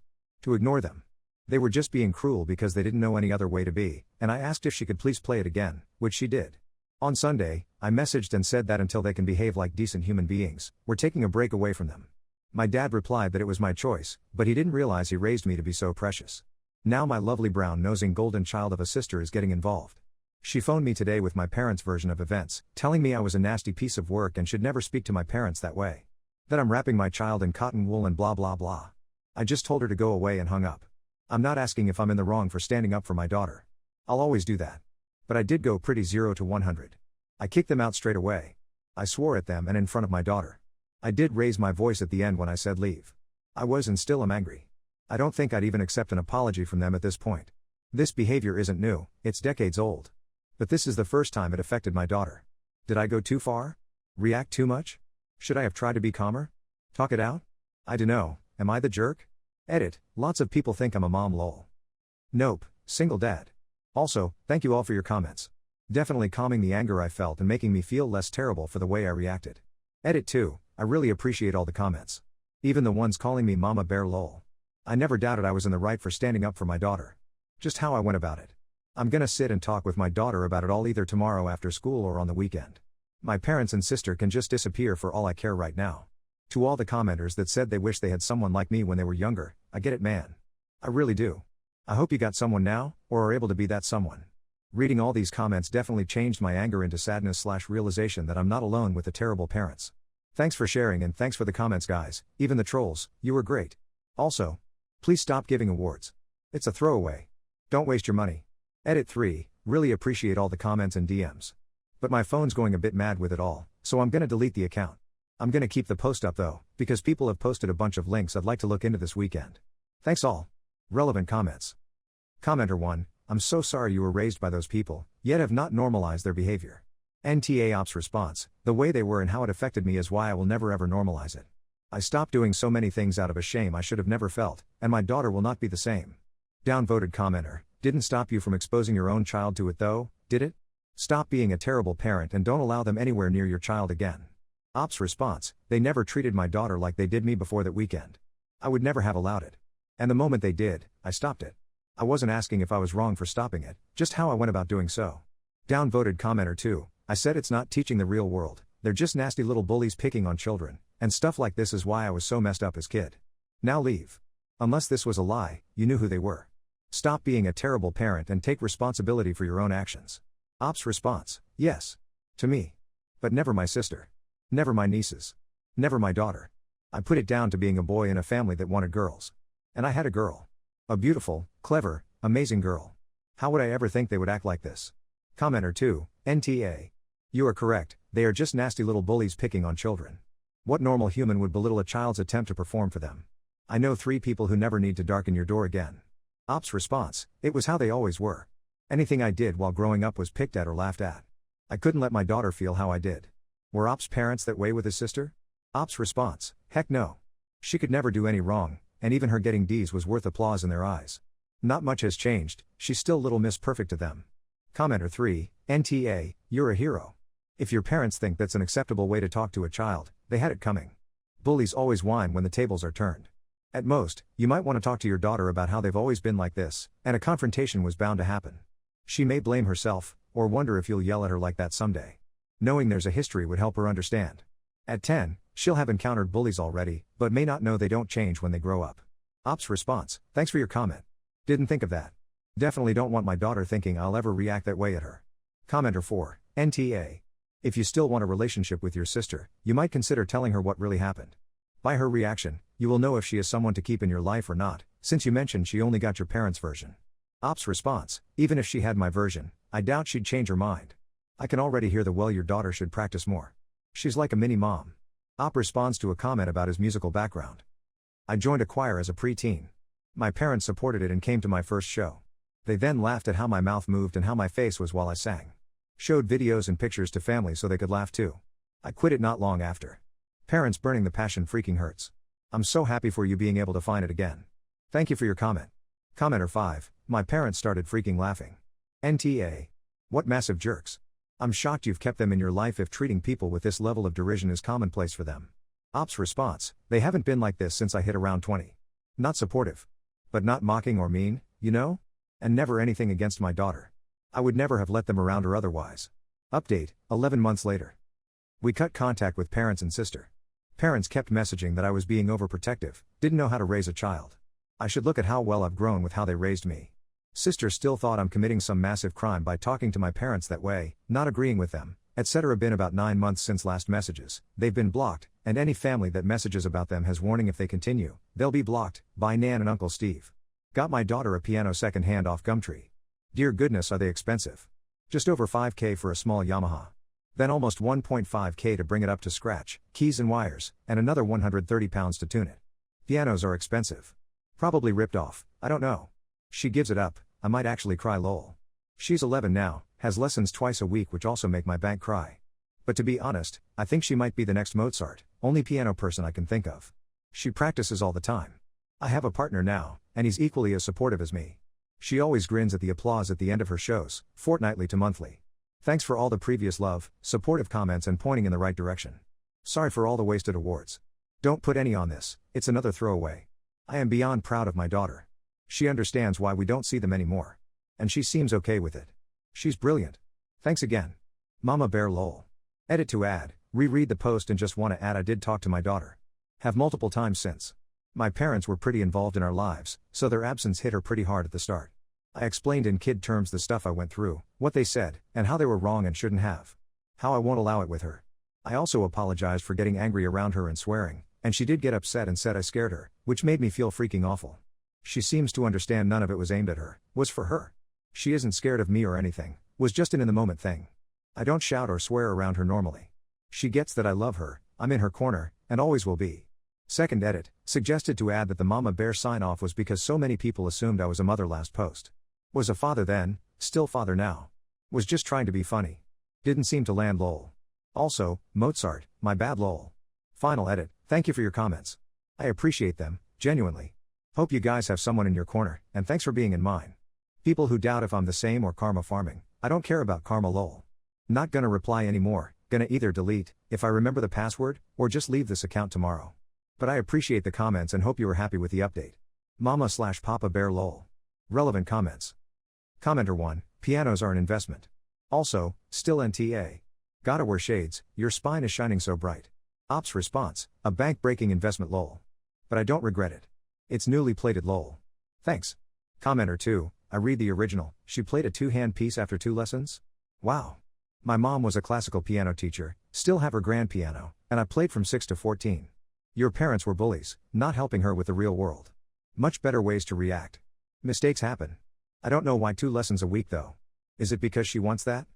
To ignore them. They were just being cruel because they didn't know any other way to be, and I asked if she could please play it again, which she did. On Sunday, I messaged and said that until they can behave like decent human beings, we're taking a break away from them. My dad replied that it was my choice, but he didn't realize he raised me to be so precious. Now my lovely brown-nosing golden child of a sister is getting involved. She phoned me today with my parents' version of events, telling me I was a nasty piece of work and should never speak to my parents that way. That I'm wrapping my child in cotton wool and blah blah blah. I just told her to go away and hung up. I'm not asking if I'm in the wrong for standing up for my daughter. I'll always do that. But I did go pretty 0 to 100. I kicked them out straight away. I swore at them and in front of my daughter. I did raise my voice at the end when I said leave. I was and still am angry. I don't think I'd even accept an apology from them at this point. This behavior isn't new, it's decades old. But this is the first time it affected my daughter. Did I go too far? React too much? Should I have tried to be calmer? Talk it out? I dunno, am I the jerk? Edit, lots of people think I'm a mom lol. Nope, single dad. Also, thank you all for your comments. Definitely calming the anger I felt and making me feel less terrible for the way I reacted. Edit 2, I really appreciate all the comments. Even the ones calling me Mama Bear lol. I never doubted I was in the right for standing up for my daughter. Just how I went about it. I'm gonna sit and talk with my daughter about it all either tomorrow after school or on the weekend. My parents and sister can just disappear for all I care right now. To all the commenters that said they wish they had someone like me when they were younger, I get it man. I really do. I hope you got someone now, or are able to be that someone. Reading all these comments definitely changed my anger into sadness/realization that I'm not alone with the terrible parents. Thanks for sharing and thanks for the comments guys, even the trolls, you were great. Also, please stop giving awards. It's a throwaway. Don't waste your money. Edit 3, really appreciate all the comments and DMs. But my phone's going a bit mad with it all, so I'm gonna delete the account. I'm gonna keep the post up though, because people have posted a bunch of links I'd like to look into this weekend. Thanks all. Relevant comments. Commenter 1, I'm so sorry you were raised by those people, yet have not normalized their behavior. NTA Ops response, the way they were and how it affected me is why I will never ever normalize it. I stopped doing so many things out of a shame I should have never felt, and my daughter will not be the same. Downvoted commenter, didn't stop you from exposing your own child to it though, did it? Stop being a terrible parent and don't allow them anywhere near your child again. Ops response, they never treated my daughter like they did me before that weekend. I would never have allowed it. And the moment they did, I stopped it. I wasn't asking if I was wrong for stopping it, just how I went about doing so. Downvoted commenter 2, I said it's not teaching the real world, they're just nasty little bullies picking on children, and stuff like this is why I was so messed up as kid. Now leave. Unless this was a lie, you knew who they were. Stop being a terrible parent and take responsibility for your own actions. Ops response, yes. To me. But never my sister. Never my nieces. Never my daughter. I put it down to being a boy in a family that wanted girls. And I had a girl. A beautiful, clever, amazing girl. How would I ever think they would act like this? Commenter 2, NTA. You are correct, they are just nasty little bullies picking on children. What normal human would belittle a child's attempt to perform for them? I know 3 people who never need to darken your door again. Ops response, it was how they always were. Anything I did while growing up was picked at or laughed at. I couldn't let my daughter feel how I did. Were Ops' parents that way with his sister? Ops response, heck no. She could never do any wrong, and even her getting D's was worth applause in their eyes. Not much has changed, she's still Little Miss Perfect to them. Commenter 3, NTA, you're a hero. If your parents think that's an acceptable way to talk to a child, they had it coming. Bullies always whine when the tables are turned. At most, you might want to talk to your daughter about how they've always been like this, and a confrontation was bound to happen. She may blame herself, or wonder if you'll yell at her like that someday. Knowing there's a history would help her understand. At 10, she'll have encountered bullies already, but may not know they don't change when they grow up. Ops response, thanks for your comment. Didn't think of that. Definitely don't want my daughter thinking I'll ever react that way at her. Commenter 4, NTA. If you still want a relationship with your sister, you might consider telling her what really happened. By her reaction, you will know if she is someone to keep in your life or not, since you mentioned she only got your parents' version. Ops response, even if she had my version, I doubt she'd change her mind. I can already hear the well, your daughter should practice more. She's like a mini mom. Op responds to a comment about his musical background. I joined a choir as a pre-teen. My parents supported it and came to my first show. They then laughed at how my mouth moved and how my face was while I sang. Showed videos and pictures to family so they could laugh too. I quit it not long after. Parents burning the passion freaking hurts. I'm so happy for you being able to find it again. Thank you for your comment. Commenter 5, my parents started freaking laughing. NTA. What massive jerks. I'm shocked you've kept them in your life if treating people with this level of derision is commonplace for them. Ops response, they haven't been like this since I hit around 20. Not supportive. But not mocking or mean, you know? And never anything against my daughter. I would never have let them around her otherwise. Update, 11 months later. We cut contact with parents and sister. Parents kept messaging that I was being overprotective, didn't know how to raise a child. I should look at how well I've grown with how they raised me. Sister still thought I'm committing some massive crime by talking to my parents that way, not agreeing with them, etc. Been about 9 months since last messages, they've been blocked, and any family that messages about them has warning if they continue, they'll be blocked, by Nan and Uncle Steve. Got my daughter a piano second hand off Gumtree. Dear goodness, are they expensive. Just over $5,000 for a small Yamaha. Then almost $1.5K to bring it up to scratch, keys and wires, and another £130 to tune it. Pianos are expensive. Probably ripped off, I don't know. She gives it up, I might actually cry lol. She's 11 now, has lessons twice a week which also make my bank cry. But to be honest, I think she might be the next Mozart, only piano person I can think of. She practices all the time. I have a partner now, and he's equally as supportive as me. She always grins at the applause at the end of her shows, fortnightly to monthly. Thanks for all the previous love, supportive comments and pointing in the right direction. Sorry for all the wasted awards. Don't put any on this, it's another throwaway. I am beyond proud of my daughter. She understands why we don't see them anymore. And she seems okay with it. She's brilliant. Thanks again. Mama Bear lol. Edit to add, reread the post and just want to add I did talk to my daughter. Have multiple times since. My parents were pretty involved in our lives, so their absence hit her pretty hard at the start. I explained in kid terms the stuff I went through, what they said, and how they were wrong and shouldn't have. How I won't allow it with her. I also apologized for getting angry around her and swearing, and she did get upset and said I scared her, which made me feel freaking awful. She seems to understand none of it was aimed at her, was for her. She isn't scared of me or anything, was just an in-the-moment thing. I don't shout or swear around her normally. She gets that I love her, I'm in her corner, and always will be. Second edit, suggested to add that the Mama Bear sign-off was because so many people assumed I was a mother last post. Was a father then, still father now. Was just trying to be funny. Didn't seem to land lol. Also, Mozart, my bad lol. Final edit, thank you for your comments. I appreciate them, genuinely. Hope you guys have someone in your corner, and thanks for being in mine. People who doubt if I'm the same or karma farming, I don't care about karma lol. Not gonna reply anymore, gonna either delete, if I remember the password, or just leave this account tomorrow. But I appreciate the comments and hope you were happy with the update. Mama/Papa Bear lol. Relevant comments. Commenter 1, pianos are an investment. Also, still NTA. Gotta wear shades, your spine is shining so bright. Ops response, a bank-breaking investment lol. But I don't regret it. It's newly plated lol. Thanks. Commenter 2, I read the original, she played a 2-hand piece after 2 lessons? Wow. My mom was a classical piano teacher, still have her grand piano, and I played from 6 to 14. Your parents were bullies, not helping her with the real world. Much better ways to react. Mistakes happen. I don't know why 2 lessons a week though. Is it because she wants that?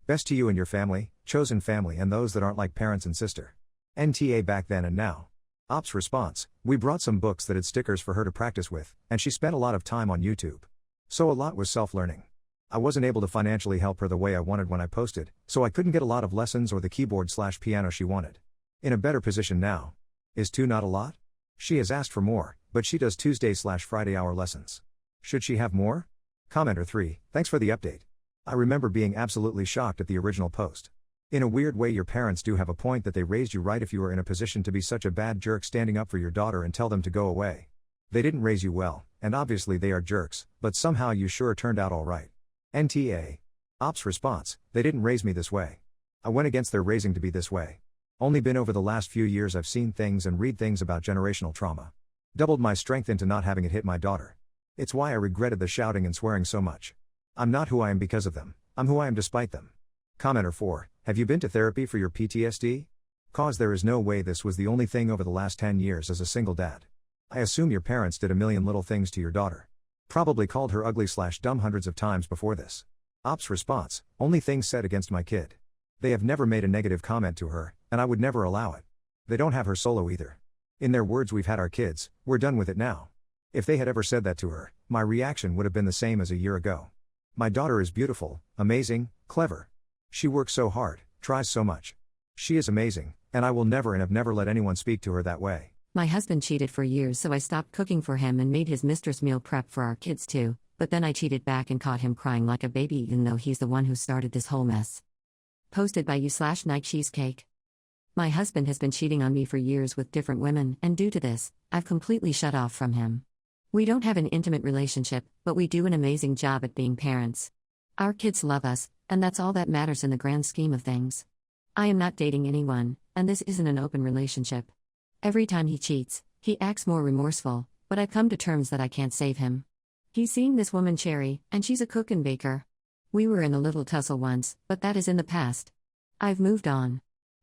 Best to you and your family, chosen family and those that aren't like parents and sister. NTA back then and now. Ops response, we brought some books that had stickers for her to practice with, and she spent a lot of time on YouTube. So a lot was self-learning. I wasn't able to financially help her the way I wanted when I posted, so I couldn't get a lot of lessons or the keyboard/piano she wanted. In a better position now. Is 2 not a lot? She has asked for more, but she does Tuesday/Friday hour lessons. Should she have more? Commenter 3, thanks for the update. I remember being absolutely shocked at the original post. In a weird way your parents do have a point that they raised you right if you were in a position to be such a bad jerk standing up for your daughter and tell them to go away. They didn't raise you well, and obviously they are jerks, but somehow you sure turned out alright. NTA. Ops response, they didn't raise me this way. I I went against their raising to be this way. Only been over the last few years I've seen things and read things about generational trauma. Doubled my strength into not having it hit my daughter. It's why I regretted the shouting and swearing so much. I'm not who I am because of them, I'm who I am despite them. Commenter 4, have you been to therapy for your PTSD? Cause there is no way this was the only thing over the last 10 years as a single dad. I assume your parents did a million little things to your daughter. Probably called her ugly/dumb hundreds of times before this. Ops response, only things said against my kid. They have never made a negative comment to her, and I would never allow it. They don't have her solo either. In their words, we've had our kids, we're done with it now. If they had ever said that to her, my reaction would have been the same as a year ago. My daughter is beautiful, amazing, clever. She works so hard, tries so much. She is amazing, and I will never and have never let anyone speak to her that way. My husband cheated for years, so I stopped cooking for him and made his mistress meal prep for our kids too, but then I cheated back and caught him crying like a baby even though he's the one who started this whole mess. Posted by you/Night Cheesecake. My husband has been cheating on me for years with different women, and due to this, I've completely shut off from him. We don't have an intimate relationship, but we do an amazing job at being parents. Our kids love us, and that's all that matters in the grand scheme of things. I am not dating anyone, and this isn't an open relationship. Every time he cheats, he acts more remorseful, but I've come to terms that I can't save him. He's seeing this woman Cherry, and she's a cook and baker. We were in a little tussle once, but that is in the past. I've moved on.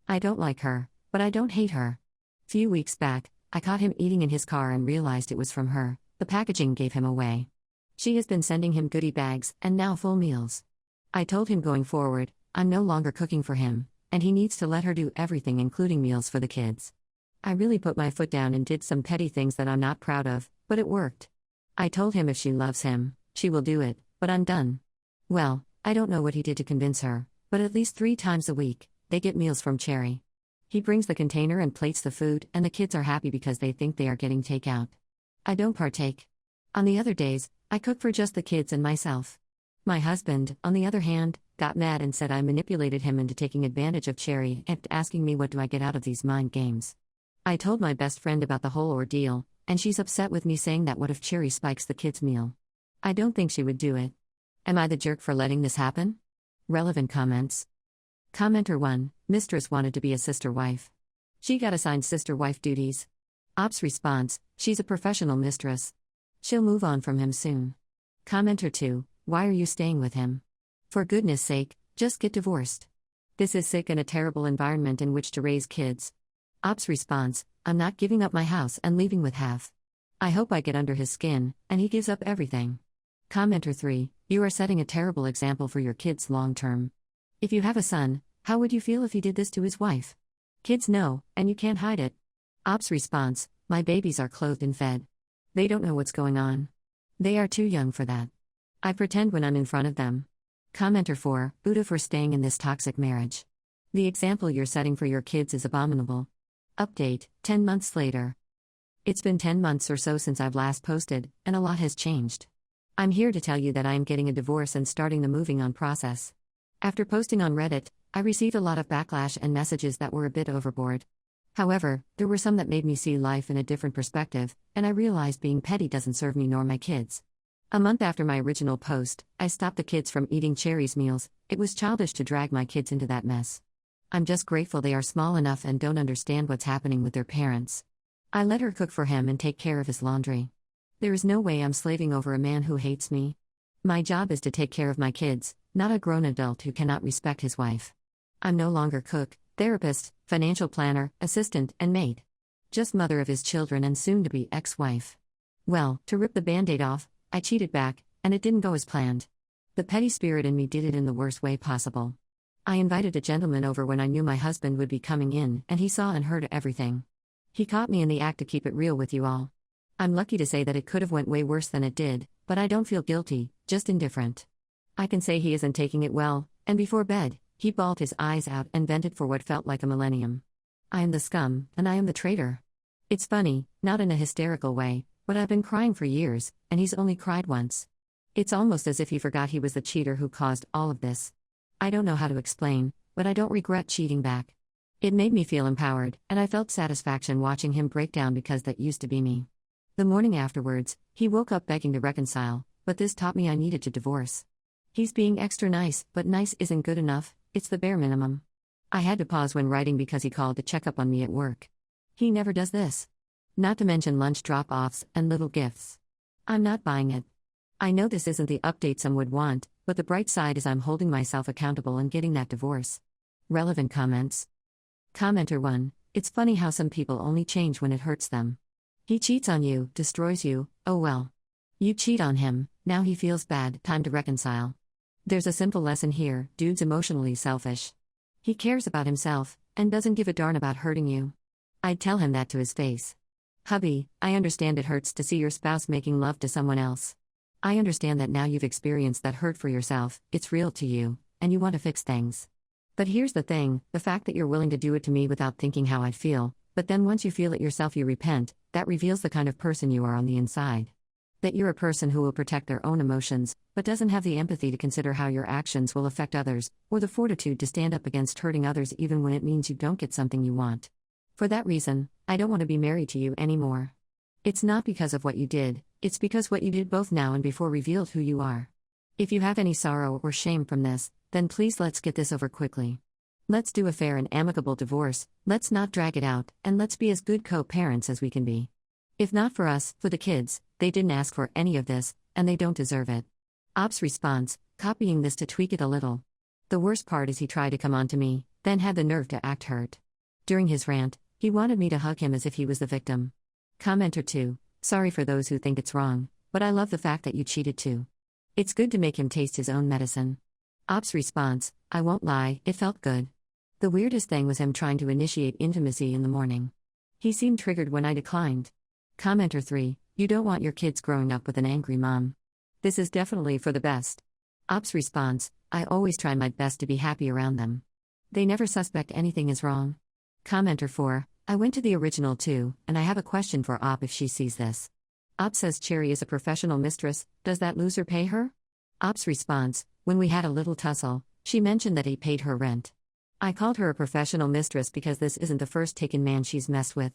I don't like her, but I don't hate her. Few weeks back, I caught him eating in his car and realized it was from her. The packaging gave him away. She has been sending him goodie bags, and now full meals. I told him going forward, I'm no longer cooking for him, and he needs to let her do everything including meals for the kids. I really put my foot down and did some petty things that I'm not proud of, but it worked. I told him if she loves him, she will do it, but I'm done. Well, I don't know what he did to convince her, but at least 3 times a week, they get meals from Cherry. He brings the container and plates the food, and the kids are happy because they think they are getting takeout. I don't partake. On the other days, I cook for just the kids and myself. My husband, on the other hand, got mad and said I manipulated him into taking advantage of Cherry and asking me what do I get out of these mind games. I told my best friend about the whole ordeal, and she's upset with me saying that what if Cherry spikes the kids' meal? I don't think she would do it. Am I the jerk for letting this happen? Relevant comments. Commenter 1, Mistress wanted to be a sister wife. She got assigned sister wife duties. Ops response, she's a professional mistress. She'll move on from him soon. Commenter 2, why are you staying with him? For goodness sake, just get divorced. This is sick and a terrible environment in which to raise kids. Ops response, I'm not giving up my house and leaving with half. I hope I get under his skin, and he gives up everything. Commenter 3, you are setting a terrible example for your kids long term. If you have a son, how would you feel if he did this to his wife? Kids know, and you can't hide it. Ops response, my babies are clothed and fed. They don't know what's going on. They are too young for that. I pretend when I'm in front of them. Commenter 4, Buddha for staying in this toxic marriage. The example you're setting for your kids is abominable. Update, 10 months later. It's been 10 months or so since I've last posted, and a lot has changed. I'm here to tell you that I am getting a divorce and starting the moving on process. After posting on Reddit, I received a lot of backlash and messages that were a bit overboard. However, there were some that made me see life in a different perspective, and I realized being petty doesn't serve me nor my kids. A month after my original post, I stopped the kids from eating Cherry's meals. It was childish to drag my kids into that mess. I'm just grateful they are small enough and don't understand what's happening with their parents. I let her cook for him and take care of his laundry. There is no way I'm slaving over a man who hates me. My job is to take care of my kids, not a grown adult who cannot respect his wife. I'm no longer cook, therapist, financial planner, assistant, and maid. Just mother of his children and soon-to-be ex-wife. Well, to rip the band-aid off, I cheated back, and it didn't go as planned. The petty spirit in me did it in the worst way possible. I invited a gentleman over when I knew my husband would be coming in, and he saw and heard everything. He caught me in the act to keep it real with you all. I'm lucky to say that it could have went way worse than it did, but I don't feel guilty, just indifferent. I can say he isn't taking it well, and before bed, he bawled his eyes out and vented for what felt like a millennium. I am the scum, and I am the traitor. It's funny, not in a hysterical way, but I've been crying for years, and he's only cried once. It's almost as if he forgot he was the cheater who caused all of this. I don't know how to explain, but I don't regret cheating back. It made me feel empowered, and I felt satisfaction watching him break down because that used to be me. The morning afterwards, he woke up begging to reconcile, but this taught me I needed to divorce. He's being extra nice, but nice isn't good enough, it's the bare minimum. I had to pause when writing because he called to check up on me at work. He never does this. Not to mention lunch drop-offs and little gifts. I'm not buying it. I know this isn't the update some would want, but the bright side is I'm holding myself accountable and getting that divorce. Relevant comments. Commenter 1. It's funny how some people only change when it hurts them. He cheats on you, destroys you, oh well. You cheat on him, now he feels bad, time to reconcile. There's a simple lesson here, dude's emotionally selfish. He cares about himself, and doesn't give a darn about hurting you. I'd tell him that to his face. Hubby, I understand it hurts to see your spouse making love to someone else. I understand that now you've experienced that hurt for yourself, it's real to you, and you want to fix things. But here's the thing, the fact that you're willing to do it to me without thinking how I'd feel, but then once you feel it yourself you repent, that reveals the kind of person you are on the inside. That you're a person who will protect their own emotions, but doesn't have the empathy to consider how your actions will affect others, or the fortitude to stand up against hurting others even when it means you don't get something you want. For that reason, I don't want to be married to you anymore. It's not because of what you did, it's because what you did both now and before revealed who you are. If you have any sorrow or shame from this, then please let's get this over quickly. Let's do a fair and amicable divorce, let's not drag it out, and let's be as good co-parents as we can be. If not for us, for the kids, they didn't ask for any of this, and they don't deserve it. Ops response, copying this to tweak it a little. The worst part is he tried to come on to me, then had the nerve to act hurt. During his rant, he wanted me to hug him as if he was the victim. Commenter 2, sorry for those who think it's wrong, but I love the fact that you cheated too. It's good to make him taste his own medicine. Ops response, I won't lie, it felt good. The weirdest thing was him trying to initiate intimacy in the morning. He seemed triggered when I declined. Commenter 3, you don't want your kids growing up with an angry mom. This is definitely for the best. Ops response, I always try my best to be happy around them. They never suspect anything is wrong. Commenter 4, I went to the original too, and I have a question for Op if she sees this. Op says Cherry is a professional mistress, does that loser pay her? Op's response, when we had a little tussle, she mentioned that he paid her rent. I called her a professional mistress because this isn't the first taken man she's messed with.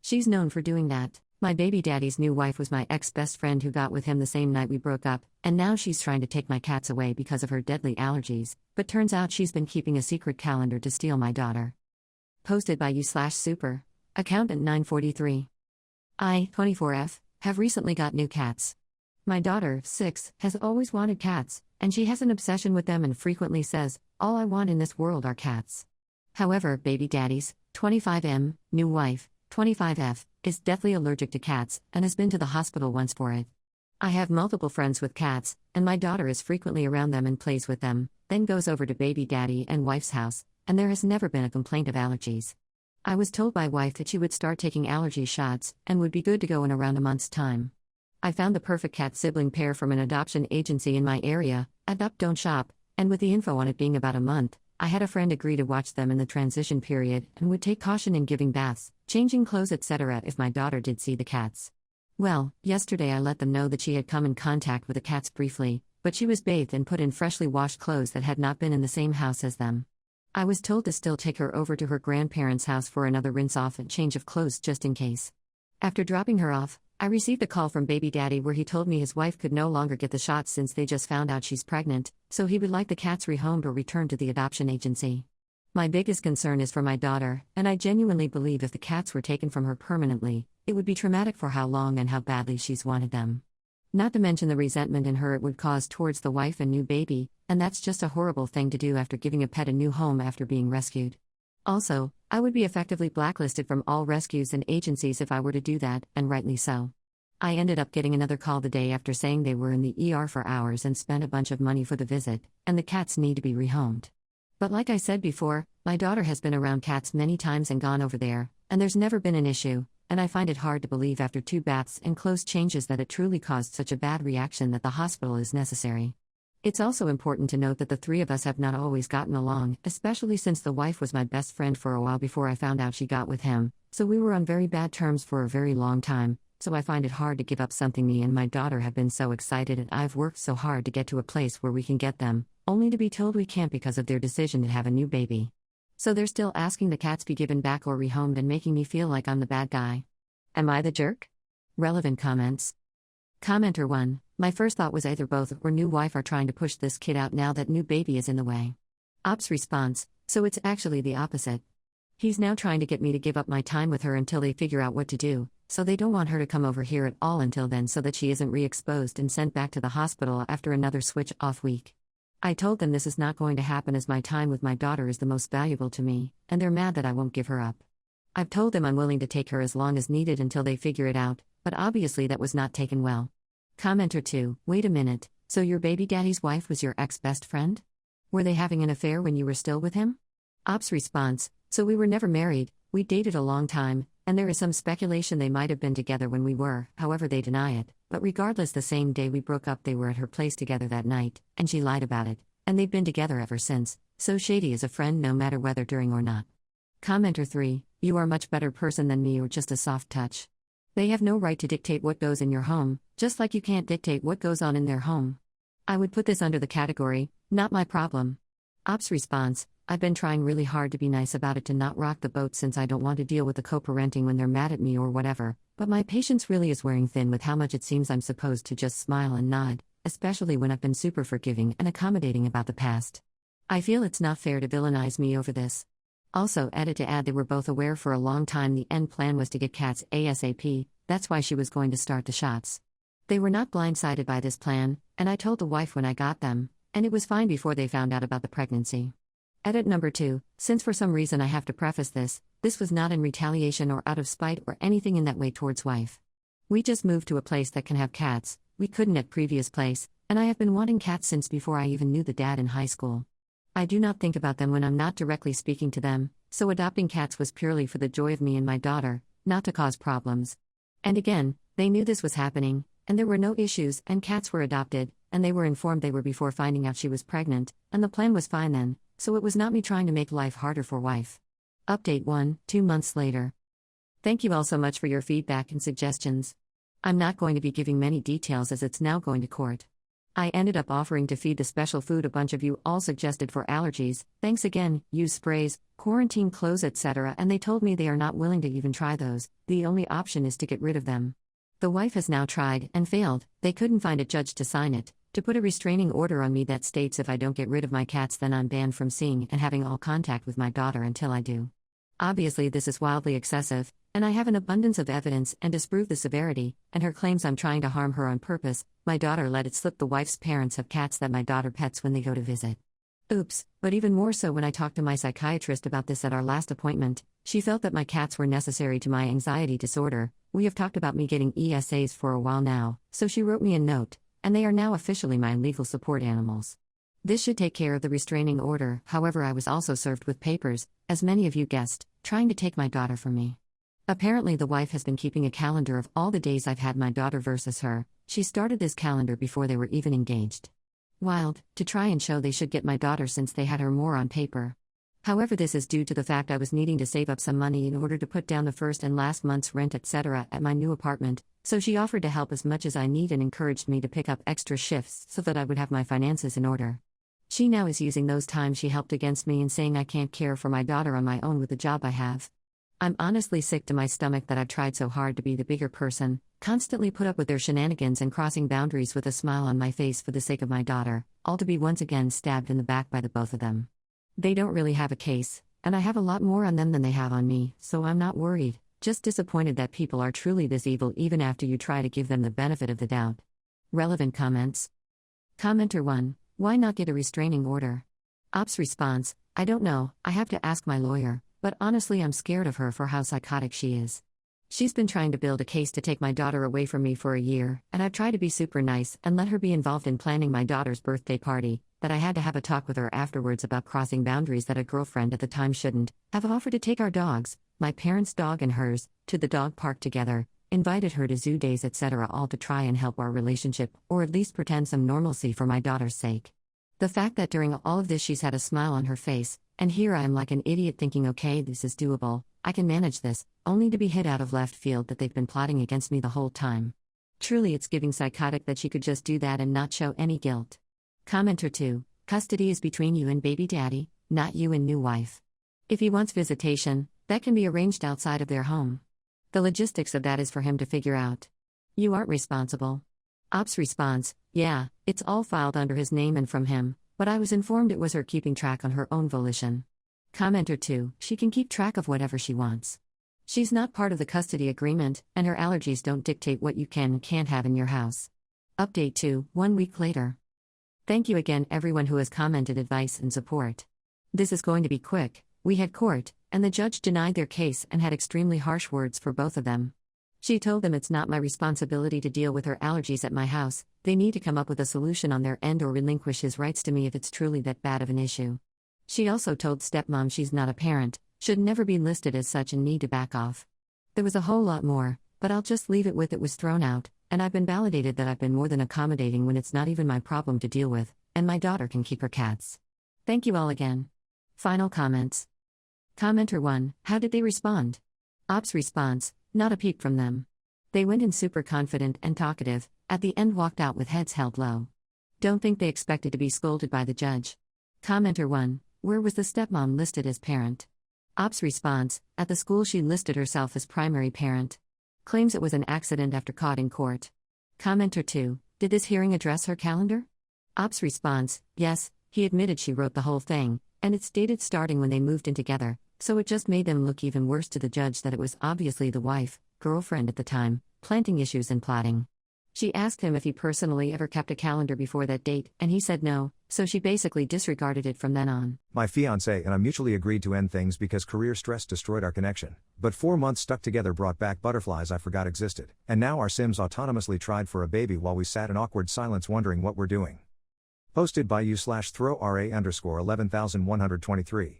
She's known for doing that. My baby daddy's new wife was my ex-best friend who got with him the same night we broke up, and now she's trying to take my cats away because of her deadly allergies, but turns out she's been keeping a secret calendar to steal my daughter. Posted by you/super. Accountant 943. I, 24F, have recently got new cats. My daughter, 6, has always wanted cats, and she has an obsession with them and frequently says, all I want in this world are cats. However, baby daddy's, 25M, new wife, 25F, is deathly allergic to cats and has been to the hospital once for it. I have multiple friends with cats, and my daughter is frequently around them and plays with them, then goes over to baby daddy and wife's house, and there has never been a complaint of allergies. I was told by wife that she would start taking allergy shots and would be good to go in around a month's time. I found the perfect cat sibling pair from an adoption agency in my area, Adopt Don't Shop, and with the info on it being about a month, I had a friend agree to watch them in the transition period and would take caution in giving baths, changing clothes etc. if my daughter did see the cats. Well, yesterday I let them know that she had come in contact with the cats briefly, but she was bathed and put in freshly washed clothes that had not been in the same house as them. I was told to still take her over to her grandparents' house for another rinse-off and change of clothes just in case. After dropping her off, I received a call from baby daddy where he told me his wife could no longer get the shots since they just found out she's pregnant, so he would like the cats rehomed or returned to the adoption agency. My biggest concern is for my daughter, and I genuinely believe if the cats were taken from her permanently, it would be traumatic for how long and how badly she's wanted them. Not to mention the resentment in her it would cause towards the wife and new baby, and that's just a horrible thing to do after giving a pet a new home after being rescued. Also, I would be effectively blacklisted from all rescues and agencies if I were to do that, and rightly so. I ended up getting another call the day after saying they were in the ER for hours and spent a bunch of money for the visit, and the cats need to be rehomed. But like I said before, my daughter has been around cats many times and gone over there, and there's never been an issue, and I find it hard to believe after 2 baths and clothes changes that it truly caused such a bad reaction that the hospital is necessary. It's also important to note that the 3 of us have not always gotten along, especially since the wife was my best friend for a while before I found out she got with him, so we were on very bad terms for a very long time, so I find it hard to give up something me and my daughter have been so excited and I've worked so hard to get to a place where we can get them, only to be told we can't because of their decision to have a new baby. So they're still asking the cats be given back or rehomed and making me feel like I'm the bad guy. Am I the jerk? Relevant comments. Commenter 1, my first thought was either both or new wife are trying to push this kid out now that new baby is in the way. Ops response, So it's actually the opposite. He's now trying to get me to give up my time with her until they figure out what to do, so they don't want her to come over here at all until then so that she isn't re-exposed and sent back to the hospital after another switch-off week. I told them this is not going to happen as my time with my daughter is the most valuable to me, and they're mad that I won't give her up. I've told them I'm willing to take her as long as needed until they figure it out, but obviously that was not taken well. Commenter 2, wait a minute, so your baby daddy's wife was your ex-best friend? Were they having an affair when you were still with him? Ops response, so we were never married, we dated a long time, and there is some speculation they might have been together when we were, however they deny it, but regardless the same day we broke up they were at her place together that night, and she lied about it, and they've been together ever since, so Shady is a friend no matter whether during or not. Commenter 3, you are a much better person than me or just a soft touch. They have no right to dictate what goes in your home, just like you can't dictate what goes on in their home. I would put this under the category, not my problem. Ops response, I've been trying really hard to be nice about it to not rock the boat since I don't want to deal with the co-parenting when they're mad at me or whatever, but my patience really is wearing thin with how much it seems I'm supposed to just smile and nod, especially when I've been super forgiving and accommodating about the past. I feel it's not fair to villainize me over this. Also, edit to add they were both aware for a long time the end plan was to get cats ASAP, that's why she was going to start the shots. They were not blindsided by this plan, and I told the wife when I got them, and it was fine before they found out about the pregnancy. Edit number 2, since for some reason I have to preface this was not in retaliation or out of spite or anything in that way towards wife. We just moved to a place that can have cats, we couldn't at previous place, and I have been wanting cats since before I even knew the dad in high school. I do not think about them when I'm not directly speaking to them, so adopting cats was purely for the joy of me and my daughter, not to cause problems. And again, they knew this was happening, and there were no issues, and cats were adopted, and they were informed they were before finding out she was pregnant, and the plan was fine then, so it was not me trying to make life harder for wife. Update 1, 2 months later. Thank you all so much for your feedback and suggestions. I'm not going to be giving many details as it's now going to court. I ended up offering to feed the special food a bunch of you all suggested for allergies, thanks again, use sprays, quarantine clothes etc. and they told me they are not willing to even try those, the only option is to get rid of them. The wife has now tried and failed, they couldn't find a judge to sign it, to put a restraining order on me that states if I don't get rid of my cats then I'm banned from seeing and having all contact with my daughter until I do. Obviously this is wildly excessive, and I have an abundance of evidence and disprove the severity, and her claims I'm trying to harm her on purpose, my daughter let it slip the wife's parents have cats that my daughter pets when they go to visit. Oops, but even more so when I talked to my psychiatrist about this at our last appointment, she felt that my cats were necessary to my anxiety disorder. We have talked about me getting ESAs for a while now, so she wrote me a note, and they are now officially my legal support animals. This should take care of the restraining order, however I was also served with papers, as many of you guessed, trying to take my daughter from me. Apparently the wife has been keeping a calendar of all the days I've had my daughter versus her, she started this calendar before they were even engaged. Wild, to try and show they should get my daughter since they had her more on paper. However this is due to the fact I was needing to save up some money in order to put down the first and last month's rent etc. at my new apartment, so she offered to help as much as I need and encouraged me to pick up extra shifts so that I would have my finances in order. She now is using those times she helped against me and saying I can't care for my daughter on my own with the job I have. I'm honestly sick to my stomach that I've tried so hard to be the bigger person, constantly put up with their shenanigans and crossing boundaries with a smile on my face for the sake of my daughter, all to be once again stabbed in the back by the both of them. They don't really have a case, and I have a lot more on them than they have on me, so I'm not worried, just disappointed that people are truly this evil even after you try to give them the benefit of the doubt. Relevant comments. Commenter 1, why not get a restraining order? Ops response, I don't know, I have to ask my lawyer. But honestly I'm scared of her for how psychotic she is. She's been trying to build a case to take my daughter away from me for a year, and I've tried to be super nice and let her be involved in planning my daughter's birthday party, that I had to have a talk with her afterwards about crossing boundaries that a girlfriend at the time shouldn't, have offered to take our dogs, my parents' dog and hers, to the dog park together, invited her to zoo days etc. all to try and help our relationship, or at least pretend some normalcy for my daughter's sake. The fact that during all of this she's had a smile on her face, and here I am like an idiot thinking okay this is doable, I can manage this, only to be hit out of left field that they've been plotting against me the whole time. Truly it's giving psychotic that she could just do that and not show any guilt. Commenter 2, custody is between you and baby daddy, not you and new wife. If he wants visitation, that can be arranged outside of their home. The logistics of that is for him to figure out. You aren't responsible. Ops response, yeah, it's all filed under his name and from him, but I was informed it was her keeping track on her own volition. Commenter 2, she can keep track of whatever she wants. She's not part of the custody agreement, and her allergies don't dictate what you can and can't have in your house. Update 2, 1 week later. Thank you again everyone who has commented advice and support. This is going to be quick. We had court, and the judge denied their case and had extremely harsh words for both of them. She told them it's not my responsibility to deal with her allergies at my house, they need to come up with a solution on their end or relinquish his rights to me if it's truly that bad of an issue. She also told stepmom she's not a parent, should never be listed as such and need to back off. There was a whole lot more, but I'll just leave it with it was thrown out, and I've been validated that I've been more than accommodating when it's not even my problem to deal with, and my daughter can keep her cats. Thank you all again. Final comments. Commenter 1, how did they respond? Ops response, not a peep from them. They went in super confident and talkative, at the end walked out with heads held low. Don't think they expected to be scolded by the judge. Commenter 1, where was the stepmom listed as parent? Ops response, at the school she listed herself as primary parent. Claims it was an accident after caught in court. Commenter 2, did this hearing address her calendar? Ops response, yes, he admitted she wrote the whole thing, and it's dated starting when they moved in together, so it just made them look even worse to the judge that it was obviously the wife, girlfriend at the time, planting issues and plotting. She asked him if he personally ever kept a calendar before that date, and he said no, so she basically disregarded it from then on. My fiancé and I mutually agreed to end things because career stress destroyed our connection. But 4 months stuck together brought back butterflies I forgot existed, and now our Sims autonomously tried for a baby while we sat in awkward silence wondering what we're doing. Posted by u/throw_ra_11123.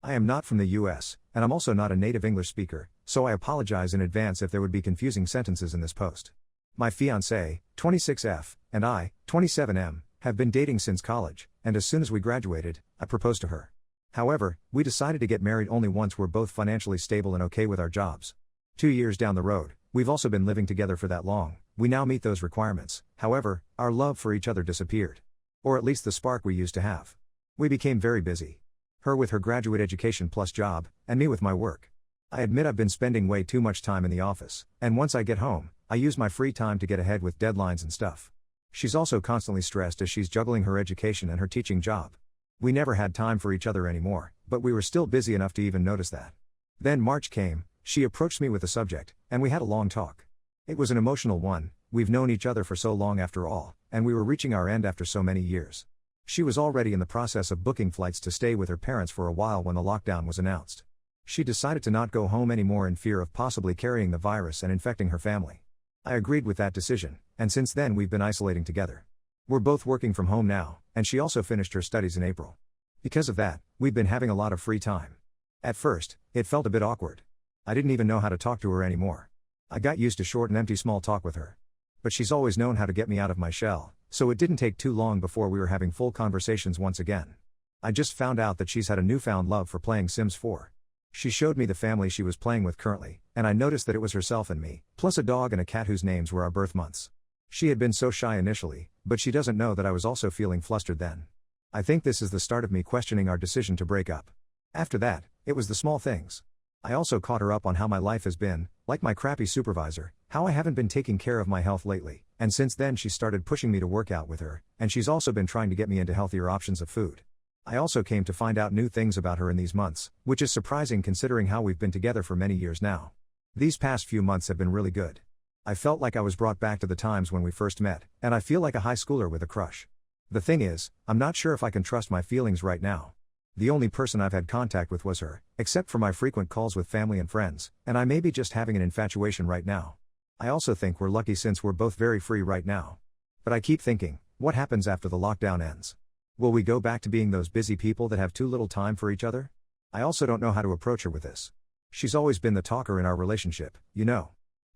I am not from the US, and I'm also not a native English speaker, so I apologize in advance if there would be confusing sentences in this post. My fiancé, 26F, and I, 27M, have been dating since college, and as soon as we graduated, I proposed to her. However, we decided to get married only once we're both financially stable and okay with our jobs. 2 years down the road, we've also been living together for that long, we now meet those requirements. However, our love for each other disappeared. Or at least the spark we used to have. We became very busy. Her with her graduate education plus job, and me with my work. I admit I've been spending way too much time in the office, and once I get home, I use my free time to get ahead with deadlines and stuff. She's also constantly stressed as she's juggling her education and her teaching job. We never had time for each other anymore, but we were still busy enough to even notice that. Then March came, she approached me with the subject, and we had a long talk. It was an emotional one, we've known each other for so long after all, and we were reaching our end after so many years. She was already in the process of booking flights to stay with her parents for a while when the lockdown was announced. She decided to not go home anymore in fear of possibly carrying the virus and infecting her family. I agreed with that decision, and since then we've been isolating together. We're both working from home now, and she also finished her studies in April. Because of that, we've been having a lot of free time. At first, it felt a bit awkward. I didn't even know how to talk to her anymore. I got used to short and empty small talk with her. But she's always known how to get me out of my shell, so it didn't take too long before we were having full conversations once again. I just found out that she's had a newfound love for playing Sims 4. She showed me the family she was playing with currently, and I noticed that it was herself and me, plus a dog and a cat whose names were our birth months. She had been so shy initially, but she doesn't know that I was also feeling flustered then. I think this is the start of me questioning our decision to break up. After that, it was the small things. I also caught her up on how my life has been, like my crappy supervisor, how I haven't been taking care of my health lately, and since then she started pushing me to work out with her, and she's also been trying to get me into healthier options of food. I also came to find out new things about her in these months, which is surprising considering how we've been together for many years now. These past few months have been really good. I felt like I was brought back to the times when we first met, and I feel like a high schooler with a crush. The thing is, I'm not sure if I can trust my feelings right now. The only person I've had contact with was her, except for my frequent calls with family and friends, and I may be just having an infatuation right now. I also think we're lucky since we're both very free right now. But I keep thinking, what happens after the lockdown ends? Will we go back to being those busy people that have too little time for each other? I also don't know how to approach her with this. She's always been the talker in our relationship, you know.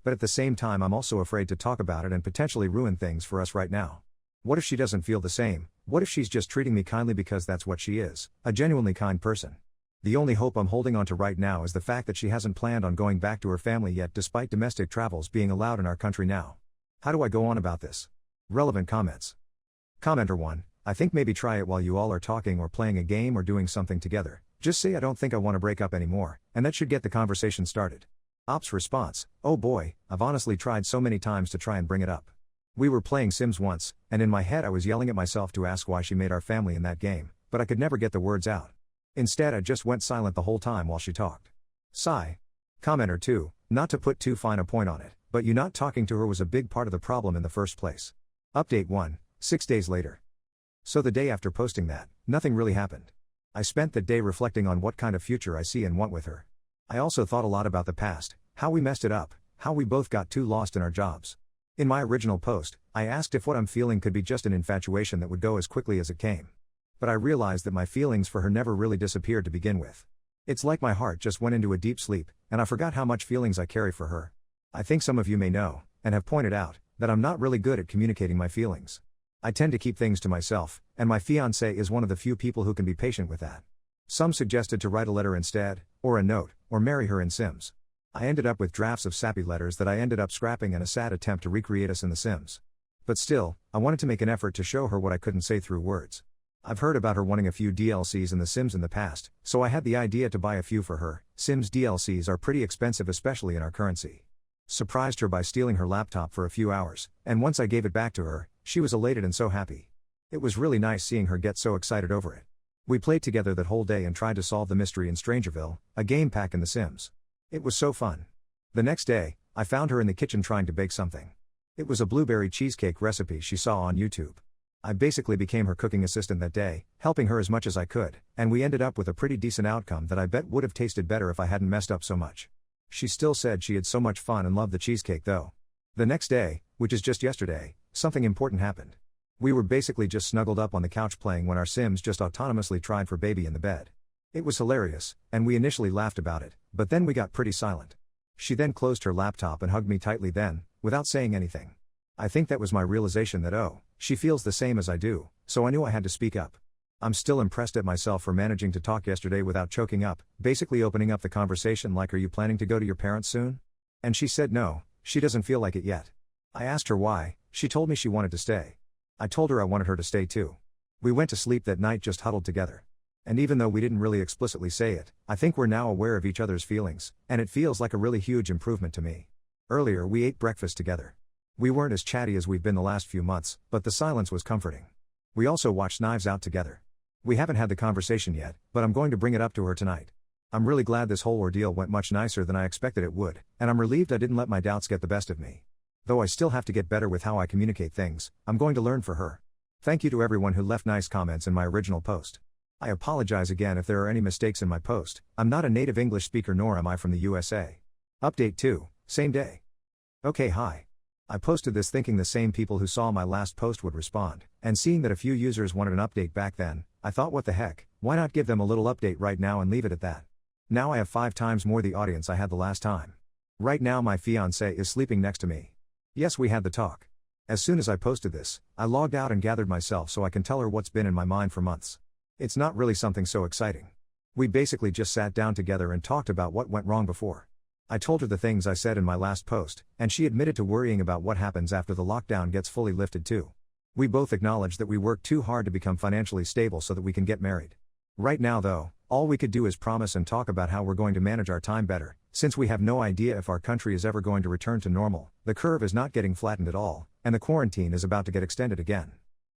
But at the same time I'm also afraid to talk about it and potentially ruin things for us right now. What if she doesn't feel the same? What if she's just treating me kindly because that's what she is, a genuinely kind person? The only hope I'm holding on to right now is the fact that she hasn't planned on going back to her family yet despite domestic travels being allowed in our country now. How do I go on about this? Relevant comments. Commenter 1, I think maybe try it while you all are talking or playing a game or doing something together. Just say I don't think I want to break up anymore, and that should get the conversation started. Ops response, oh boy, I've honestly tried so many times to try and bring it up. We were playing Sims once, and in my head I was yelling at myself to ask why she made our family in that game, but I could never get the words out. Instead, I just went silent the whole time while she talked. Sigh. Commenter 2, not to put too fine a point on it, but you not talking to her was a big part of the problem in the first place. Update 1, 6 days later. So the day after posting that, nothing really happened. I spent the day reflecting on what kind of future I see and want with her. I also thought a lot about the past, how we messed it up, how we both got too lost in our jobs. In my original post, I asked if what I'm feeling could be just an infatuation that would go as quickly as it came. But I realized that my feelings for her never really disappeared to begin with. It's like my heart just went into a deep sleep, and I forgot how much feelings I carry for her. I think some of you may know, and have pointed out, that I'm not really good at communicating my feelings. I tend to keep things to myself, and my fiancé is one of the few people who can be patient with that. Some suggested to write a letter instead, or a note, or marry her in Sims. I ended up with drafts of sappy letters that I ended up scrapping in a sad attempt to recreate us in The Sims. But still, I wanted to make an effort to show her what I couldn't say through words. I've heard about her wanting a few DLCs in The Sims in the past, so I had the idea to buy a few for her. Sims DLCs are pretty expensive, especially in our currency. Surprised her by stealing her laptop for a few hours, and once I gave it back to her, she was elated and so happy. It was really nice seeing her get so excited over it. We played together that whole day and tried to solve the mystery in Strangerville, a game pack in The Sims. It was so fun. The next day, I found her in the kitchen trying to bake something. It was a blueberry cheesecake recipe she saw on YouTube. I basically became her cooking assistant that day, helping her as much as I could, and we ended up with a pretty decent outcome that I bet would have tasted better if I hadn't messed up so much. She still said she had so much fun and loved the cheesecake though. The next day, which is just yesterday, something important happened. We were basically just snuggled up on the couch playing when our Sims just autonomously tried for baby in the bed. It was hilarious, and we initially laughed about it, but then we got pretty silent. She then closed her laptop and hugged me tightly then, without saying anything. I think that was my realization that she feels the same as I do, so I knew I had to speak up. I'm still impressed at myself for managing to talk yesterday without choking up, basically opening up the conversation like, "Are you planning to go to your parents soon?" And she said no, she doesn't feel like it yet. I asked her why, she told me she wanted to stay. I told her I wanted her to stay too. We went to sleep that night just huddled together. And even though we didn't really explicitly say it, I think we're now aware of each other's feelings, and it feels like a really huge improvement to me. Earlier we ate breakfast together. We weren't as chatty as we've been the last few months, but the silence was comforting. We also watched Knives Out together. We haven't had the conversation yet, but I'm going to bring it up to her tonight. I'm really glad this whole ordeal went much nicer than I expected it would, and I'm relieved I didn't let my doubts get the best of me. Though I still have to get better with how I communicate things, I'm going to learn for her. Thank you to everyone who left nice comments in my original post. I apologize again if there are any mistakes in my post. I'm not a native English speaker nor am I from the USA. Update 2, same day. Okay, hi. I posted this thinking the same people who saw my last post would respond, and seeing that a few users wanted an update back then, I thought, what the heck, why not give them a little update right now and leave it at that? Now I have 5 times more the audience I had the last time. Right now my fiancé is sleeping next to me. Yes, we had the talk. As soon as I posted this, I logged out and gathered myself so I can tell her what's been in my mind for months. It's not really something so exciting. We basically just sat down together and talked about what went wrong before. I told her the things I said in my last post, and she admitted to worrying about what happens after the lockdown gets fully lifted too. We both acknowledged that we worked too hard to become financially stable so that we can get married. Right now though, all we could do is promise and talk about how we're going to manage our time better, since we have no idea if our country is ever going to return to normal. The curve is not getting flattened at all, and the quarantine is about to get extended again.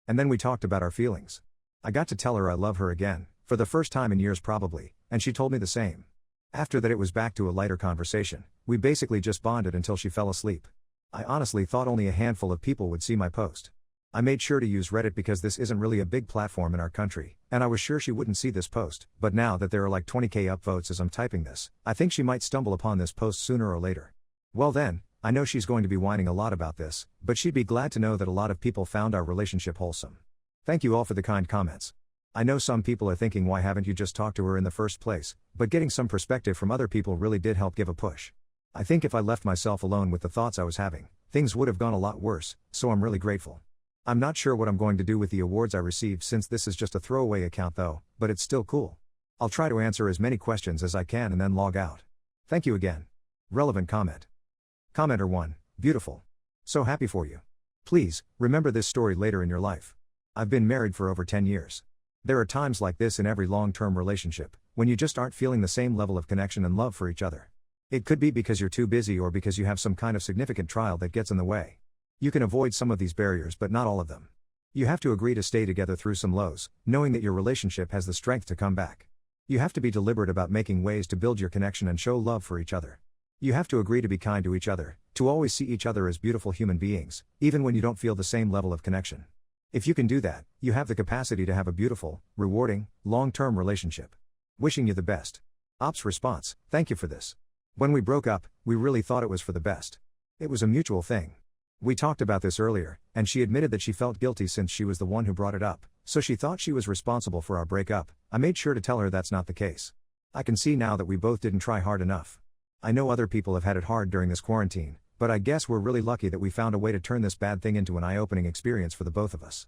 And then we talked about our feelings. I got to tell her I love her again, for the first time in years probably, and she told me the same. After that it was back to a lighter conversation. We basically just bonded until she fell asleep. I honestly thought only a handful of people would see my post. I made sure to use Reddit because this isn't really a big platform in our country, and I was sure she wouldn't see this post, but now that there are like 20k upvotes as I'm typing this, I think she might stumble upon this post sooner or later. Well then, I know she's going to be whining a lot about this, but she'd be glad to know that a lot of people found our relationship wholesome. Thank you all for the kind comments. I know some people are thinking, why haven't you just talked to her in the first place, but getting some perspective from other people really did help give a push. I think if I left myself alone with the thoughts I was having, things would have gone a lot worse, so I'm really grateful. I'm not sure what I'm going to do with the awards I received since this is just a throwaway account though, but it's still cool. I'll try to answer as many questions as I can and then log out. Thank you again. Relevant comment. Commenter 1, beautiful. So happy for you. Please, remember this story later in your life. I've been married for over 10 years. There are times like this in every long-term relationship, when you just aren't feeling the same level of connection and love for each other. It could be because you're too busy or because you have some kind of significant trial that gets in the way. You can avoid some of these barriers but not all of them. You have to agree to stay together through some lows, knowing that your relationship has the strength to come back. You have to be deliberate about making ways to build your connection and show love for each other. You have to agree to be kind to each other, to always see each other as beautiful human beings, even when you don't feel the same level of connection. If you can do that, you have the capacity to have a beautiful, rewarding, long-term relationship. Wishing you the best. Ops response: thank you for this. When we broke up, we really thought it was for the best. It was a mutual thing. We talked about this earlier, and she admitted that she felt guilty since she was the one who brought it up, so she thought she was responsible for our breakup. I made sure to tell her that's not the case. I can see now that we both didn't try hard enough. I know other people have had it hard during this quarantine, but I guess we're really lucky that we found a way to turn this bad thing into an eye-opening experience for the both of us.